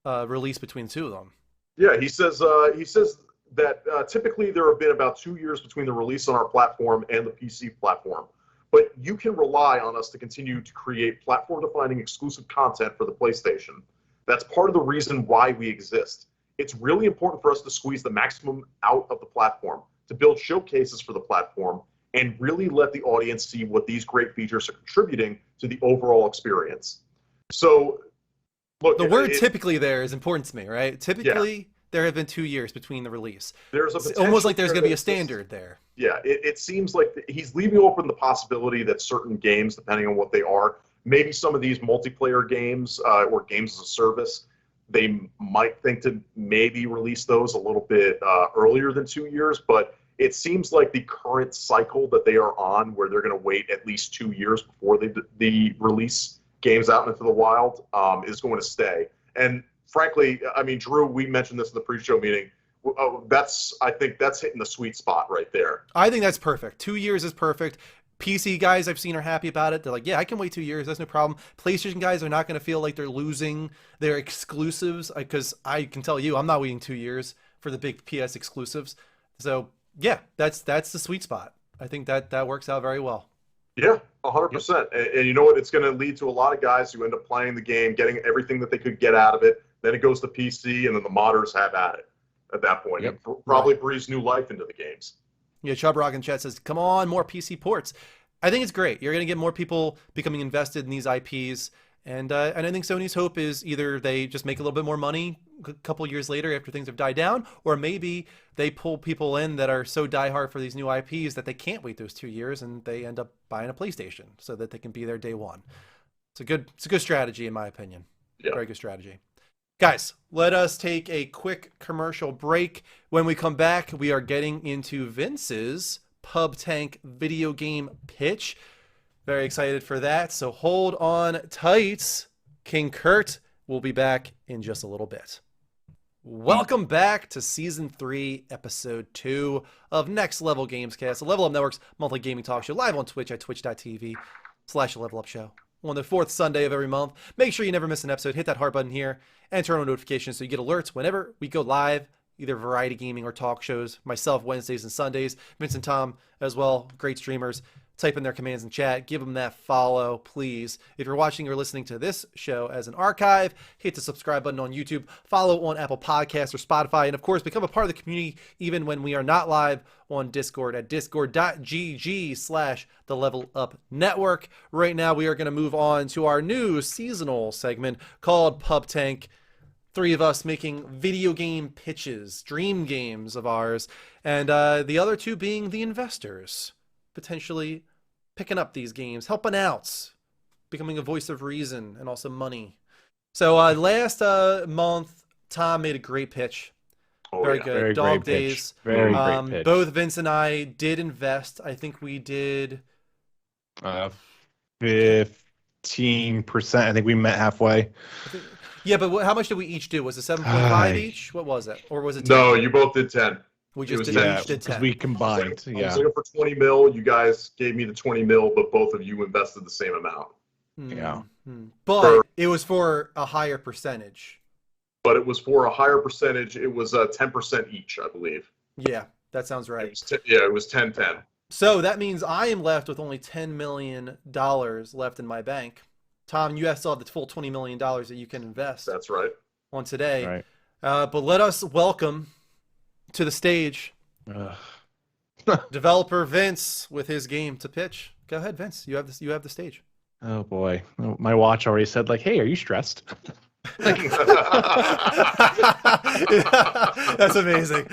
release between the two of them. Yeah, he says that typically there have been about 2 years between the release on our platform and the PC platform. But you can rely on us to continue to create platform-defining exclusive content for the PlayStation. That's part of the reason why we exist. It's really important for us to squeeze the maximum out of the platform, to build showcases for the platform, and really let the audience see what these great features are contributing to the overall experience. So, look, the word typically there is important to me, right? Typically, there have been 2 years between the release. There's a It's almost like there's potential going to be a there that standard there. Yeah, it seems like he's leaving open the possibility that certain games, depending on what they are, maybe some of these multiplayer games or games as a service, they might think to maybe release those a little bit earlier than 2 years. But it seems like the current cycle that they are on, where they're going to wait at least 2 years before they release games out into the wild, is going to stay. And frankly, I mean, Drew, we mentioned this in the pre-show meeting. I think that's hitting the sweet spot right there. I think that's perfect. 2 years is perfect. PC guys I've seen are happy about it. They're like, yeah, I can wait 2 years. That's no problem. PlayStation guys are not going to feel like they're losing their exclusives, because I can tell you, I'm not waiting 2 years for the big PS exclusives. So yeah, that's the sweet spot. I think that works out very well. Yeah, 100%. And you know what? It's going to lead to a lot of guys who end up playing the game, getting everything that they could get out of it. Then it goes to PC, and then the modders have at it at that point. Yep. It probably breathes new life into the games. Yeah, Chubb Rock in chat says, come on, more PC ports. I think it's great. You're going to get more people becoming invested in these IPs. And I think Sony's hope is either they just make a little bit more money a couple years later after things have died down, or maybe they pull people in that are so diehard for these new IPs that they can't wait those 2 years, and they end up buying a PlayStation so that they can be there day one. It's a good strategy, in my opinion. Yeah. Very good strategy. Guys, let us take a quick commercial break. When we come back, we are getting into Vince's Pub Tank video game pitch. Very excited for that, so hold on tight. King Kurt will be back in just a little bit. Welcome back to Season 3, Episode 2 of Next Level Gamescast, the Level Up Network's monthly gaming talk show, live on Twitch at twitch.tv/levelupshow. On the fourth Sunday of every month. Make sure you never miss an episode. Hit that heart button here and turn on notifications so you get alerts whenever we go live, either variety gaming or talk shows. Myself, Wednesdays and Sundays. Vince and Tom as well, great streamers. Type in their commands in chat. Give them that follow, please. If you're watching or listening to this show as an archive, hit the subscribe button on YouTube. Follow on Apple Podcasts or Spotify. And, of course, become a part of the community even when we are not live on Discord at discord.gg/the Level Up Network. Right now, we are going to move on to our new seasonal segment called Pub Tank. Three of us making video game pitches, dream games of ours, and the other two being the investors, potentially picking up these games, helping out, becoming a voice of reason and also money. So last month, Tom made a great pitch. Very good. Very Dog great Days. pitch. Very great pitch. Both Vince and I did invest. I think we did 15%. I think we met halfway. Yeah, but how much did we each do? Was it 7.5 each? What was it? Or was it 10? No, you both did 10. We just It did, was each did 10. We combined. I was looking for 20 mil. You guys gave me the 20 mil, but both of you invested the same amount. Yeah. But it was for a higher percentage. But it was for a higher percentage. It was 10% each, I believe. Yeah, that sounds right. It was 10-10. So that means I am left with only $10 million left in my bank. Tom, you still have the full $20 million that you can invest. That's right. On today. Right. But let us welcome to the stage developer Vince with his game to pitch. Go ahead, Vince. You have this. You have the stage. Oh boy, my watch already said like, "Hey, are you stressed?" That's amazing.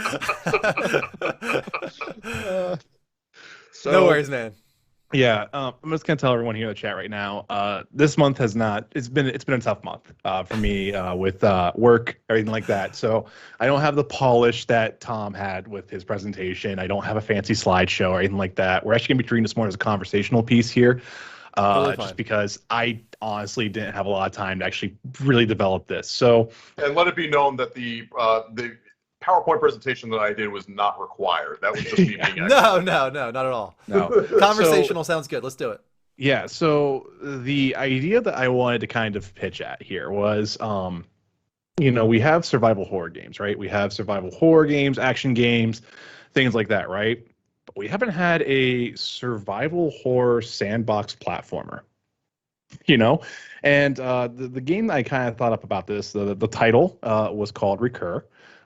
No worries, man. Yeah, I'm just gonna tell everyone here in the chat right now. This month has not. It's been a tough month for me with work, everything like that. So I don't have the polish that Tom had with his presentation. I don't have a fancy slideshow or anything like that. We're actually gonna be treating this more as a conversational piece here, just because I honestly didn't have a lot of time to actually really develop this. So and let it be known that the PowerPoint presentation that I did was not required. That was just me being excellent. No, not at all. No. Conversational sounds good. Let's do it. Yeah, so the idea that I wanted to kind of pitch at here was, we have survival horror games, right? We have survival horror games, action games, things like that, right? But we haven't had a survival horror sandbox platformer, And the game that I kind of thought up about this, the title was called Recur.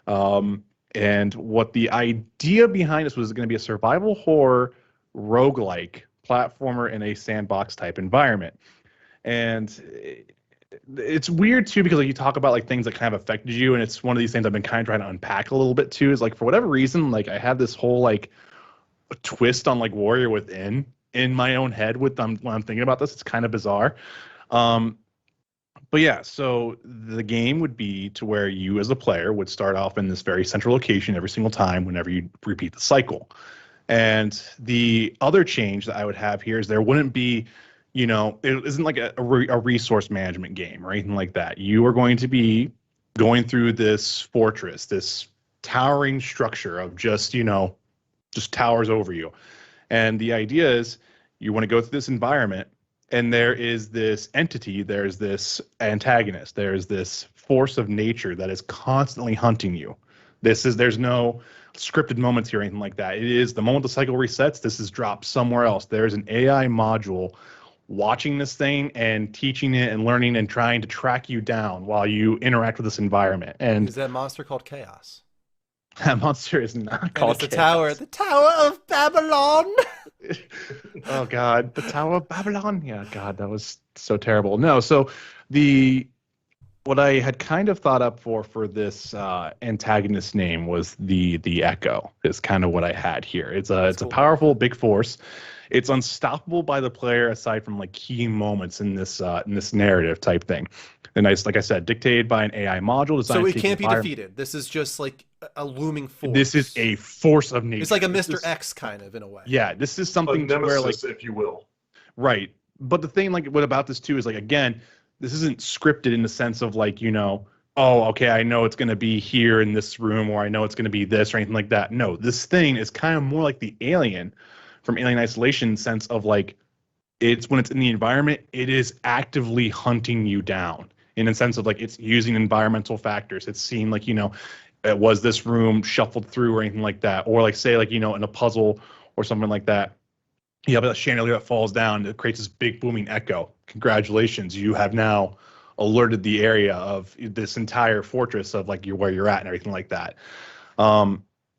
And what the idea behind this was going to be a survival horror roguelike platformer in a sandbox type environment. And it's weird too because like you talk about like things that kind of affected you, and it's one of these things I've been kind of trying to unpack a little bit too. Is like for whatever reason, like I have this whole like twist on like Warrior Within in my own head with when I'm thinking about this. It's kind of bizarre. Um, but yeah, so the game would be to where you as a player would start off in this very central location every single time whenever you repeat the cycle. And the other change that I would have here is there wouldn't be, it isn't like a resource management game or anything like that. You are going to be going through this fortress, this towering structure of just towers over you. And the idea is you want to go through this environment, and there is this entity, there's this antagonist, there's this force of nature that is constantly hunting you. There's no scripted moments here or anything like that. It is the moment the cycle resets, this is dropped somewhere else. There's an AI module watching this thing and teaching it and learning and trying to track you down while you interact with this environment. And Is that monster called Chaos? that monster is not called it's Chaos. the Tower of Babylon. Oh God, the Tower of Babylon. Yeah, God, that was so terrible. No, so the what I had kind of thought up for this antagonist name was the Echo. Is kind of what I had here. It's a cool. powerful big force. It's unstoppable by the player aside from like key moments in this narrative type thing. And like I said, dictated by an AI module designed So it to can't be defeated. This is just like a looming force. This is a force of nature. It's like a Mr. X kind of in a way. Yeah, this is something a nemesis, where like, if you will. Right. But the thing like what about this too is like again, this isn't scripted in the sense of like, oh, okay, I know it's going to be here in this room, or I know it's going to be this or anything like that. No, this thing is kind of more like the Alien from Alien Isolation sense of like, it's when it's in the environment, it is actively hunting you down in a sense of like, it's using environmental factors. It's seeing like, was this room shuffled through or anything like that? Or like say like, in a puzzle or something like that, you have a chandelier that falls down, it creates this big booming echo. Congratulations, you have now alerted the area of this entire fortress of like where you're at and everything like that.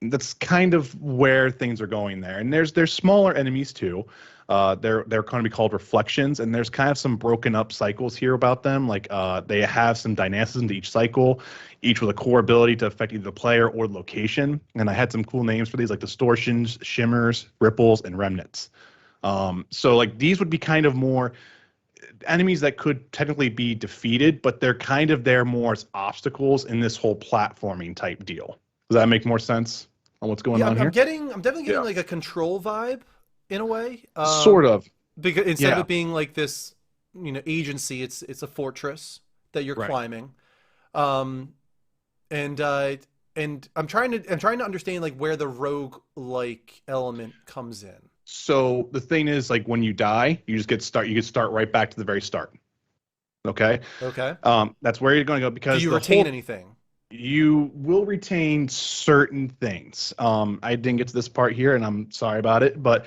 That's kind of where things are going there. And there's smaller enemies too. They're going to be called reflections, and there's kind of some broken up cycles here about them. Like they have some dynamicism to each cycle, each with a core ability to affect either the player or the location. And I had some cool names for these, like distortions, shimmers, ripples, and remnants. So like these would be kind of more enemies that could technically be defeated, but they're kind of there more as obstacles in this whole platforming type deal. Does that make more sense on what's going on here? I'm definitely getting like a Control vibe in a way. Sort of. Because instead of it being like this, agency, it's a fortress that you're climbing. And I'm trying to understand like where the rogue like element comes in. So the thing is, like when you die, you get start right back to the very start. Okay. Okay. That's where you're going to go because do you retain anything? You will retain certain things. I didn't get to this part here, and I'm sorry about it, but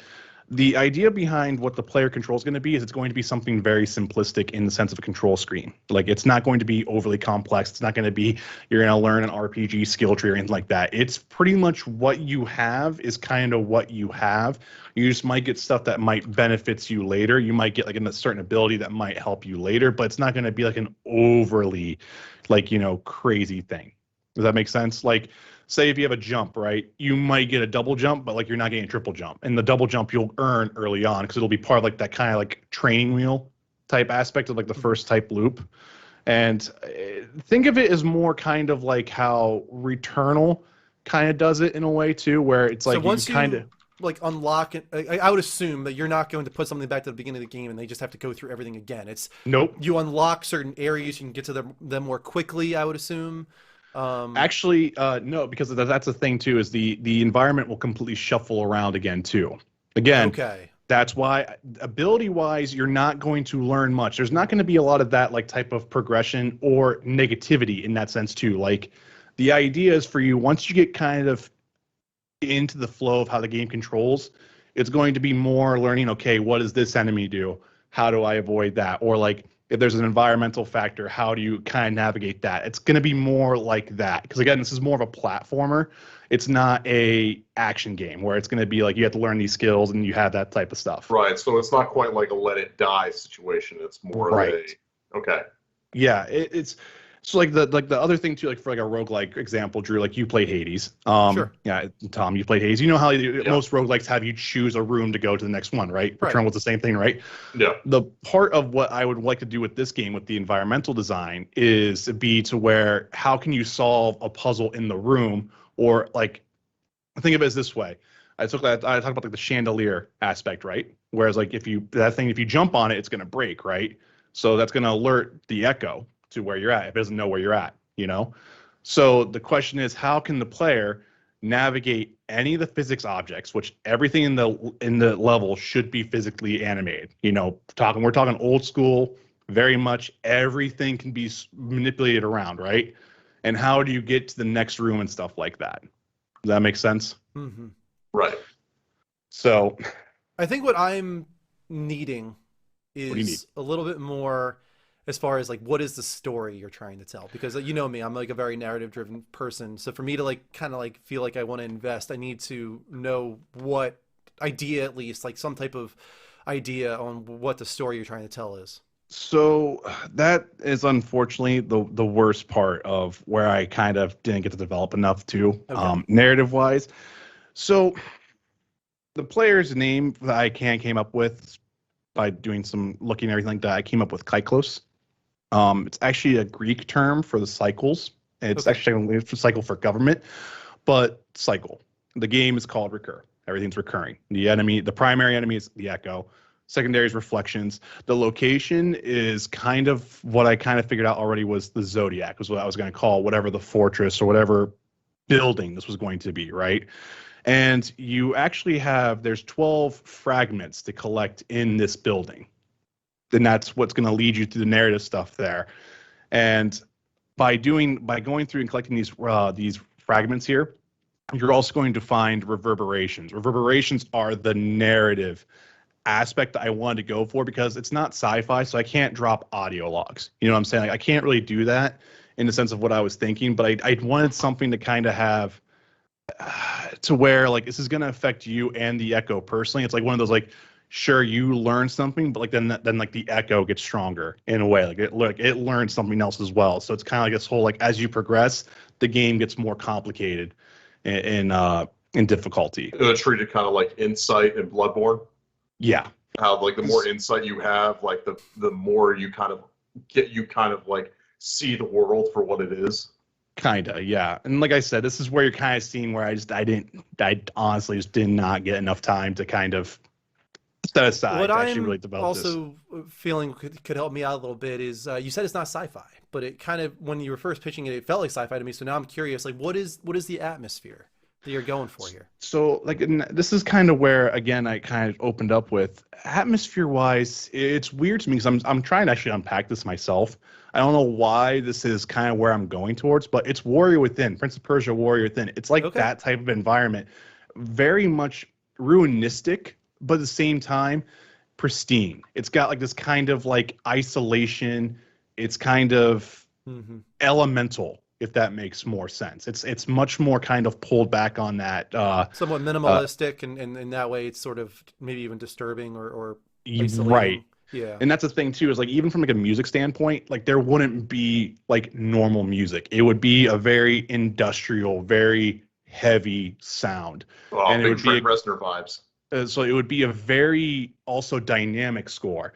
the idea behind what the player control is going to be is it's going to be something very simplistic in the sense of a control screen. Like it's not going to be overly complex. It's not going to be you're going to learn an RPG skill tree or anything like that. It's pretty much what you have is kind of what you have. You just might get stuff that might benefits you later. You might get like a certain ability that might help you later, but it's not going to be like an overly like, crazy thing. Does that make sense? Like, say if you have a jump, right? You might get a double jump, but like you're not getting a triple jump. And the double jump you'll earn early on because it'll be part of like that kind of like training wheel type aspect of like the first type loop. And think of it as more kind of like how Returnal kind of does it in a way too, where it's like once you kind of like unlock it. I would assume that you're not going to put something back to the beginning of the game and they just have to go through everything again. It's nope. You unlock certain areas, you can get to them more quickly, I would assume. Actually, no, because that's the thing too, is the environment will completely shuffle around again too. Again, okay. That's why ability wise, you're not going to learn much. There's not going to be a lot of that like type of progression or negativity in that sense too. Like the idea is for you, once you get kind of into the flow of how the game controls, it's going to be more learning, okay, what does this enemy do? How do I avoid that? Or like, if there's an environmental factor, how do you kind of navigate that? It's going to be more like that. Because again, this is more of a platformer. It's not a action game where it's going to be like you have to learn these skills and you have that type of stuff. Right. So it's not quite like a let it die situation. It's more right. of a, okay. Yeah, it's so like the other thing too, like for like a roguelike example, Drew, like you played Hades. Sure. Yeah, Tom, you played Hades. You know how Yeah. most roguelikes have you choose a room to go to the next one, right? Right. Return was the same thing, right? Yeah. The part of what I would like to do with this game with the environmental design is be to where how can you solve a puzzle in the room, or like think of it as this way. I talked about like the chandelier aspect, right? Whereas like if you jump on it, it's gonna break, right? So that's gonna alert the echo to where you're at if it doesn't know where you're at, you know? So the question is, how can the player navigate any of the physics objects, which everything in the level should be physically animated. You know, we're talking old school, very much everything can be manipulated around, right? And how do you get to the next room and stuff like that? Does that make sense? Mm-hmm. Right. So, I think what I'm needing what do you need? is a little bit more as far as like what is the story you're trying to tell, because you know me, I'm like a very narrative driven person, so for me to like kind of like feel like I want to invest, I need to know what idea, at least like some type of idea on what the story you're trying to tell is. So that is unfortunately the worst part of where I kind of didn't get to develop enough too, Okay. narrative wise. So the player's name that I came up with by doing some looking and everything like that, I came up with Kyklos. It's actually a Greek term for the cycles. It's Okay. actually a cycle for government, but cycle. The game is called recur. Everything's recurring. The primary enemy is the echo. Secondary is reflections. The location is kind of what I kind of figured out already was the Zodiac, was what I was going to call whatever the fortress or whatever building this was going to be, right? And you actually there's 12 fragments to collect in this building. Then that's what's going to lead you to the narrative stuff there. And by going through and collecting these fragments here, you're also going to find reverberations. Reverberations are the narrative aspect that I wanted to go for because it's not sci-fi, so I can't drop audio logs. You know what I'm saying? Like, I can't really do that in the sense of what I was thinking, but I wanted something to kind of have to where like this is going to affect you and the echo personally. It's like one of those like, sure, you learn something, but like then like the echo gets stronger in a way. Like it learns something else as well. So it's kind of like this whole like as you progress, the game gets more complicated in difficulty. Treated kind of like Insight and Bloodborne. Yeah. How like the more insight you have, like the more you kind of like see the world for what it is. Kinda, yeah. And like I said, this is where you're kind of seeing where I honestly just did not get enough time to kind of set aside What to actually I'm really develop this. also feeling could help me out a little bit is you said it's not sci-fi, but it kind of, when you were first pitching it, it felt like sci-fi to me. So now I'm curious, like what is the atmosphere that you're going for here? So like this is kind of where again I kind of opened up with atmosphere wise. It's weird to me because I'm trying to actually unpack this myself. I don't know why this is kind of where I'm going towards, but it's Warrior Within, Prince of Persia, Warrior Within. It's like Okay. that type of environment, very much ruinistic, but at the same time pristine. It's got like this kind of like isolation. It's kind of Mm-hmm. elemental, if that makes more sense. It's much more kind of pulled back on that. Somewhat minimalistic, and in that way it's sort of maybe even disturbing or isolating. Right. Yeah. And that's the thing too, is like even from like a music standpoint, like there wouldn't be like normal music. It would be a very industrial, very heavy sound. And it big would be Trent Reznor vibes. So it would be a very also dynamic score,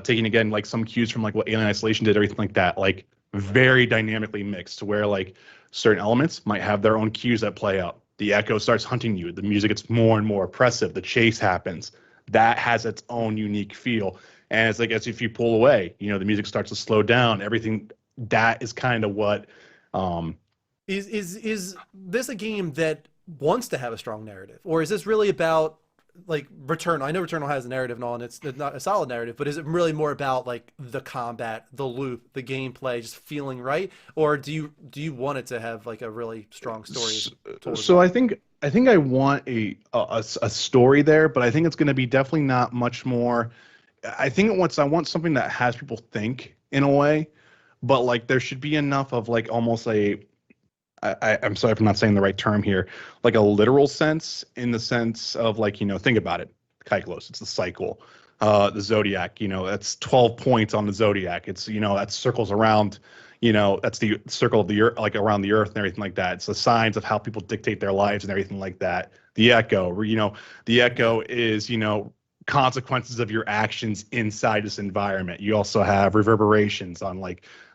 taking again like some cues from like what Alien Isolation did, everything like that, like very dynamically mixed to where like certain elements might have their own cues that play out. The echo starts hunting you. The music gets more and more oppressive. The chase happens. That has its own unique feel. And it's like as if you pull away, you know, the music starts to slow down. Everything that is kind of what. Is this a game that wants to have a strong narrative, or is this really about like Returnal? I know Returnal has a narrative and all, and it's not a solid narrative, but is it really more about like the combat, the loop, the gameplay, just feeling right, or do you want it to have like a really strong story? So I think I want a story there, but I think it's going to be definitely not much more. I want something that has people think in a way, but like there should be enough of like almost I'm sorry if I'm not saying the right term here, like a literal sense, in the sense of like, you know, think about it. Kyklos, it's the cycle. the zodiac. That's 12 points on the zodiac. It's that circles around. That's the circle of the earth, like around the earth and everything like that. It's the signs of how people dictate their lives and everything like that. The echo, the echo is consequences of your actions inside this environment. You also have reverberations on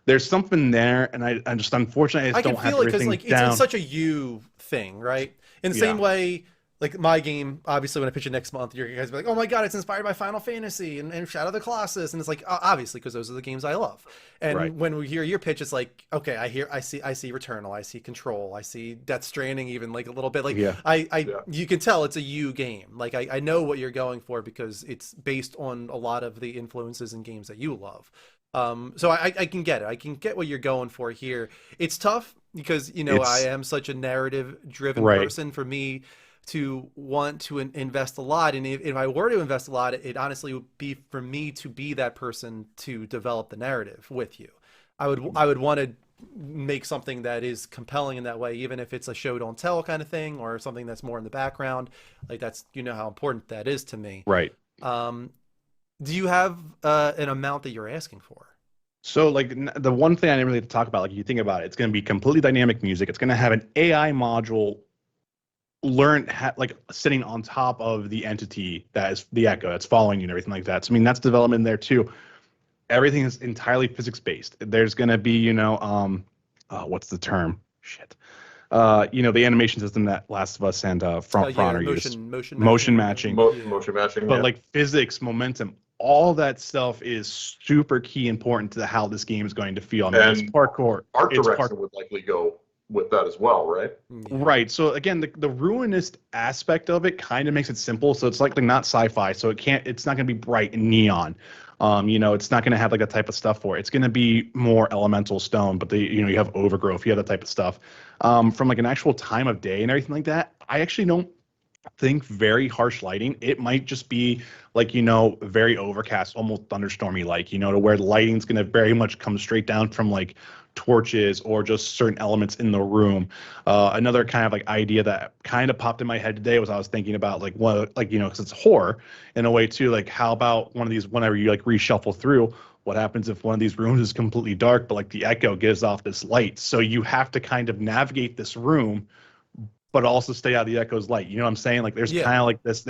there's something there, and I just unfortunately I just can don't have feel it because everything it's down. such a you thing, right? In the same way, like my game, obviously when I pitch it next month, you guys will be like, oh my god, it's inspired by Final Fantasy and Shadow of the Colossus, and it's like obviously because those are the games I love. And Right. when we hear your pitch, it's like, okay, I see Returnal, I see Control, I see Death Stranding, even like a little bit. Like Yeah. you can tell it's a you game. Like I know what you're going for because it's based on a lot of the influences in games that you love. So I can get it. I can get what you're going for here. It's tough because I am such a narrative driven Right. person. For me to want to invest a lot, and if I were to invest a lot, it honestly would be for me to be that person to develop the narrative with you. I would want to make something that is compelling in that way, even if it's a show don't tell kind of thing or something that's more in the background. Like that's how important that is to me. Right. Do you have an amount that you're asking for? So, the one thing I didn't really talk about, you think about it, it's going to be completely dynamic music. It's going to have an AI module sitting on top of the entity that is the echo that's following you and everything like that. So, I mean, that's development there too. Everything is entirely physics based. There's going to be, what's the term? Shit. The animation system that Last of Us and Front Runner use. Motion matching. Motion matching. But physics, momentum, all that stuff is super key important to how this game is going to feel. I mean, it's parkour. Art direction would likely go with that as well, right? Right. So again, the ruinous aspect of it kind of makes it simple. So it's likely not sci-fi. So it's not going to be bright and neon. It's not going to have that type of stuff for it. It's going to be more elemental stone, but you have overgrowth, you have that type of stuff. From an actual time of day and everything like that, I actually don't think very harsh lighting. It might just be very overcast, almost thunderstormy to where the lighting's going to very much come straight down from torches or just certain elements in the room. Another kind of idea that kind of popped in my head today was I was thinking about because it's horror in a way too. How about one of these, whenever you reshuffle through, what happens if one of these rooms is completely dark, but the echo gives off this light? So you have to kind of navigate this room, but also stay out of the echo's light. You know what I'm saying? There's kind of this,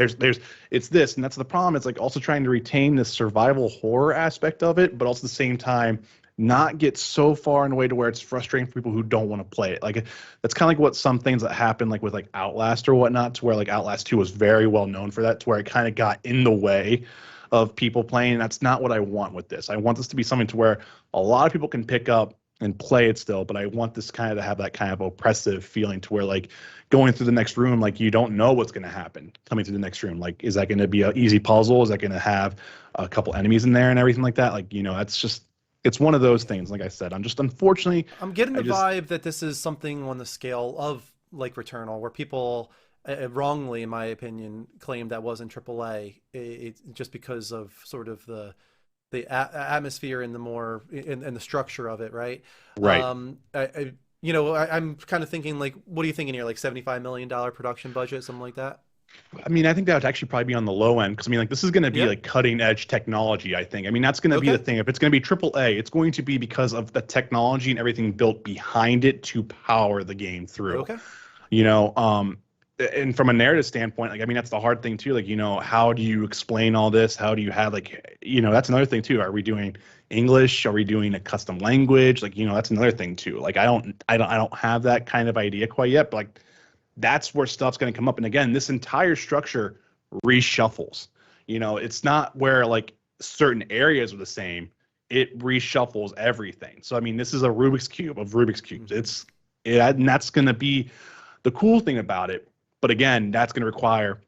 it's this, and that's the problem. It's also trying to retain this survival horror aspect of it, but also at the same time, not get so far in a way to where it's frustrating for people who don't want to play it. That's kind of what some things that happen with Outlast or whatnot, to where Outlast 2 was very well known for that, to where it kind of got in the way of people playing. That's not what I want with this. I want this to be something to where a lot of people can pick up and play it still, but I want this kind of to have that kind of oppressive feeling to where going through the next room, you don't know what's going to happen coming through the next room. Is that going to be an easy puzzle? Is that going to have a couple enemies in there and everything like that? That's just, it's one of those things. Like I said, I'm getting the vibe that this is something on the scale of Returnal, where people wrongly, in my opinion, claim that wasn't AAA. It just because of sort of the atmosphere and the more and the structure of it, right? Right. I'm kind of thinking what are you thinking here? $75 million production budget, something like that? I mean, I think that would actually probably be on the low end, because this is going to be cutting edge technology, I think. That's going to be the thing. If it's going to be AAA, it's going to be because of the technology and everything built behind it to power the game through. Okay. And from a narrative standpoint, that's the hard thing too. How do you explain all this? How do you have that's another thing too. Are we doing English? Are we doing a custom language? That's another thing too. I don't have that kind of idea quite yet, but that's where stuff's going to come up. And again, this entire structure reshuffles. It's not where certain areas are the same. It reshuffles everything. So this is a Rubik's Cube of Rubik's Cubes. And that's going to be the cool thing about it. But again, that's going to require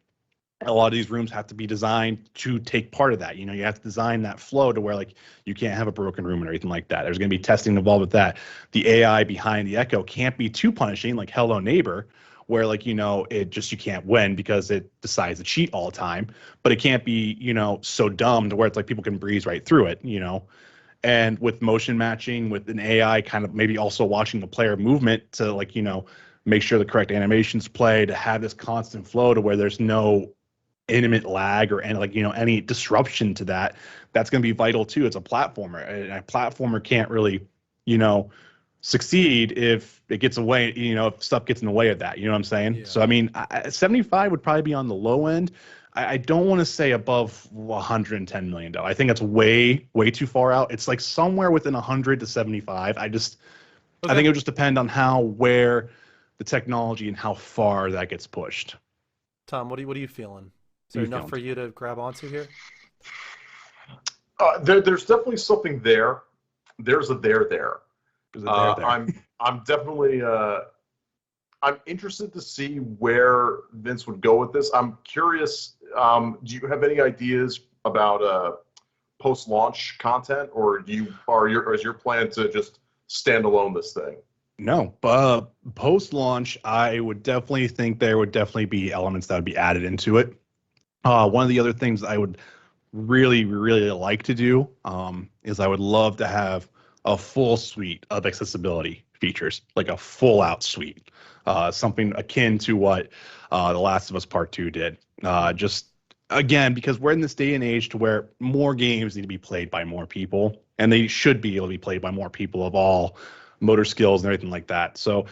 a lot of these rooms have to be designed to take part of that. You have to design that flow to where you can't have a broken room and everything like that. There's going to be testing involved with that. The AI behind the echo can't be too punishing, like Hello Neighbor, where it just, you can't win because it decides to cheat all the time. But it can't be so dumb to where it's people can breeze right through it. And with motion matching, with an AI kind of maybe also watching the player movement to make sure the correct animations play, to have this constant flow to where there's no intimate lag or any any disruption to that, that's going to be vital too. It's a platformer, and a platformer can't really succeed if it gets away, if stuff gets in the way of that. You know what I'm saying? Yeah. So I mean, 75 would probably be on the low end. I don't want to say above 110 million though. I think that's way too far out. It's like somewhere within 100 to 75. I think it would just depend on where the technology and how far that gets pushed. Tom, what are you feeling? Is there enough for you to grab onto here? There's definitely something there. There's a there there. I'm definitely I'm interested to see where Vince would go with this. I'm curious. Do you have any ideas about post-launch content, or is your plan to just stand alone this thing? No, post-launch, I would definitely think there would definitely be elements that would be added into it. One of the other things I would really like to do is I would love to have a full suite of accessibility features, like a full out suite, something akin to what The Last of Us Part 2 did. Just again, because we're in this day and age to where more games need to be played by more people, and they should be able to be played by more people of all motor skills and everything like that. So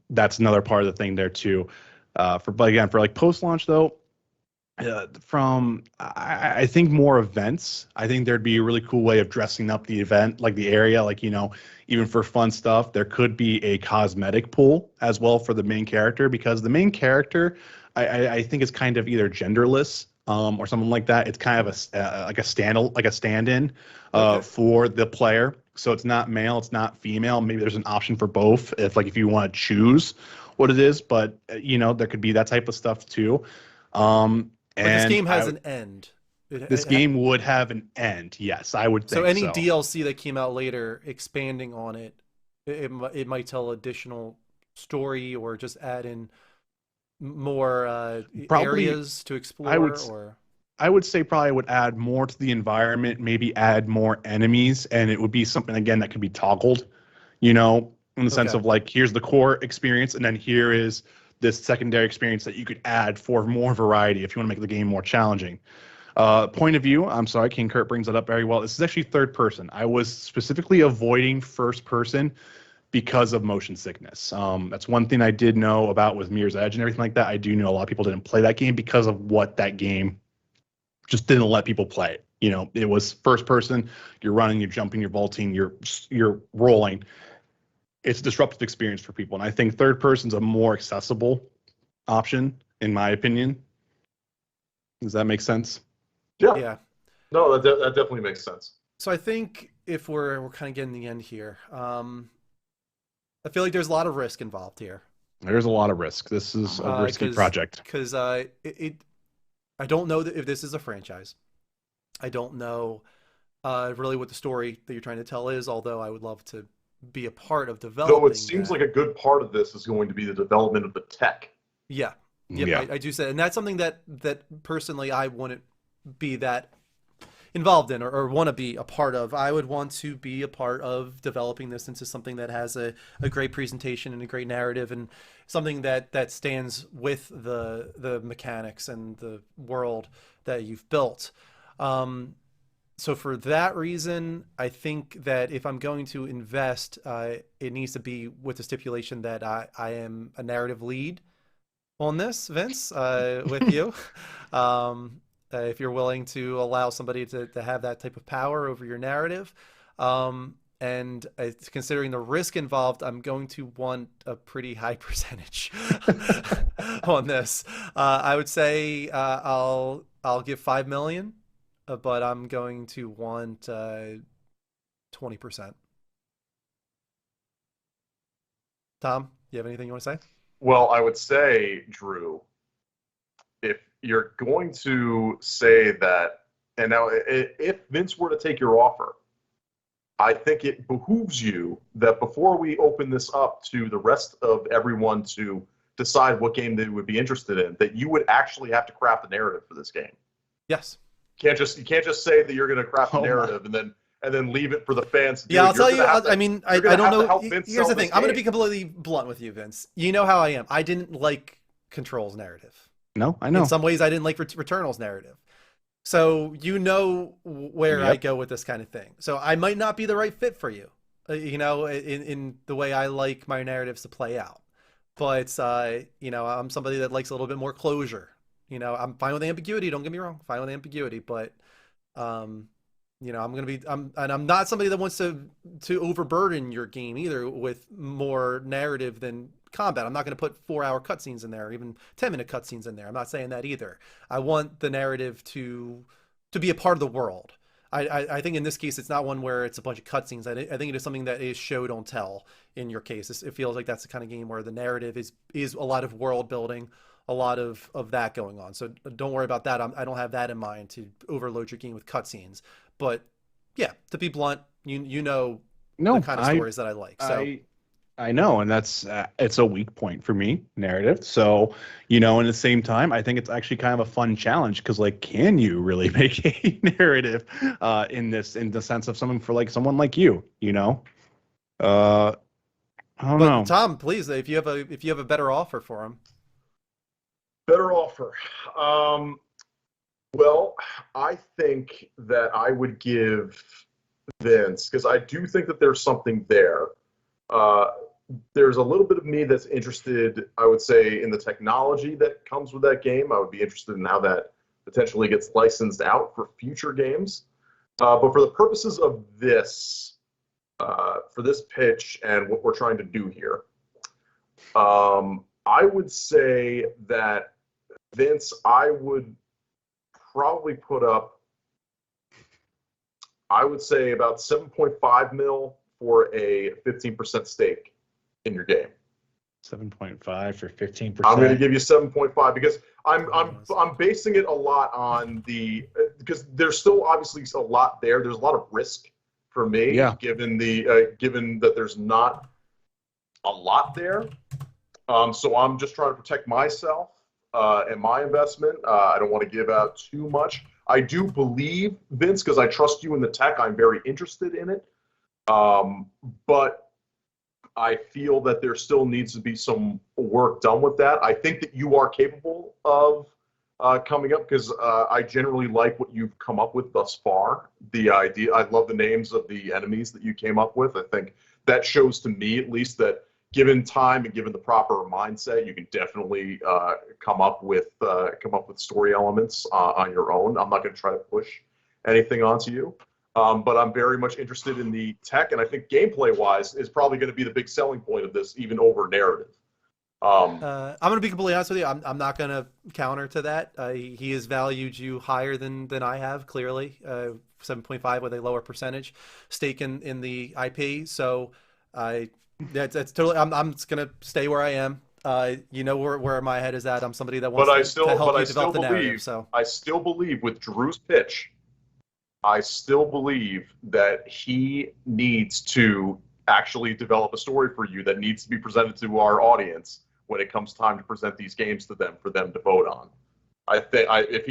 that's another part of the thing there too. For like post-launch though, I think more events. I think there'd be a really cool way of dressing up the event, like the area, like even for fun stuff. There could be a cosmetic pool as well for the main character, because the main character, I think is kind of either genderless or something like that. It's kind of like a stand-in for the player. So it's not male, it's not female. Maybe there's an option for both if you want to choose what it is, but there could be that type of stuff too. But this game has an end. This game would have an end, yes, I would think so. So any DLC that came out later expanding on it, it might tell additional story or just add in more areas to explore. I would say probably would add more to the environment, maybe add more enemies, and it would be something again that could be toggled, in the sense of like, here's the core experience, and then here is this secondary experience that you could add for more variety if you want to make the game more challenging. Point of view, I'm sorry, King Kurt brings that up very well. This is actually third person. I was specifically avoiding first person because of motion sickness. That's one thing I did know about with Mirror's Edge and everything like that. I do know a lot of people didn't play that game because of what that game just didn't let people play it. It was first person. You're running, you're jumping, you're vaulting, you're rolling. It's a disruptive experience for people, and I think third person's a more accessible option, in my opinion. Does that make sense? Yeah. No, that definitely makes sense. So I think if we're kind of getting the end here, I feel like there's a lot of risk involved here. There's a lot of risk. This is a risky project. Because I don't know if this is a franchise. I don't know really what the story that you're trying to tell is, although I would love to be a part of developing. Though it seems like a good part of this is going to be the development of the tech. Yeah. I do say, and that's something that personally I wouldn't be that involved in or want to be a part of. I would want to be a part of developing this into something that has a great presentation and a great narrative, and something that stands with the mechanics and the world that you've built. So for that reason, I think that if I'm going to invest, it needs to be with the stipulation that I am a narrative lead on this, Vince, with you. If you're willing to allow somebody to have that type of power over your narrative. And considering the risk involved, I'm going to want a pretty high percentage on this. I would say I'll give 5 million. But I'm going to want 20%. Tom, you have anything you want to say? Well, I would say, Drew, if you're going to say that, and now if Vince were to take your offer, I think it behooves you that before we open this up to the rest of everyone to decide what game they would be interested in, that you would actually have to craft a narrative for this game. Yes. You can't just say that you're going to craft a narrative and then leave it for the fans to do. Yeah, I'll tell you. I don't know. Here's the thing. I'm going to be completely blunt with you, Vince. You know how I am. I didn't like Control's narrative. No, I In know. some ways, I didn't like Returnal's narrative. So you know where I Yep. go with this kind of thing. So I might not be the right fit for you, in the way I like my narratives to play out. But I'm somebody that likes a little bit more closure. I'm fine with ambiguity. Don't get me wrong, fine with ambiguity. But um, I'm not somebody that wants to overburden your game either with more narrative than combat. I'm not going to put 4-hour cutscenes in there, or even 10-minute cutscenes in there. I'm not saying that either. I want the narrative to be a part of the world. I think in this case it's not one where it's a bunch of cutscenes. I think it is something that is show don't tell. In your case, it feels like that's the kind of game where the narrative is a lot of world building, a lot of that going on. So don't worry about that. I don't have that in mind to overload your game with cutscenes. But yeah, to be blunt, you know the No, kind of stories that I like. So I know, and that's it's a weak point for me, narrative. So, in the same time, I think it's actually kind of a fun challenge because, like, can you really make a narrative in the sense of something for like someone like you? I don't but know. Tom, please, if you have a better offer for him. Better offer. Well, I think that I would give Vince, because I do think that there's something there. Uh, there's a little bit of me that's interested, I would say, in the technology that comes with that game. I would be interested in how that potentially gets licensed out for future games. But for the purposes of for this pitch and what we're trying to do here, I would say that Vince, I would probably put up, I would say about 7.5 mil for a 15% stake in your game. 7.5 for 15%. I'm going to give you 7.5 because I'm basing it a lot on because there's still obviously a lot there. There's a lot of risk for me, Yeah. given that there's not a lot there. So I'm just trying to protect myself and my investment. I don't want to give out too much. I do believe, Vince, because I trust you in the tech. I'm very interested in it. But I feel that there still needs to be some work done with that. I think that you are capable of coming up because I generally like what you've come up with thus far. The idea, I love the names of the enemies that you came up with. I think that shows to me, at least, that given time and given the proper mindset, you can definitely come up with story elements on your own. I'm not going to try to push anything onto you. But I'm very much interested in the tech, and I think gameplay-wise is probably going to be the big selling point of this, even over narrative. I'm going to be completely honest with you. I'm not going to counter to that. He has valued you higher than I have, clearly. 7.5 with a lower percentage stake in the IP. So that's totally. I'm just going to stay where I am. Where my head is at. I'm somebody that wants to help you develop the narrative. So I still believe with Drew's pitch, I still believe that he needs to actually develop a story for you that needs to be presented to our audience when it comes time to present these games to them for them to vote on. I think if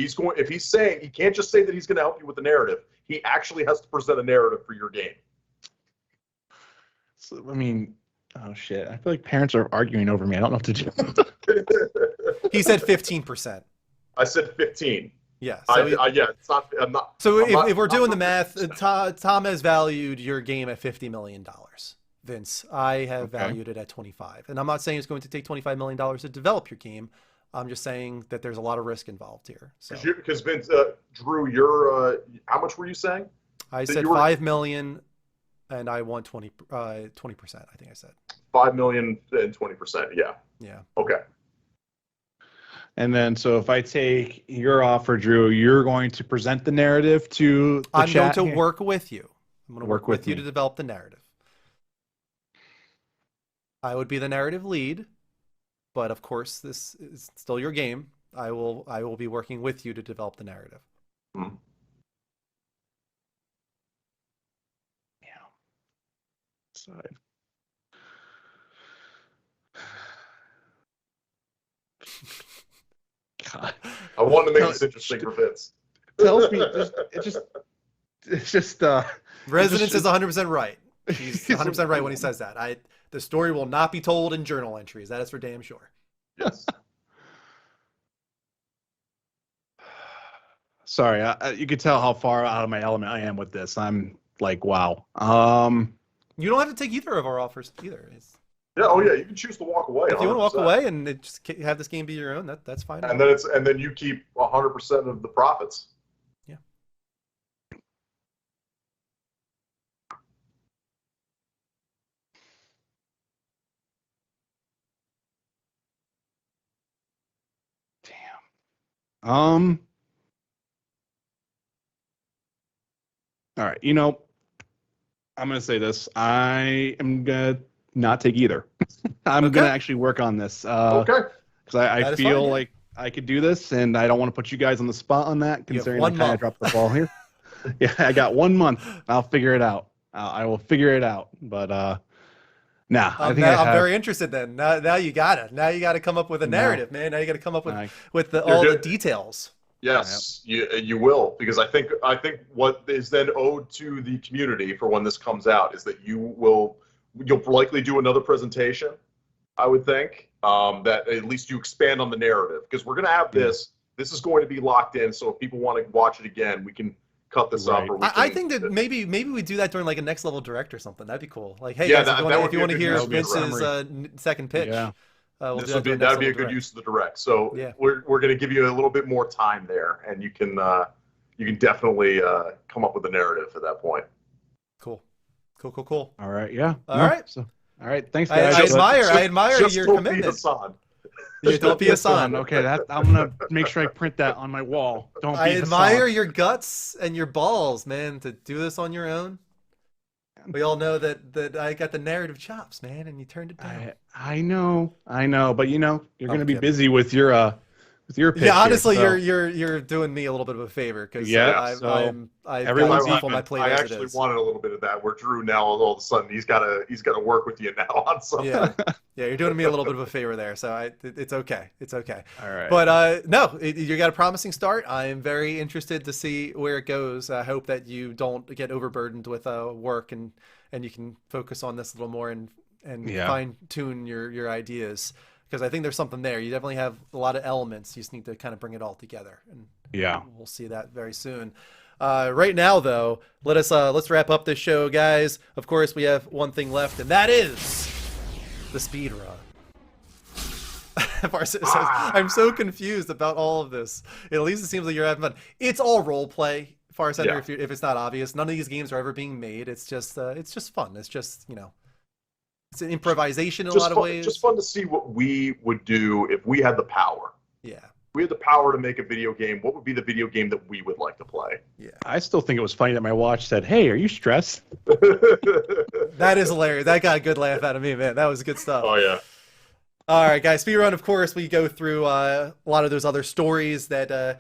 he's saying, he can't just say that he's going to help you with the narrative. He actually has to present a narrative for your game. So, I mean, oh shit! I feel like parents are arguing over me. I don't know what to do. He said 15%. I said 15. Yeah. So it's not. I'm not. So I'm if we're doing the perfect. math, Tom has valued your game at $50 million. Vince, I have valued it at 25, and I'm not saying it's going to take $25 million to develop your game. I'm just saying that there's a lot of risk involved here. So Because Vince, Drew, you're how much were you saying? I said 5 million, and I want 20%. I think I said 5 million and 20%. Yeah. Yeah. Okay. And then, so if I take your offer, Drew, you're going to present the narrative to the I'm chat going to here? work with you. I'm going to work with you me. to develop the narrative. I would be the narrative lead, but of course, this is still your game. I will be working with you to develop the narrative. Hmm. Yeah. Side. God. I wanted to make this interesting for Vince. Tells me it's just Resonance is 100% right. He's 100% right when he says that. The story will not be told in journal entries. That is for damn sure. Yes. Sorry, you could tell how far out of my element I am with this. I'm like, wow. You don't have to take either of our offers either. Yeah, oh yeah, you can choose to walk away. If you want to walk 100%. away and just have this game be your own, that's fine. And then you keep 100% of the profits. Yeah. Damn. All right. I'm gonna say this. I am gonna not take either. I'm Okay. gonna actually work on this. Okay. Because I That is feel fine, yeah. like I could do this, and I don't want to put you guys on the spot on that, You have considering I 1 kind of month. dropped the ball here. Yeah, I got 1 month. I'll figure it out. I will figure it out. But nah, I think I'm very interested then. Now you got it. Now you got to come up with a No. narrative, man. Now you got to come up with I- all the good. details. Yes, you will, because I think what is then owed to the community for when this comes out is that you'll likely do another presentation. I would think that at least you expand on the narrative, because we're going to have this. This is going to be locked in. So if people want to watch it again, we can cut this up. Right. Or I think that maybe we do that during like a next level direct or something. That'd be cool. Like, hey Yeah, guys, if you want to hear use of the Vince's second pitch, Yeah. we'll this do would that be during that'd next be a level good direct. use of the direct. So Yeah. we're going to give you a little bit more time there, and you can definitely come up with a narrative at that point. Cool. All right. Yeah. All right. So, all right. Thanks, I guys. admire Just your don't commitment. Be Hassan. Yeah, don't be a son. Okay, I'm gonna make sure I print that on my wall. Don't I be admire Hassan. your guts and your balls, man, to do this on your own. We all know that I got the narrative chops, man, and you turned it down. I know, but you're gonna be kidding. busy with your pitch Yeah, honestly, here, so. you're doing me a little bit of a favor because Yeah, so I've everyone's got enough on my plate I as actually it is. wanted a little bit of that. Where Drew now all of a sudden he's got to work with you now on something. Yeah, you're doing me a little bit of a favor there, so it's okay, All right. But no, you got a promising start. I am very interested to see where it goes. I hope that you don't get overburdened with work and you can focus on this a little more and Yeah. fine tune your ideas. Because I think there's something there. You definitely have a lot of elements. You just need to kind of bring it all together, and Yeah. we'll see that very soon. Right now, though, let's wrap up this show, guys. Of course, we have one thing left, and that is the speed run. I'm so confused about all of this. At least it seems like you're having fun. It's all role play, Farsighter. Yeah. If it's not obvious, none of these games are ever being made. It's just fun. It's just it's an improvisation in a lot of ways. Just fun to see what we would do if we had the power. Yeah. If we had the power to make a video game, what would be the video game that we would like to play? Yeah. I still think it was funny that my watch said, "Hey, are you stressed?" That is hilarious. That got a good laugh out of me, man. That was good stuff. Oh yeah. All right, guys. Speedrun, of course, we go through a lot of those other stories that are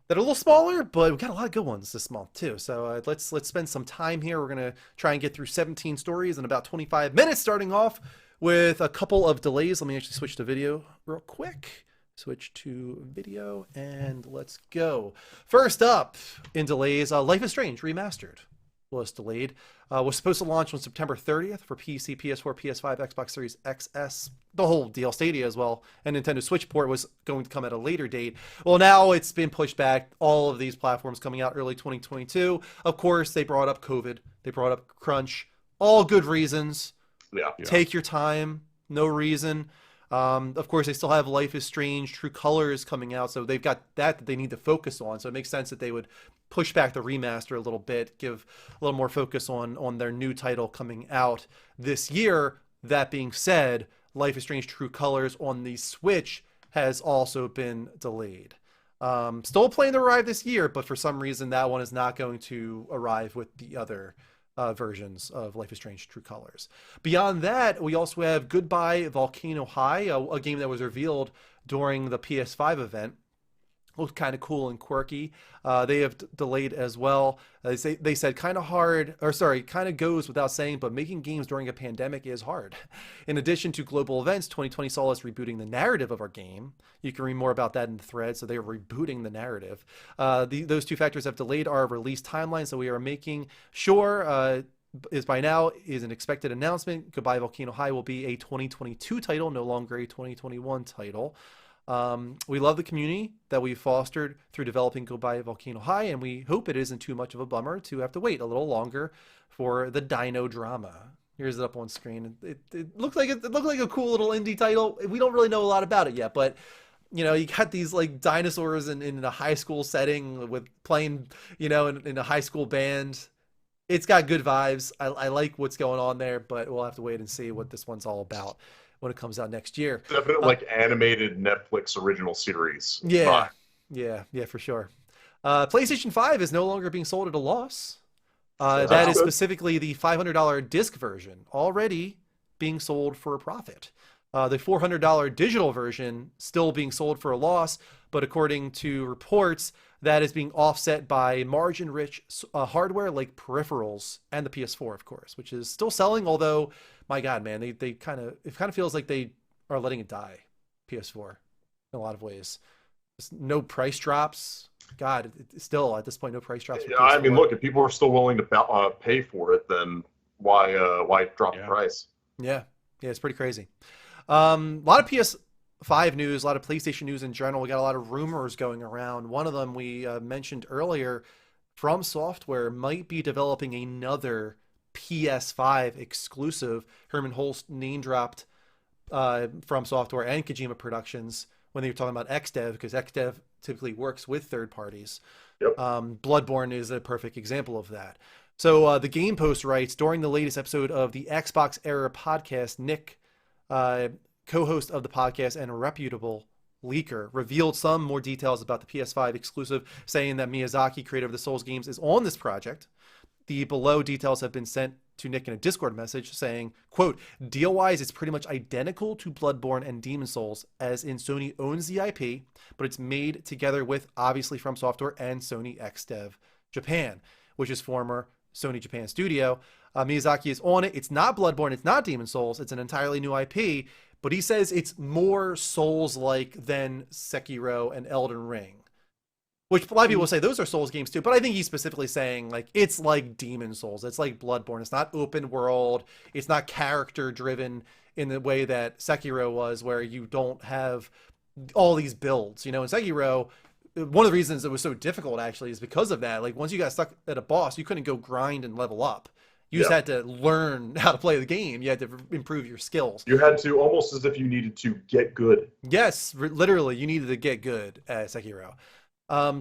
a little smaller, but we got a lot of good ones this month too. So let's spend some time here. We're gonna try and get through 17 stories in about 25 minutes, starting off with a couple of delays. Let me actually switch to video real quick. Switch to video and let's go. First up in delays, Life is Strange Remastered was delayed. Was supposed to launch on September 30th for PC, PS4, PS5, Xbox Series XS, the whole deal, Stadia as well, and Nintendo Switch port was going to come at a later date. Well, now it's been pushed back. All of these platforms coming out early 2022. Of course, they brought up COVID. They brought up crunch. All good reasons. Yeah. Take your time. No reason. Of course, they still have Life is Strange, True Colors coming out, so they've got that they need to focus on. So it makes sense that they would push back the remaster a little bit, give a little more focus on their new title coming out this year. That being said, Life is Strange, True Colors on the Switch has also been delayed. Still planning to arrive this year, but for some reason that one is not going to arrive with the other versions of Life is Strange True Colors. Beyond that, we also have Goodbye Volcano High, a game that was revealed during the PS5 event. Looked kind of cool and quirky. They have delayed as well. They said kind of goes without saying, but making games during a pandemic is hard. In addition to global events, 2020 saw us rebooting the narrative of our game. You can read more about that in the thread. So they are rebooting the narrative. Those two factors have delayed our release timeline. So we are making sure is by now is an expected announcement. Goodbye Volcano High will be a 2022 title, no longer a 2021 title. We love the community that we've fostered through developing Goodbye Volcano High, and we hope it isn't too much of a bummer to have to wait a little longer for the Dino drama. Here's it up on screen. It looked like it looked like a cool little indie title. We don't really know a lot about it yet, but you know, you got these like dinosaurs in a high school setting with playing, you know, in a high school band. It's got good vibes. I like what's going on there, but we'll have to wait and see what this one's all about when it comes out next year. Definitely like animated Netflix original series. Yeah, yeah, for sure. PlayStation 5 is no longer being sold at a loss. That is good. specifically the $500 disc version, already being sold for a profit. The $400 digital version still being sold for a loss, but according to reports, that is being offset by margin-rich hardware like peripherals and the PS4, of course, which is still selling. Although, my God, man, it kind of feels like they are letting it die. PS4, in a lot of ways, just no price drops. God, still at this point, no price drops. Yeah, I mean, look, if people are still willing to pay for it, then why drop the price? Yeah, it's pretty crazy. A lot of PS5 news, a lot of PlayStation news in general. We got a lot of rumors going around. One of them we mentioned earlier, From Software might be developing another PS5 exclusive. Herman Holst name dropped From Software and Kojima Productions when they were talking about XDev, because XDev typically works with third parties. Yep. Bloodborne is a perfect example of that. So the Game Post writes, during the latest episode of the Xbox Era podcast, Nick, co-host of the podcast and a reputable leaker, revealed some more details about the PS5 exclusive, saying that Miyazaki, creator of the Souls games, is on this project. The below details have been sent to Nick in a Discord message saying, quote, deal-wise, it's pretty much identical to Bloodborne and Demon Souls, as in Sony owns the IP, but it's made together with, obviously, From Software and Sony XDev Japan, which is former Sony Japan studio. Miyazaki is on it. It's not Bloodborne. It's not Demon Souls. It's an entirely new IP, but he says it's more Souls-like than Sekiro and Elden Ring, which a lot of people will say those are Souls games too, but I think he's specifically saying like it's like Demon Souls. It's like Bloodborne. It's not open world. It's not character driven in the way that Sekiro was, where you don't have all these builds. You know, in Sekiro, one of the reasons it was so difficult actually is because of that. Like once you got stuck at a boss, you couldn't go grind and level up. You just had to learn how to play the game. You had to improve your skills. You had to, almost as if you needed to get good. Yes, literally, you needed to get good at Sekiro.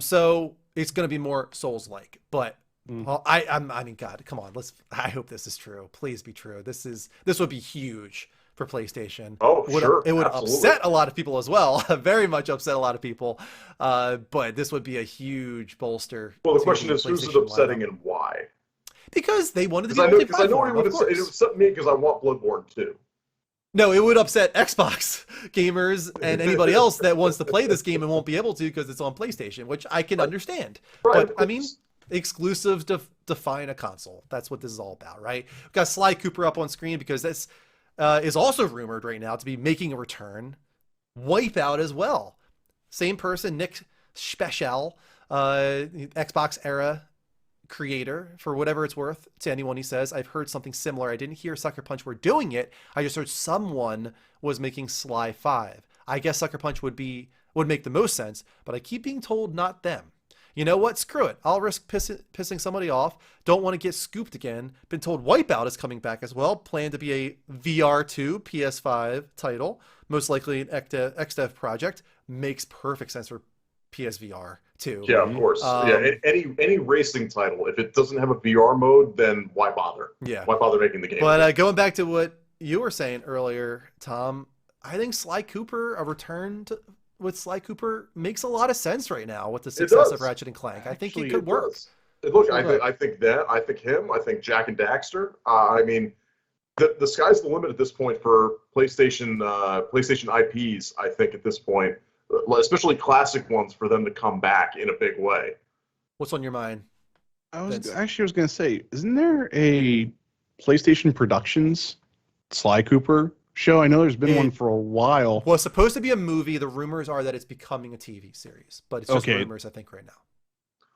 So it's going to be more Souls-like. But I mean, God, come on. I hope this is true. Please be true. This would be huge for PlayStation. Oh, sure. It would absolutely. upset a lot of people as well. Very much upset a lot of people. But this would be a huge bolster. Well, the question is, who's it upsetting and why? Because they wanted to be because I know it would upset me because I want Bloodborne too. No, it would upset Xbox gamers and anybody else that wants to play this game and won't be able to because it's on PlayStation, which I can understand. Right, but I mean, exclusive define a console. That's what this is all about, right? We've got Sly Cooper up on screen because this is also rumored right now to be making a return. Wipeout as well. Same person, Nick Special, Xbox Era creator, for whatever it's worth to anyone. He says, I've heard something similar. I didn't hear Sucker Punch were doing it. I just heard someone was making Sly 5. I guess Sucker Punch would make the most sense, but I keep being told not them. You know what? Screw it. I'll risk pissing somebody off. Don't want to get scooped again. Been told Wipeout is coming back as well. Planned to be a VR2 PS5 title. Most likely an XDev project. Makes perfect sense for PSVR too. Yeah, of course. Any racing title, if it doesn't have a VR mode, then why bother? Yeah. Why bother making the game? But going back to what you were saying earlier, Tom, I think Sly Cooper, a return with Sly Cooper makes a lot of sense right now with the success of Ratchet and Clank. I think it could work. Look, I think that. I think him. I think Jack and Daxter. I mean, the sky's the limit at this point for PlayStation IPs. I think at this point, especially classic ones, for them to come back in a big way. What's on your mind? I was going to say, isn't there a PlayStation Productions Sly Cooper show? I know there's been one for a while. Well, it's supposed to be a movie. The rumors are that it's becoming a TV series, but it's just rumors, I think, right now.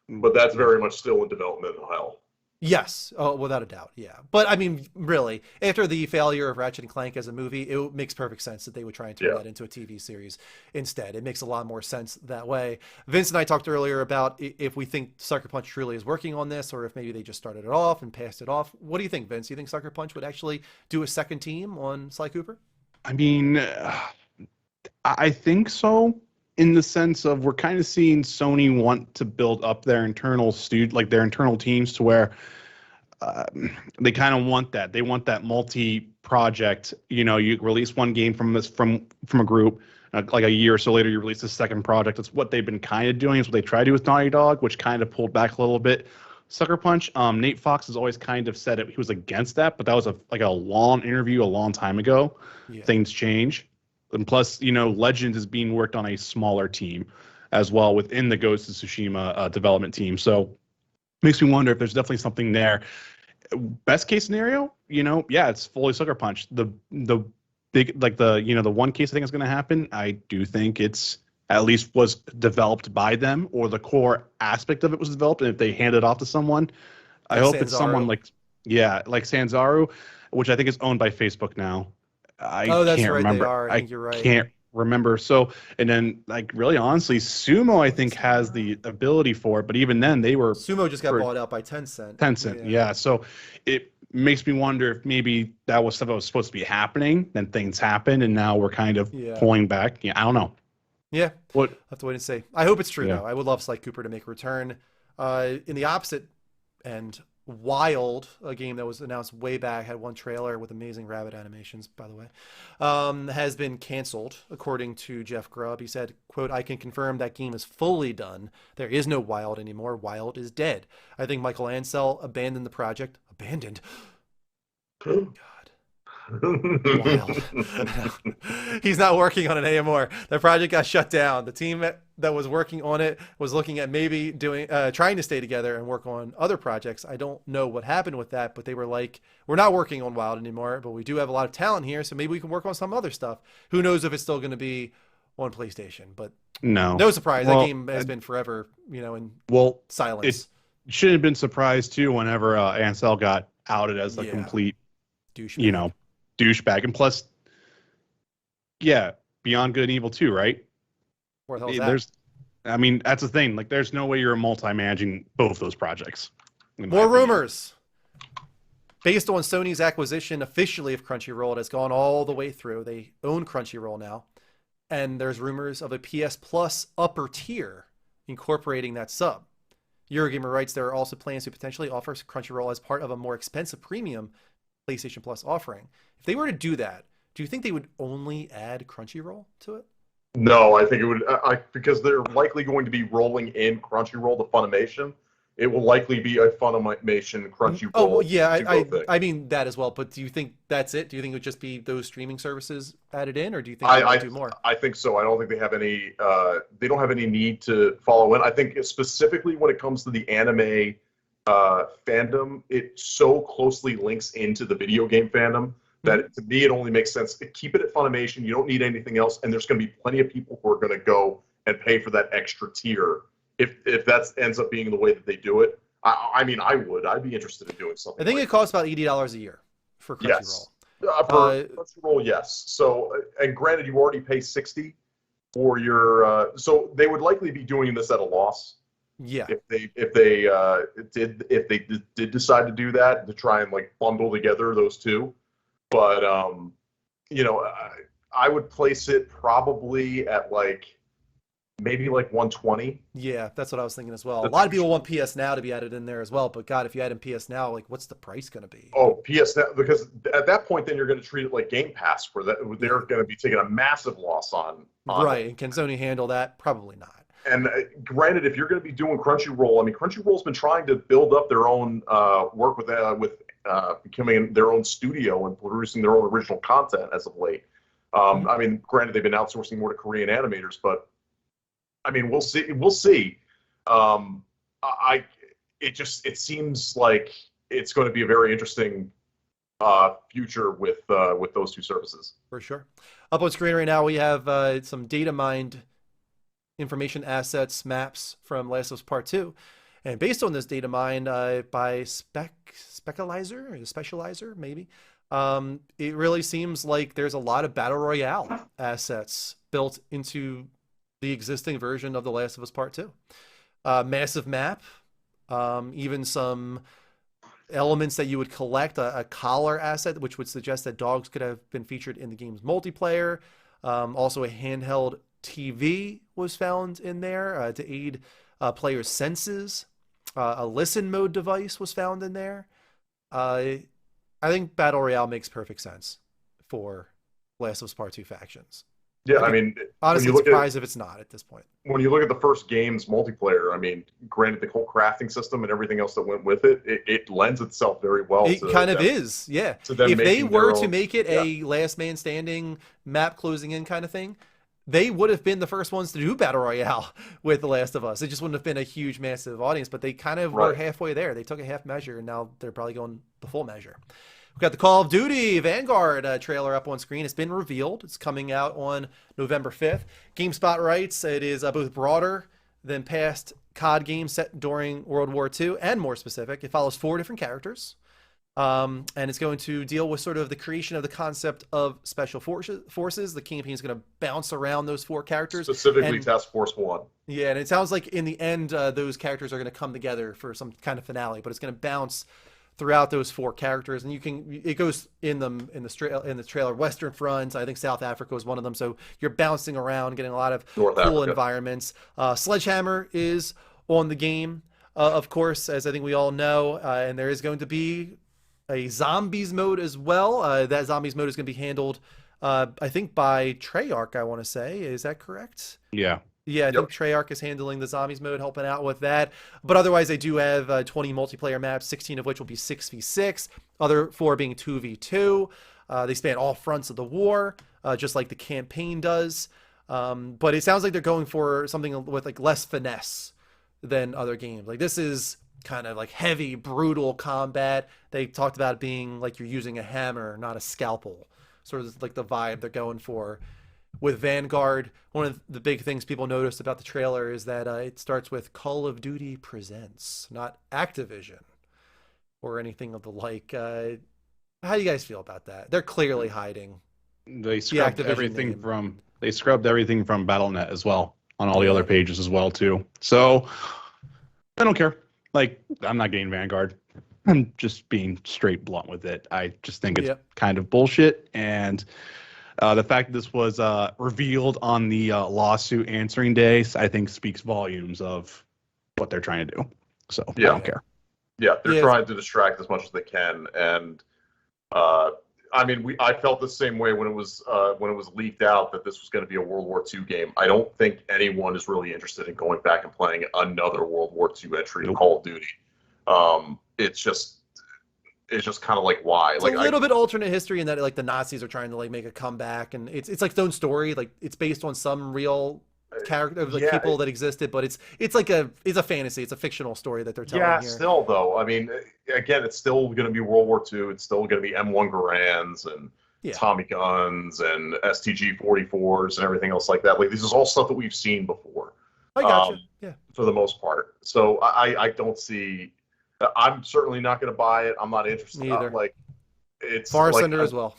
But that's very much still in development hell. Yes, oh, without a doubt, yeah. But I mean, really, after the failure of Ratchet and Clank as a movie, it makes perfect sense that they would try and turn Yeah. that into a TV series instead. It makes a lot more sense that way. Vince and I talked earlier about if we think Sucker Punch truly is working on this, or if maybe they just started it off and passed it off. What do you think, Vince? Do you think Sucker Punch would actually do a second team on Sly Cooper? I mean, I think so, in the sense of we're kind of seeing Sony want to build up their internal like their internal teams to where uh, they kind of want that. They want that multi-project. You know, you release one game from this from a group, like a year or so later, you release the second project. That's what they've been kind of doing. It's what they tried to do with Naughty Dog, which kind of pulled back a little bit. Sucker Punch. Nate Fox has always kind of said it. He was against that, but that was a long interview a long time ago. Yeah. Things change. And plus, you know, Legend is being worked on a smaller team as well within the Ghost of Tsushima development team. So makes me wonder if there's definitely something there. Best case scenario, you know, yeah, it's fully Sucker Punch. The big, like the, you know, the one case I think is going to happen, I do think it's at least was developed by them, or the core aspect of it was developed. And if they hand it off to someone, I hope it's someone like, yeah, like Sanzaru, which I think is owned by Facebook now. I Oh, that's can't right. remember. They are. I think you're right. Can't remember. So, and then like really honestly, Sumo I think has the ability for it, but even then they were Sumo just got bought out by Tencent. Tencent. Yeah. So it makes me wonder if maybe that was stuff that was supposed to be happening, then things happened, and now we're kind of pulling back. Yeah, I don't know. Yeah. What? I'll have to wait and see. I hope it's true Yeah. though. I would love Sly Cooper to make a return. In the opposite end, Wild, a game that was announced way back, had one trailer with amazing rabbit animations, by the way, has been canceled, according to Jeff Grubb. He said, quote, "I can confirm that game is fully done. There is no Wild anymore. Wild is dead. I think Michael Ansel abandoned the project." Abandoned? God. Wild. He's not working on it anymore. The project got shut down. The team that was working on it was looking at maybe trying to stay together and work on other projects. I don't know what happened with that, but they were like, "We're not working on Wild anymore, but we do have a lot of talent here, so maybe we can work on some other stuff." Who knows if it's still going to be on PlayStation? But no surprise. That game has been forever, you know, in silence. It should have been surprised too whenever Ansel got outed as a complete douchebag. You know, douchebag. And plus, yeah, Beyond Good and Evil 2, right? Where the hell is that? I mean, that's the thing. Like, there's no way you're multi-managing both those projects. More rumors. Based on Sony's acquisition officially of Crunchyroll, it has gone all the way through. They own Crunchyroll now. And there's rumors of a PS Plus upper tier incorporating that sub. Eurogamer writes there are also plans to potentially offer Crunchyroll as part of a more expensive premium PlayStation Plus offering. If they were to do that, do you think they would only add Crunchyroll to it? No, I think it would, because they're likely going to be rolling in Crunchyroll to Funimation. It will likely be a Funimation Crunchyroll. Oh, well, yeah, I mean that as well. But do you think that's it? Do you think it would just be those streaming services added in, or do you think they might do more? I think so. I don't think they have any. They don't have any need to follow in. I think specifically when it comes to the anime fandom, it so closely links into the video game fandom that to me it only makes sense to keep it at Funimation. You don't need anything else, and there's going to be plenty of people who are going to go and pay for that extra tier if that ends up being the way that they do it. I mean, I'd be interested in doing something. I think it costs about $80 a year for Crunchyroll. Yes. For Crunchyroll, yes. So, and granted, you already pay $60 for your. So they would likely be doing this at a loss. Yeah. If they did decide to do that, to try and like bundle together those two, but you know, I would place it probably at like maybe like 120. Yeah, that's what I was thinking as well. A lot of people want PS Now to be added in there as well, but God, if you add in PS Now, like what's the price going to be? Oh, PS Now, because at that point, then you're going to treat it like Game Pass, where they're going to be taking a massive loss on right, it. And can Sony handle that? Probably not. And granted, if you're going to be doing Crunchyroll, I mean, Crunchyroll's been trying to build up their own work with becoming their own studio and producing their own original content as of late. I mean, granted, they've been outsourcing more to Korean animators, but I mean, we'll see. We'll see. It seems like it's going to be a very interesting future with those two services. For sure. Up on screen right now, we have some data mined information assets, maps from Last of Us Part 2. And based on this data mined by Specializer, maybe, it really seems like there's a lot of Battle Royale assets built into the existing version of The Last of Us Part 2. Massive map, even some elements that you would collect, a collar asset, which would suggest that dogs could have been featured in the game's multiplayer. Also, a handheld TV was found in there to aid players' senses. A listen mode device was found in there. I think Battle Royale makes perfect sense for Last of Us Part 2 factions. Yeah, I mean, honestly, surprised if it's not at this point. When you look at the first game's multiplayer, I mean, granted, the whole crafting system and everything else that went with it, it lends itself very well. It kind of is, yeah. If they were to make it a last man standing, map closing in kind of thing, they would have been the first ones to do Battle Royale with The Last of Us. It just wouldn't have been a huge, massive audience, but they kind of were halfway there. They took a half measure, and now they're probably going the full measure. We've got the Call of Duty Vanguard trailer up on screen. It's been revealed. It's coming out on November 5th. GameSpot writes it is both broader than past COD games set during World War II and more specific. It follows 4 different characters. And it's going to deal with sort of the creation of the concept of special forces. The campaign is going to bounce around those 4 characters. Specifically Task Force 1. Yeah, and it sounds like in the end, those characters are going to come together for some kind of finale, but it's going to bounce throughout those 4 characters, and it goes in the trailer. Western Front, I think South Africa was one of them. So you're bouncing around, getting a lot of cool environments. Sledgehammer is on the game, of course, as I think we all know, and there is going to be a zombies mode as well. That zombies mode is going to be handled, I think, by Treyarch. I want to say, is that correct? Yeah. Yeah, I think Treyarch is handling the zombies mode, helping out with that. But otherwise, they do have 20 multiplayer maps, 16 of which will be 6v6, other 4 being 2v2. They span all fronts of the war, just like the campaign does. But it sounds like they're going for something with like less finesse than other games. Like this is kind of like heavy, brutal combat. They talked about it being like you're using a hammer, not a scalpel. Sort of like the vibe they're going for. With Vanguard, one of the big things people noticed about the trailer is that it starts with Call of Duty Presents, not Activision or anything of the like. How do you guys feel about that? They're clearly hiding. They scrubbed everything from Battle.net as well on all the other pages as well too. So I don't care. Like, I'm not getting Vanguard. I'm just being straight blunt with it. I just think it's kind of bullshit. And the fact that this was revealed on the lawsuit answering day, I think speaks volumes of what they're trying to do. So I don't care. Yeah, they're trying to distract as much as they can. And I mean, I felt the same way when it was leaked out that this was going to be a World War II game. I don't think anyone is really interested in going back and playing another World War II entry of Call of Duty. It's just kind of like why. It's like a little bit alternate history in that like the Nazis are trying to like make a comeback, and it's like its own story. Like it's based on some real character, like people that existed, but it's a fantasy. It's a fictional story that they're telling here. Yeah, still though. I mean, again, it's still going to be World War II. It's still going to be M1 Garands and Tommy guns and STG 44s and everything else like that. Like this is all stuff that we've seen before. I gotcha. For the most part. So I don't see. I'm certainly not going to buy it. I'm not interested. Neither. Like it's Far Sender as well.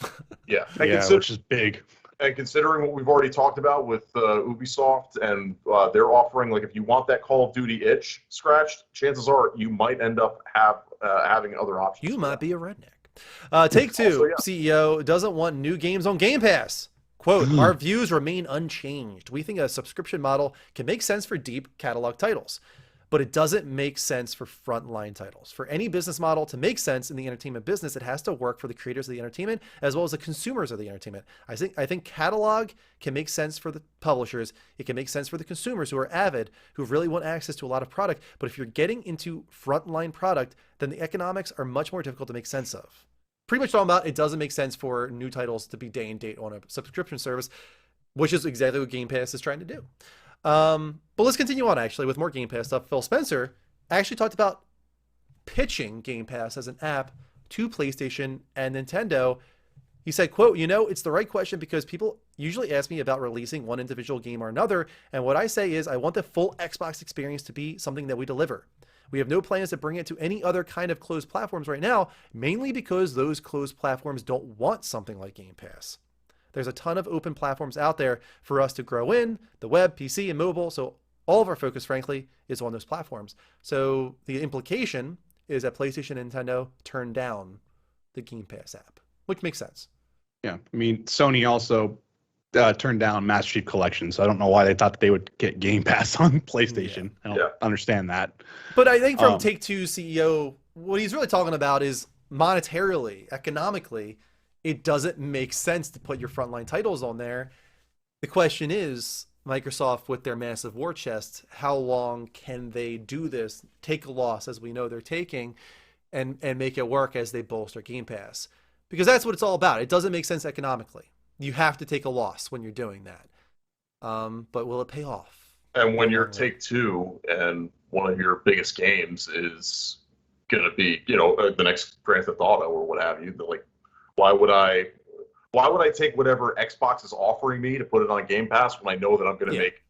Yeah, which is big. And considering what we've already talked about with Ubisoft and they're offering, like if you want that Call of Duty itch scratched, chances are you might end up having other options. You might be a redneck. Take-Two CEO doesn't want new games on Game Pass. Quote, our views remain unchanged. We think a subscription model can make sense for deep catalog titles, but it doesn't make sense for frontline titles. For any business model to make sense in the entertainment business, it has to work for the creators of the entertainment as well as the consumers of the entertainment. I think catalog can make sense for the publishers. It can make sense for the consumers who are avid, who really want access to a lot of product. But if you're getting into frontline product, then the economics are much more difficult to make sense of. Pretty much talking about it doesn't make sense for new titles to be day and date on a subscription service, which is exactly what Game Pass is trying to do. But let's continue on actually with more Game Pass stuff. Phil Spencer actually talked about pitching Game Pass as an app to PlayStation and Nintendo. He said, quote, it's the right question because people usually ask me about releasing one individual game or another. And what I say is I want the full Xbox experience to be something that we deliver. We have no plans to bring it to any other kind of closed platforms right now, mainly because those closed platforms don't want something like Game Pass. There's a ton of open platforms out there for us to grow in, the web, PC, and mobile, so all of our focus, frankly, is on those platforms. So the implication is that PlayStation and Nintendo turned down the Game Pass app, which makes sense. Yeah, I mean, Sony also turned down Master Chief Collection, so I don't know why they thought that they would get Game Pass on PlayStation. I don't understand that. But I think from Take-Two CEO, what he's really talking about is monetarily, economically, it doesn't make sense to put your frontline titles on there. The question is, Microsoft, with their massive war chest, how long can they do this, take a loss as we know they're taking, and make it work as they bolster Game Pass? Because that's what it's all about. It doesn't make sense economically. You have to take a loss when you're doing that. But will it pay off? And when you're Take-Two and one of your biggest games is going to be, the next Grand Theft Auto or what have you, like, why would I take whatever Xbox is offering me to put it on Game Pass when I know that I'm going to make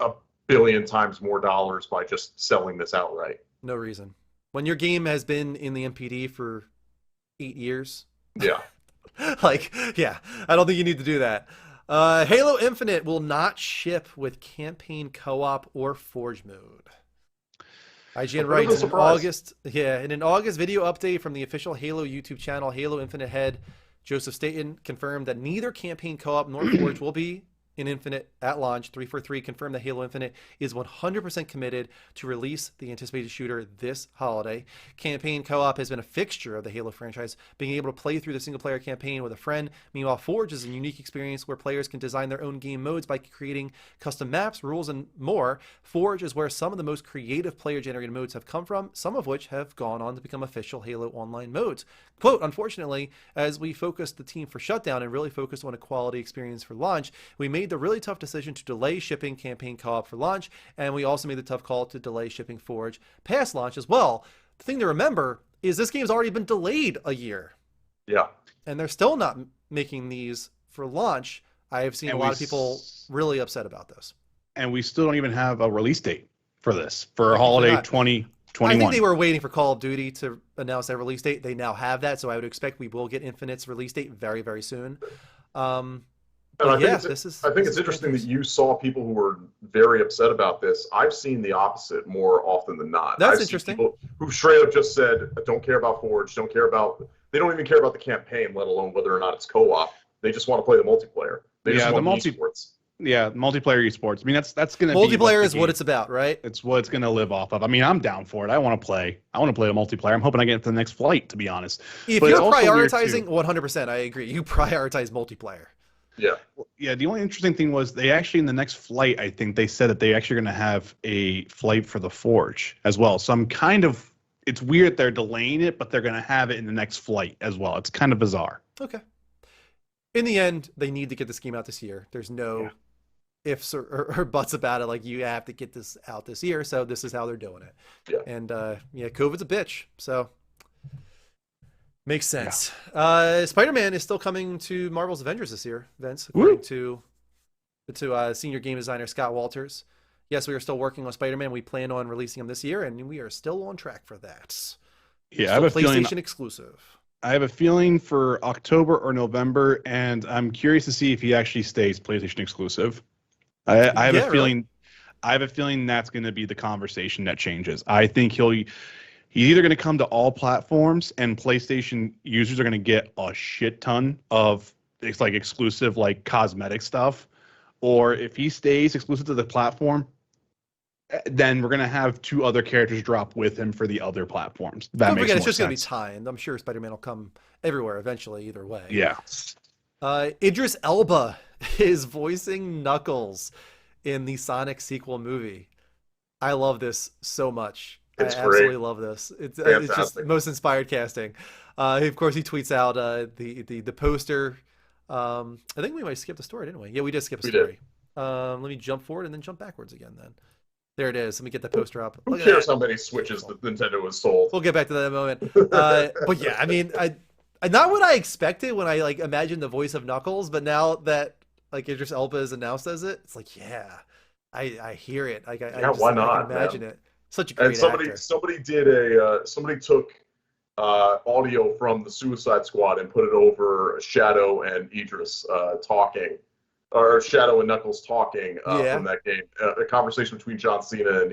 a billion times more dollars by just selling this outright? No reason. When your game has been in the MPD for 8 years. Yeah. I don't think you need to do that. Halo Infinite will not ship with campaign co-op or Forge mode. IGN writes in August. Yeah, in an August video update from the official Halo YouTube channel, Halo Infinite head Joseph Staten confirmed that neither campaign co-op nor Forge will be in Infinite at launch. 343 confirmed that Halo Infinite is 100% committed to release the anticipated shooter this holiday. Campaign co-op has been a fixture of the Halo franchise, being able to play through the single-player campaign with a friend. Meanwhile, Forge is a unique experience where players can design their own game modes by creating custom maps, rules, and more. Forge is where some of the most creative player-generated modes have come from, some of which have gone on to become official Halo Online modes. Quote, unfortunately, as we focused the team for shutdown and really focused on a quality experience for launch, we made the really tough decision to delay shipping campaign co-op for launch, and we also made the tough call to delay shipping Forge past launch as well. The thing to remember is this game's already been delayed a year. Yeah. And they're still not making these for launch. I have seen a lot of people really upset about this. And we still don't even have a release date for this, for holiday 2021. I think they were waiting for Call of Duty to announce their release date. They now have that, so I would expect we will get Infinite's release date very, very soon. And I think it's interesting that you saw people who were very upset about this. I've seen the opposite more often than not. That's interesting. People who straight up just said, don't care about Forge, they don't even care about the campaign, let alone whether or not it's co-op. They just want to play the multiplayer. They just want esports. Yeah, multiplayer esports. I mean, that's going to be multiplayer is what it's about, right? It's what it's going to live off of. I mean, I'm down for it. I want to play a multiplayer. I'm hoping I get to the next flight, to be honest. If you're prioritizing, 100%, I agree. You prioritize multiplayer. Yeah. Yeah, the only interesting thing was they actually, in the next flight, I think they said that they actually going to have a flight for the Forge as well. So it's weird they're delaying it, but they're going to have it in the next flight as well. It's kind of bizarre. Okay. In the end, they need to get this game out this year. There's no ifs or buts about it. Like, you have to get this out this year, so this is how they're doing it. Yeah. And COVID's a bitch, so makes sense. Yeah. Spider-Man is still coming to Marvel's Avengers this year, Vince, according to senior game designer Scott Walters. Yes, we are still working on Spider-Man. We plan on releasing him this year, and we are still on track for that. Yeah, I have a PlayStation exclusive. I have a feeling for October or November, and I'm curious to see if he actually stays PlayStation exclusive. I have a feeling. Really? I have a feeling that's going to be the conversation that changes. I think he's either going to come to all platforms, and PlayStation users are going to get a shit ton of exclusive cosmetic stuff, or if he stays exclusive to the platform, then we're going to have two other characters drop with him for the other platforms. That makes more sense. It's just going to be timed. I'm sure Spider-Man will come everywhere eventually, either way. Yeah. Idris Elba is voicing Knuckles in the Sonic sequel movie. I love this so much. I absolutely love this. It's just most inspired casting. Of course, he tweets out the poster. I think we might skip the story, didn't we? Yeah, we did skip a story. Let me jump forward and then jump backwards again then. There it is. Let me get the poster up. Who cares how many Switches that Nintendo has sold? We'll get back to that in a moment. But yeah, I mean, not what I expected when I imagined the voice of Knuckles, but now that Idris Elba is announced as it, it's yeah, I hear it. Why not? I can imagine it. Such a And great actor. somebody took audio from the Suicide Squad and put it over Shadow and Idris talking, or Shadow and Knuckles talking Yeah. from that game. A conversation between John Cena and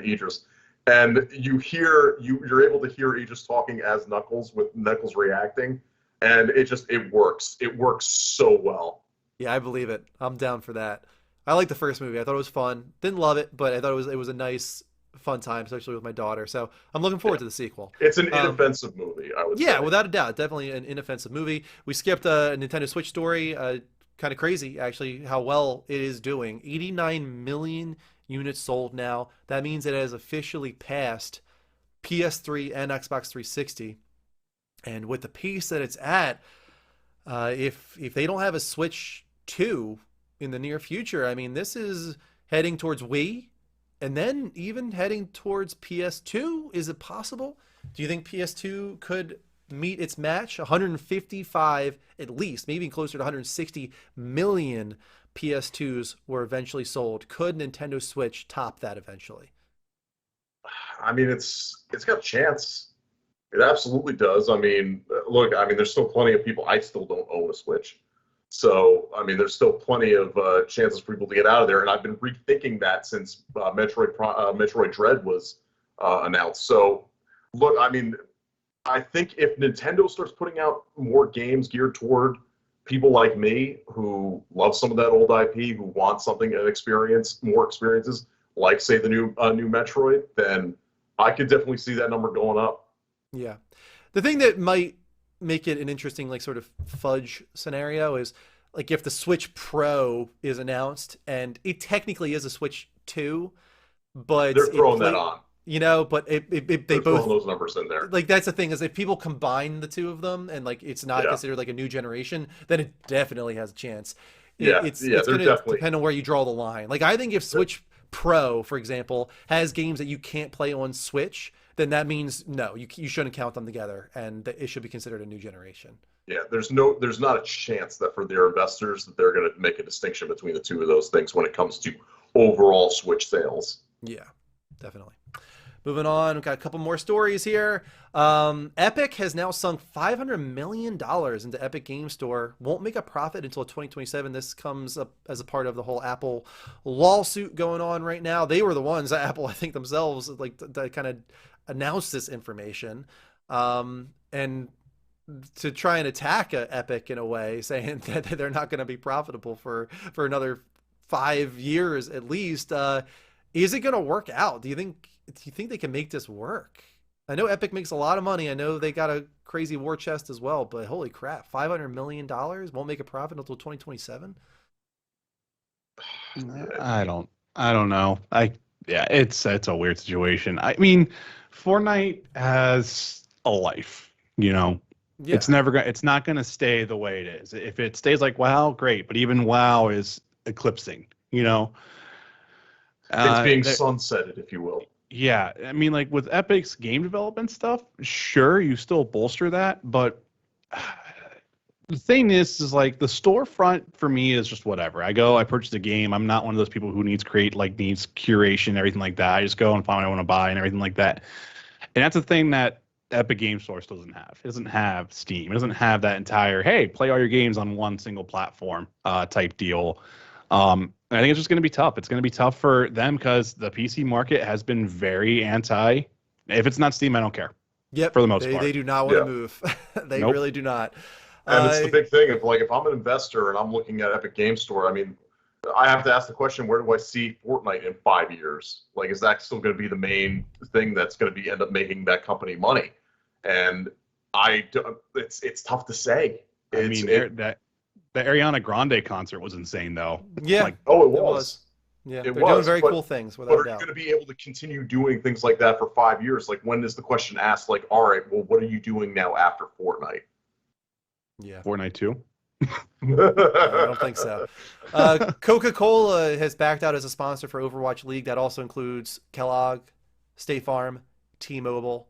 Idris, and you're able to hear Idris talking as Knuckles with Knuckles reacting, and it works. It works so well. Yeah, I believe it. I'm down for that. I liked the first movie. I thought it was fun. Didn't love it, but I thought it was a nice, fun time, especially with my daughter. So I'm looking Yeah. forward to the sequel. It's an Um, inoffensive movie, I would yeah, say. without a doubt, definitely an inoffensive movie. We skipped a Nintendo Switch story. Kind of crazy, actually, how well it is doing. 89 million units sold now. That means it has officially passed PS3 and Xbox 360. And with the pace that it's at, if they don't have a Switch 2 in the near future, I mean, this is heading towards Wii, and then even heading towards PS2. Is it possible? Do you think PS2 could meet its match? 155 at least, maybe even closer to 160 million PS2s were eventually sold. Could Nintendo Switch top that eventually? I mean, it's got a chance. It absolutely does. I mean, look, I mean, there's still plenty of people. I still don't own a Switch, so I mean, there's still plenty of chances for people to get out of there. And I've been rethinking that since Metroid Dread was announced. So, look, I mean, I think if Nintendo starts putting out more games geared toward people like me who love some of that old IP, who want something an experience, more experiences, like say the new Metroid, then I could definitely see that number going up. Yeah. The thing that might make it an interesting, like, sort of fudge scenario is like if the Switch Pro is announced and it technically is a Switch 2, but They're it throwing that play, on. but they They're throwing both, those numbers in there. like, that's the thing is if people combine the two of them and like it's not Yeah, considered like a new generation, then it definitely has a chance. yeah, yeah. It's They're going to definitely. depend on where you draw the line. Like I think if Switch Pro, for example, has games that you can't play on Switch, then that means no, you shouldn't count them together, and that it should be considered a new generation. Yeah, there's not a chance that for their investors that they're going to make a distinction between the two of those things when it comes to overall Switch sales. Yeah, definitely. Moving on, we've got a couple more stories here. Epic has now sunk $500 million into Epic Game Store. Won't make a profit until 2027. This comes up as a part of the whole Apple lawsuit going on right now. They were the ones, Apple, I think themselves, like that kind of announced this information, and to try and attack Epic in a way, saying that they're not going to be profitable for another 5 years at least. Is it going to work out? Do you think they can make this work? I know Epic makes a lot of money. I know they got a crazy war chest as well, but holy crap, $500 million won't make a profit until 2027. I don't know. Yeah, it's a weird situation. I mean, Fortnite has a life, you know. Yeah, It's not gonna stay the way it is. If it stays like WoW, great, but even WoW is eclipsing, you know. It's being There- sunsetted, if you will. yeah, I mean, like with Epic's game development stuff, sure, you still bolster that, but the thing is like the storefront for me is just whatever. I purchase a game. I'm not one of those people who needs curation, everything like that. I just go and find what I want to buy and everything like that. And that's the thing that Epic Game Source doesn't have. It doesn't have Steam. It doesn't have that entire, hey, play all your games on one single platform type deal. I think it's just going to be tough. It's going to be tough for them because the PC market has been very anti. If it's not Steam, I don't care. yep. For the most they part. they do not want to Yeah. move. They Nope. really do not. And it's the big thing of like if I'm an investor and I'm looking at Epic Game Store, I mean, I have to ask the question: where do I see Fortnite in 5 years? Like, is that still going to be the main thing that's going to be end up making that company money? And it's tough to say. I mean, the Ariana Grande concert was insane, though. Yeah, Like, Oh, it it was. was. Yeah, It they're doing was, very but- cool things But without are a you doubt. going to be able to continue doing things like that for 5 years? Like, when is the question asked? Like, all right, well, what are you doing now after Fortnite? Yeah. Fortnite 2. I don't think so. Coca-Cola has backed out as a sponsor for Overwatch League. That also includes Kellogg, State Farm, T-Mobile.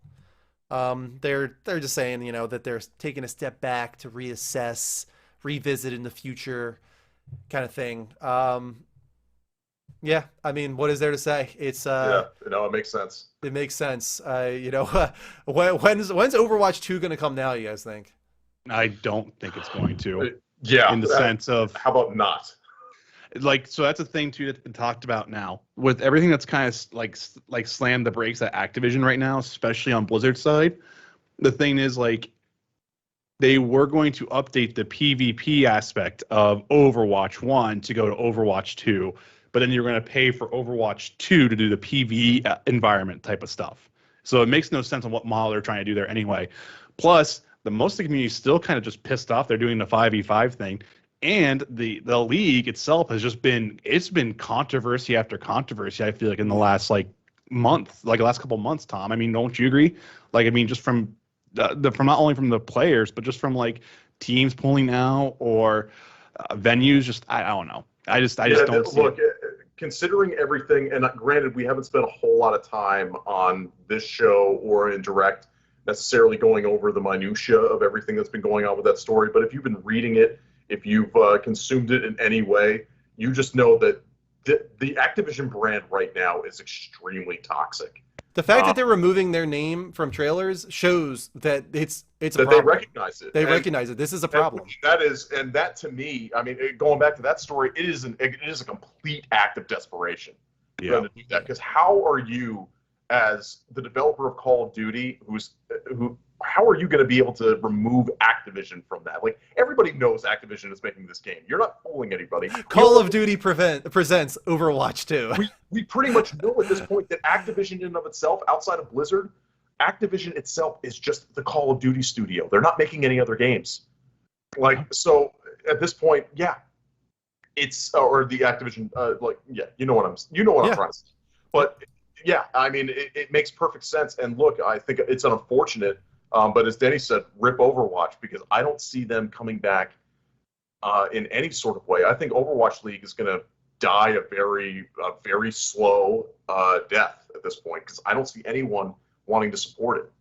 They're just saying, that they're taking a step back to reassess, revisit in the future, kind of thing. Yeah, I mean, what is there to say? It's Yeah, it makes sense. it makes sense. When's Overwatch 2 gonna come now, you guys think? I don't think it's going Uh, to, Yeah. in the sense of How about not? like, so that's a thing too that's been talked about now with everything that's kind of like slammed the brakes at Activision right now, especially on Blizzard's side. The thing is, like, they were going to update the PvP aspect of Overwatch 1 to go to Overwatch 2, but then you're going to pay for Overwatch 2 to do the PvE environment type of stuff. So it makes no sense on what model they're trying to do there anyway. Plus, the most of the community is still kind of just pissed off they're doing the 5v5 thing. And the league itself has just been controversy after controversy, I feel like, in the last like month, like the last couple months, Tom. I mean, don't you agree? Like, I mean, just from from not only from the players, but just from like teams pulling out or venues. Just I don't know. I just don't see look, it. considering everything, and granted, we haven't spent a whole lot of time on this show or in direct necessarily going over the minutia of everything that's been going on with that story. But if you've been reading it, if you've consumed it in any way, you just know that the Activision brand right now is extremely toxic. The fact that they're removing their name from trailers shows that it's a That problem. they recognize it. They recognize it. This is a problem. That to me, I mean, going back to that story, it is a complete act of desperation for them to do that. Because how are you, as the developer of Call of Duty, how are you going to be able to remove Activision from that? Like, everybody knows Activision is making this game. You're not fooling anybody. Call of Duty presents Overwatch 2. We pretty much know at this point that Activision in and of itself, outside of Blizzard, Activision itself is just the Call of Duty studio. They're not making any other games. Like, so at this point, yeah, it's or the Activision, you know what I'm trying to say. But yeah, I mean, it makes perfect sense. And look, I think it's unfortunate, but as Denny said, rip Overwatch, because I don't see them coming back in any sort of way. I think Overwatch League is going to die a very slow death at this point, because I don't see anyone wanting to support it.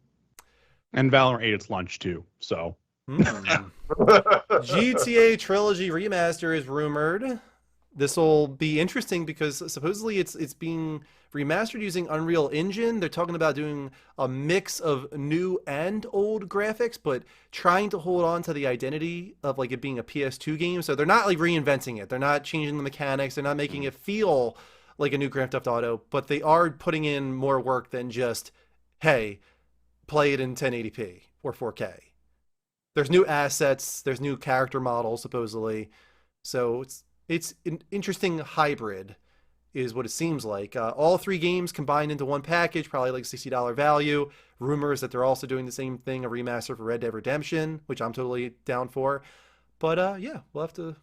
And Valorant ate its lunch too. So GTA Trilogy Remaster is rumored. This will be interesting because supposedly it's being remastered using Unreal Engine. They're talking about doing a mix of new and old graphics, but trying to hold on to the identity of like it being a PS2 game. So they're not like reinventing it. They're not changing the mechanics. They're not making it feel like a new Grand Theft Auto, but they are putting in more work than just, hey, play it in 1080p or 4K. There's new assets, there's new character models supposedly. So it's an interesting hybrid is what it seems like. All three games combined into one package, probably like $60 value. Rumors that they're also doing the same thing, a remaster for Red Dead Redemption, which I'm totally down for. But yeah, we'll have to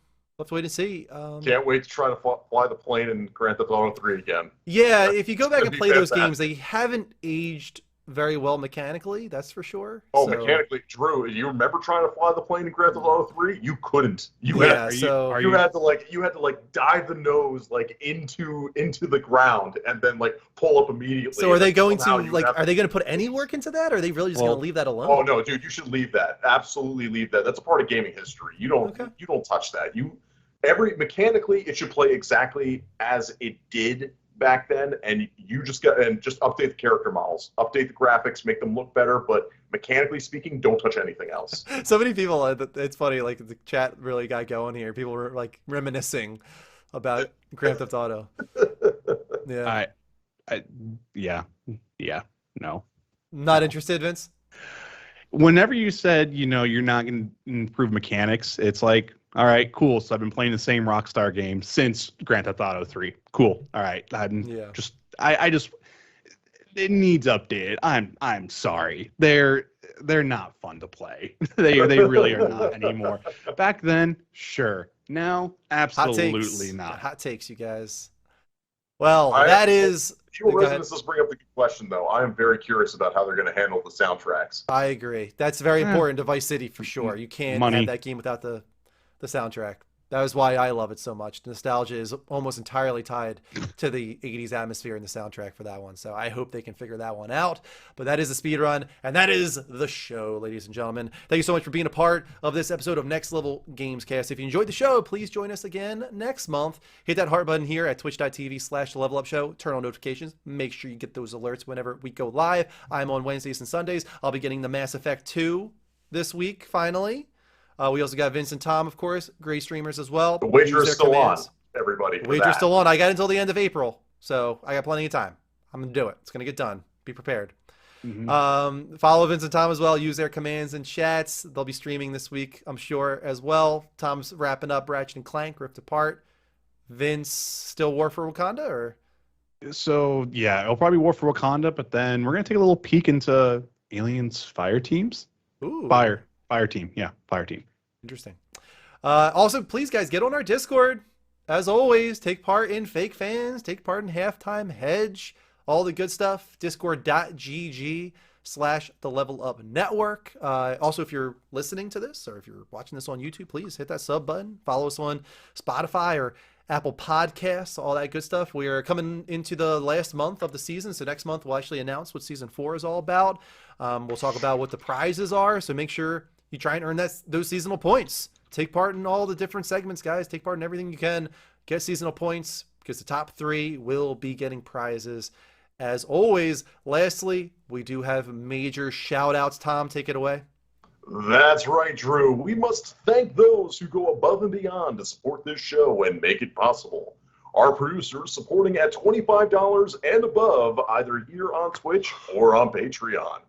wait and see. Can't wait to try to fly the plane in Grand Theft Auto 3 again. Yeah, if you go back and play those fantastic. games, they haven't aged very well mechanically, that's for sure. Oh, So, mechanically, Drew, you remember trying to fly the plane in Grand Theft Auto 3? You couldn't. You yeah, had, so you had to like dive the nose like into the ground and then like pull up immediately. so are they going to Somehow you like have are they going to put any work into that, or are they really just going to leave that alone? Oh no, dude, you should leave that. Absolutely leave that. That's a part of gaming history. You don't touch that. Mechanically it should play exactly as it did back then, and you just update the character models, update the graphics, make them look better, but mechanically speaking, don't touch anything else. So many people, it's funny, like the chat really got going here. People were like reminiscing about Grand Theft Auto. Yeah. No. Not interested, Vince? Whenever you said, you're not going to improve mechanics, it's like, all right, cool. So I've been playing the same Rockstar game since Grand Theft Auto 3. Cool. All right. I just it needs updated. I'm sorry. They're not fun to play. They really are not anymore. Back then, sure. Now, absolutely not. Hot takes, you guys. Well, that is. Let's bring up the question, though. I am very curious about how they're going to handle the soundtracks. I agree. That's very important to Vice City for sure. You can't have that game without the soundtrack. That was why I love it so much. Nostalgia is almost entirely tied to the 80s atmosphere in the soundtrack for that one. So I hope they can figure that one out. But that is the speed run, and that is the show, ladies and gentlemen. Thank you so much for being a part of this episode of Next Level Gamescast. If you enjoyed the show, please join us again next month. Hit that heart button here at twitch.tv/levelupshow. Turn on notifications. Make sure you get those alerts whenever we go live. I'm on Wednesdays and Sundays. I'll be getting the Mass Effect 2 this week, finally. We also got Vince and Tom, of course, great streamers as well. The wager is still on, everybody. The wager's still on. I got until the end of April, so I got plenty of time. I'm going to do it. It's going to get done. Be prepared. Follow Vince and Tom as well. Use their commands and chats. They'll be streaming this week, I'm sure, as well. Tom's wrapping up Ratchet and Clank, Rift Apart. Vince, still War for Wakanda, or? So, yeah, it'll probably be War for Wakanda, but then we're going to take a little peek into Aliens Fire Teams. Ooh. Fire team. Yeah, fire team. Interesting. Also, please, guys, get on our Discord. As always, take part in Fake Fans, take part in Halftime Hedge, all the good stuff. Discord.gg/The Level Up Network. Also, if you're listening to this or if you're watching this on YouTube, please hit that sub button. Follow us on Spotify or Apple Podcasts, all that good stuff. We are coming into the last month of the season, so next month we'll actually announce what Season 4 is all about. We'll talk about what the prizes are, so make sure you try and earn those seasonal points. Take part in all the different segments, guys. Take part in everything you can. Get seasonal points because the top 3 will be getting prizes. As always, lastly, we do have major shout-outs. Tom, take it away. That's right, Drew. We must thank those who go above and beyond to support this show and make it possible. Our producers supporting at $25 and above, either here on Twitch or on Patreon.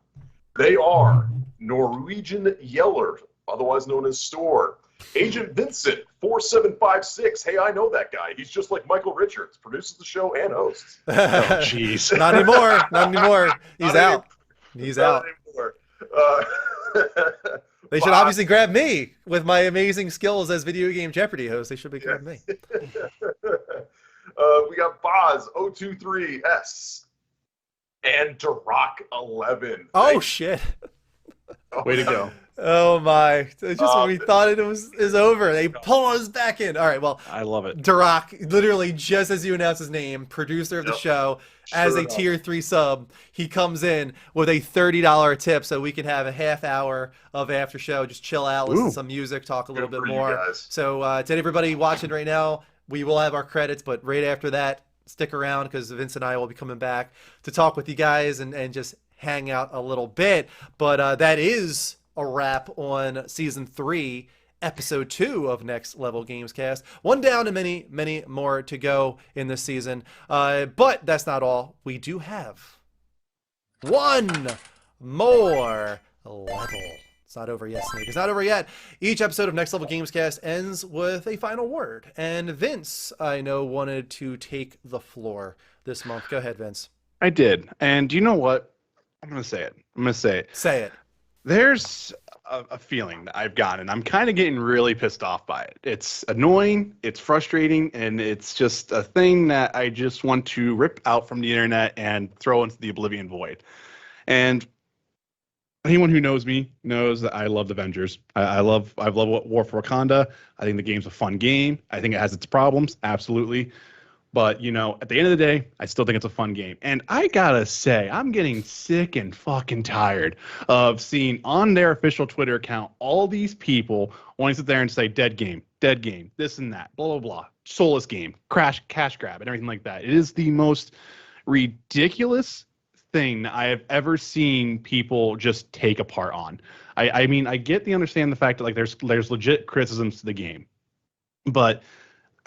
They are Norwegian Yeller, otherwise known as Store, Agent Vincent 4756. Hey, I know that guy. He's just like Michael Richards, produces the show and hosts. Oh, jeez. Not anymore. Not anymore. He's out. He's out. Anymore. They should obviously grab me with my amazing skills as video game Jeopardy host. They should be grabbing me. We got Boz023S and Duroc11. Oh, shit. Way to go. Oh, my. It's just when we thought it is over. They pull us back in. All right, well. I love it. Duroc, literally just as you announce his name, producer of the show, as a tier 3 sub, he comes in with a $30 tip so we can have a half hour of after show, just chill out, listen to some music, talk a little bit more. So to everybody watching right now, we will have our credits, but right after that, stick around because Vince and I will be coming back to talk with you guys and just hang out a little bit. But that is a wrap on Season 3, Episode 2 of Next Level Gamescast. One down and many, many more to go in this season. But that's not all. We do have one more level. It's not over yet, Snake. It's not over yet. Each episode of Next Level Gamescast ends with a final word. And Vince, I know, wanted to take the floor this month. Go ahead, Vince. I did. And you know what? I'm going to say it. Say it. There's a feeling that I've gotten, and I'm kind of getting really pissed off by it. It's annoying, it's frustrating, and it's just a thing that I just want to rip out from the internet and throw into the oblivion void. And anyone who knows me knows that I love the Avengers. I love War for Wakanda. I think the game's a fun game. I think it has its problems, absolutely. But, you know, at the end of the day, I still think it's a fun game. And I gotta say, I'm getting sick and fucking tired of seeing on their official Twitter account all these people wanting to sit there and say, dead game, this and that, blah, blah, blah, soulless game, cash grab, and everything like that. It is the most ridiculous thing I have ever seen people just take apart on. I mean, I understand the fact that like there's legit criticisms to the game, but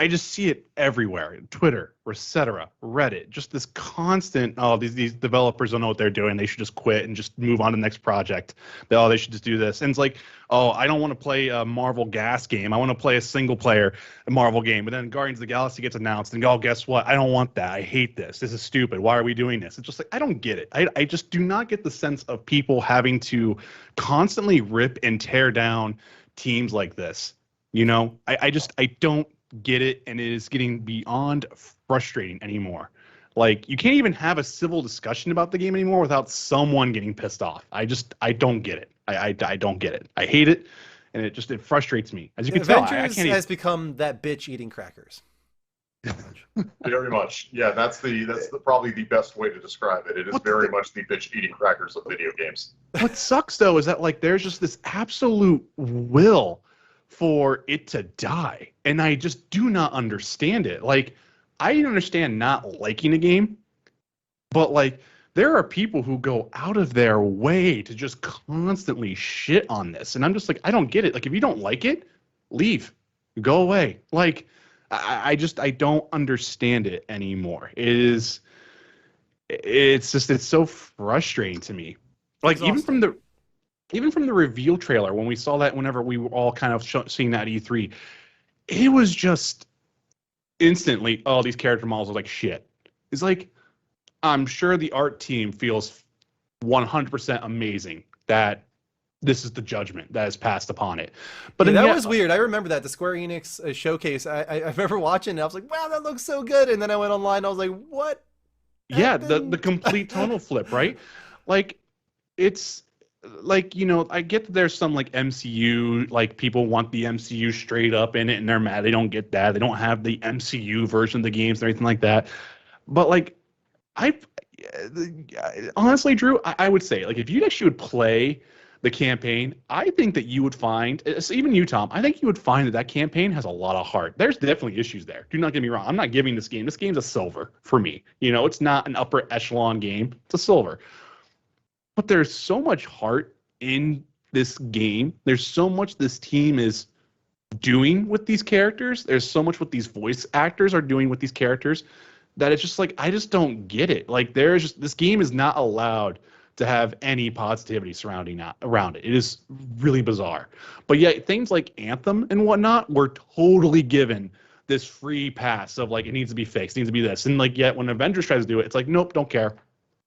I just see it everywhere. Twitter, etc., Reddit, just this constant, these developers don't know what they're doing. They should just quit and just move on to the next project. They should just do this. And it's like, I don't want to play a Marvel Gas game. I want to play a single-player Marvel game. But then Guardians of the Galaxy gets announced, and guess what? I don't want that. I hate this. This is stupid. Why are we doing this? It's just like, I don't get it. I just do not get the sense of people having to constantly rip and tear down teams like this. You know, I don't get it, and it is getting beyond frustrating anymore. Like, you can't even have a civil discussion about the game anymore without someone getting pissed off. I don't get it. I don't get it. I hate it, and it frustrates me. As you can tell, I Avengers can't has become that bitch eating crackers. Very much. Yeah, that's probably the best way to describe it. It is very much the bitch eating crackers of video games. What sucks though is that like there's just this absolute will for it to die, and I just do not understand it. Like I understand not liking a game, but like there are people who go out of their way to just constantly shit on this, and I'm just like, I don't get it. Like if you don't like it, leave, go away. Like I don't understand it anymore. It's so frustrating to me. Like Exhausting. even from the reveal trailer, when we saw that, whenever we were all kind of seeing that at E3, it was just instantly, oh, these character models are like shit. It's like, I'm sure the art team feels 100% amazing that this is the judgment that is passed upon it. But Yeah, then that was weird. I remember that the Square Enix showcase. I remember watching it. I was like, wow, that looks so good. And then I went online. And I was like, what? Yeah, the happened? complete tonal flip, right? Like it's like, you know, I get that there's some like MCU, like people want the MCU straight up in it and they're mad they don't get that. They don't have the MCU version of the games or anything like that. But like I honestly, Drew, I would say like if you actually would play the campaign, I think that you would find, even you, Tom, I think you would find that campaign has a lot of heart. There's definitely issues there. Do not get me wrong. I'm not giving this game. This game's a silver for me. You know, it's not an upper echelon game. It's a silver. But there's so much heart in this game. There's so much this team is doing with these characters. There's so much what these voice actors are doing with these characters that it's just like, I just don't get it. Like there's just, this game is not allowed to have any positivity surrounding around it. It is really bizarre. But yet things like Anthem and whatnot were totally given this free pass of like, it needs to be fixed, it needs to be this. And like, yet when Avengers tries to do it, it's like, nope, don't care.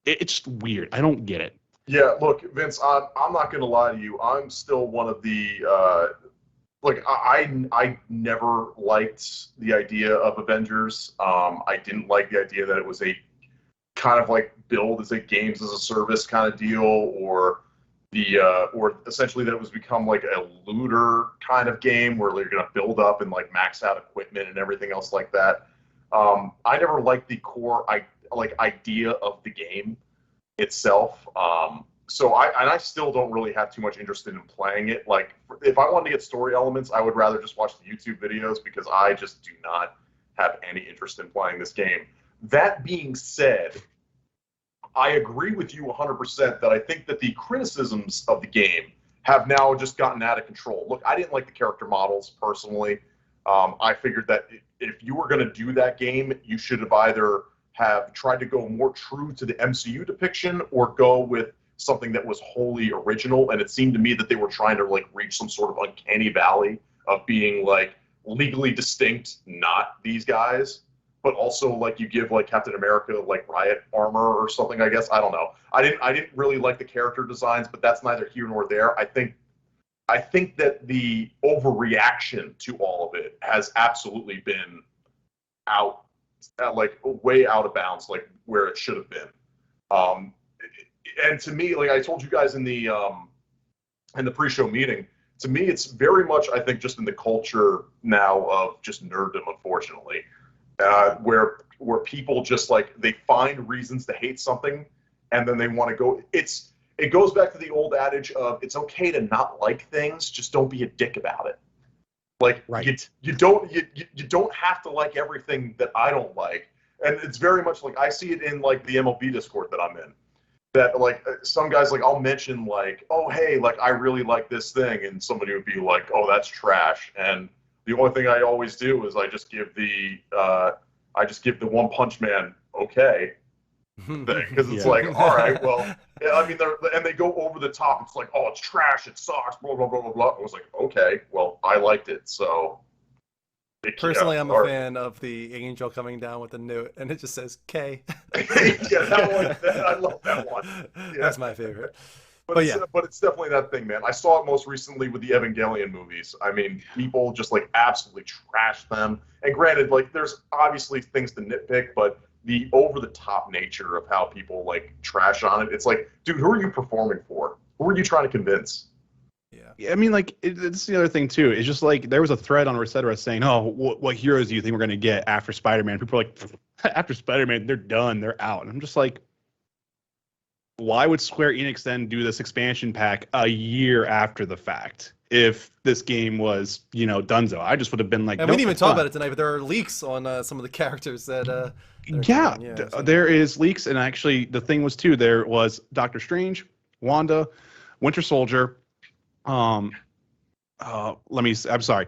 It's just weird. I don't get it. Yeah, look, Vince, I'm not going to lie to you. I'm still one of the I never liked the idea of Avengers. I didn't like the idea that it was a kind of like build as a games as a service kind of deal, or essentially that it was become like a looter kind of game where you're going to build up and like max out equipment and everything else like that. I never liked the core idea of the game itself. So I still don't really have too much interest in playing it. Like if I wanted to get story elements, I would rather just watch the YouTube videos because I just do not have any interest in playing this game. That being said, I agree with you 100% that I think that the criticisms of the game have now just gotten out of control. Look, I didn't like the character models personally. I figured that if you were going to do that game, you should have either have tried to go more true to the MCU depiction or go with something that was wholly original. And it seemed to me that they were trying to like reach some sort of uncanny valley of being like legally distinct, not these guys, but also like you give like Captain America like riot armor or something, I guess. I don't know. I didn't really like the character designs, but that's neither here nor there. I think that the overreaction to all of it has absolutely been like way out of bounds, like where it should have been. And to me, like I told you guys in the pre-show meeting, to me it's very much, I think, just in the culture now of just nerddom, unfortunately, where people just like they find reasons to hate something, and then they want to go. It goes back to the old adage of it's okay to not like things, just don't be a dick about it. Like right. you don't have to like everything that I don't like, and it's very much like I see it in like the MLB Discord that I'm in. That like some guys like I'll mention like, oh hey, like I really like this thing, and somebody would be like, oh that's trash, and the only thing I always do is I just give the One Punch Man okay thing, because it's like, all right, well, I mean, they go over the top. It's like, oh, it's trash, it sucks, blah blah blah blah blah. I was like, okay, well, I liked it, so. Personally, I'm a fan of the angel coming down with the note, and it just says K. Yeah, I love that one. Yeah. That's my favorite. But it's definitely that thing, man. I saw it most recently with the Evangelion movies. I mean, people just like absolutely trash them. And granted, like there's obviously things to nitpick, but the over-the-top nature of how people like trash on it, it's like, dude, who are you performing for? Who are you trying to convince? Yeah, I mean, like it's the other thing too. It's just like there was a thread on Resetera saying, "Oh, what heroes do you think we're going to get after Spider-Man?" People are like, "After Spider-Man, they're done, they're out." And I'm just like, why would Square Enix then do this expansion pack a year after the fact? If this game was, Dunzo, I just would have been like, And nope, we didn't even it's talk done. about it tonight, but there are leaks on some of the characters that are Yeah, coming. Yeah, so- there is leaks, and actually, the thing was too. There was Doctor Strange, Wanda, Winter Soldier. I'm sorry,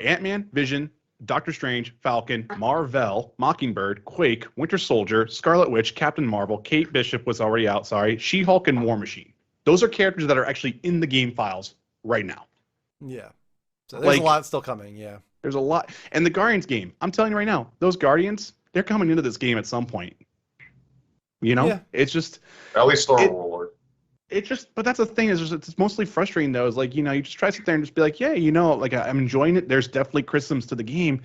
Ant-Man, Vision, Doctor Strange, Falcon, Marvel, Mockingbird, Quake, Winter Soldier, Scarlet Witch, Captain Marvel, Kate Bishop was already out. Sorry, She-Hulk and War Machine. Those are characters that are actually in the game files right now. Yeah. So there's Like, a lot still coming. Yeah. There's a lot, and the Guardians game. I'm telling you right now, those Guardians, they're coming into this game at some point. Yeah. It's just At least Star Lord. But that's the thing, is just, it's mostly frustrating though, is like, you just try to sit there and just be like, yeah, like I'm enjoying it. There's definitely criticisms to the game.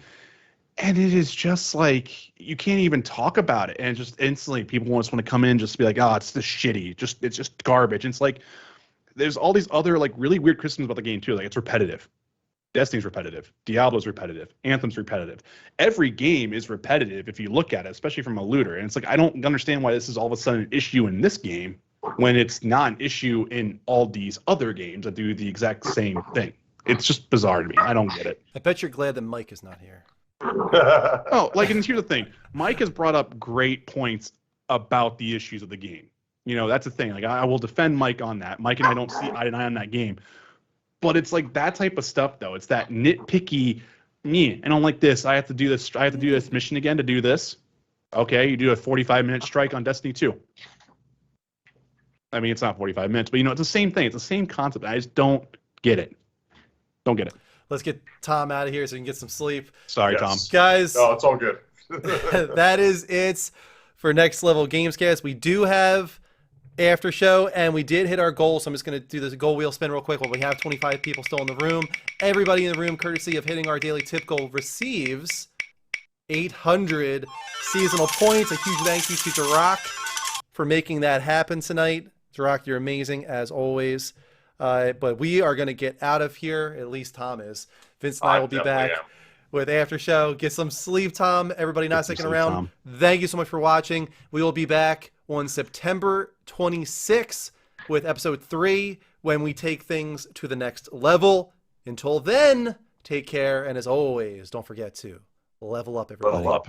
And it is just like, you can't even talk about it. And just instantly people just want to come in just to be like, oh, it's just shitty. It's just garbage. And it's like, there's all these other like really weird criticisms about the game too. Like, it's repetitive. Destiny's repetitive. Diablo's repetitive. Anthem's repetitive. Every game is repetitive if you look at it, especially from a looter. And it's like, I don't understand why this is all of a sudden an issue in this game when it's not an issue in all these other games that do the exact same thing. It's just bizarre to me. I don't get it. I bet you're glad that Mike is not here. Oh, like, and here's the thing. Mike has brought up great points about the issues of the game. That's the thing. Like, I will defend Mike on that. Mike and I don't see eye to eye on that game. But it's like that type of stuff, though. It's that nitpicky, I don't like this. I have to do this. I have to do this mission again to do this. Okay, you do a 45-minute strike on Destiny 2. I mean, it's not 45 minutes, but it's the same thing. It's the same concept. I just don't get it. Don't get it. Let's get Tom out of here so he can get some sleep. Sorry, Yes. Tom. Guys, No, it's all good. that is it for Next Level Gamescast. We do have after show, and we did hit our goal, so I'm just going to do this goal wheel spin real quick while we have 25 people still in the room. Everybody in the room, courtesy of hitting our daily tip goal, receives 800 seasonal points. A huge thank you to Duroc for making that happen tonight. Duroc, you're amazing as always. But we are going to get out of here. At least Tom is. Vince and I will be back with after show. Get some sleep, Tom. Everybody not sticking around. Tom. Thank you so much for watching. We will be back on September 26th with episode 3 when we take things to the next level. Until then, take care. And as always, don't forget to level up, everybody. Level up.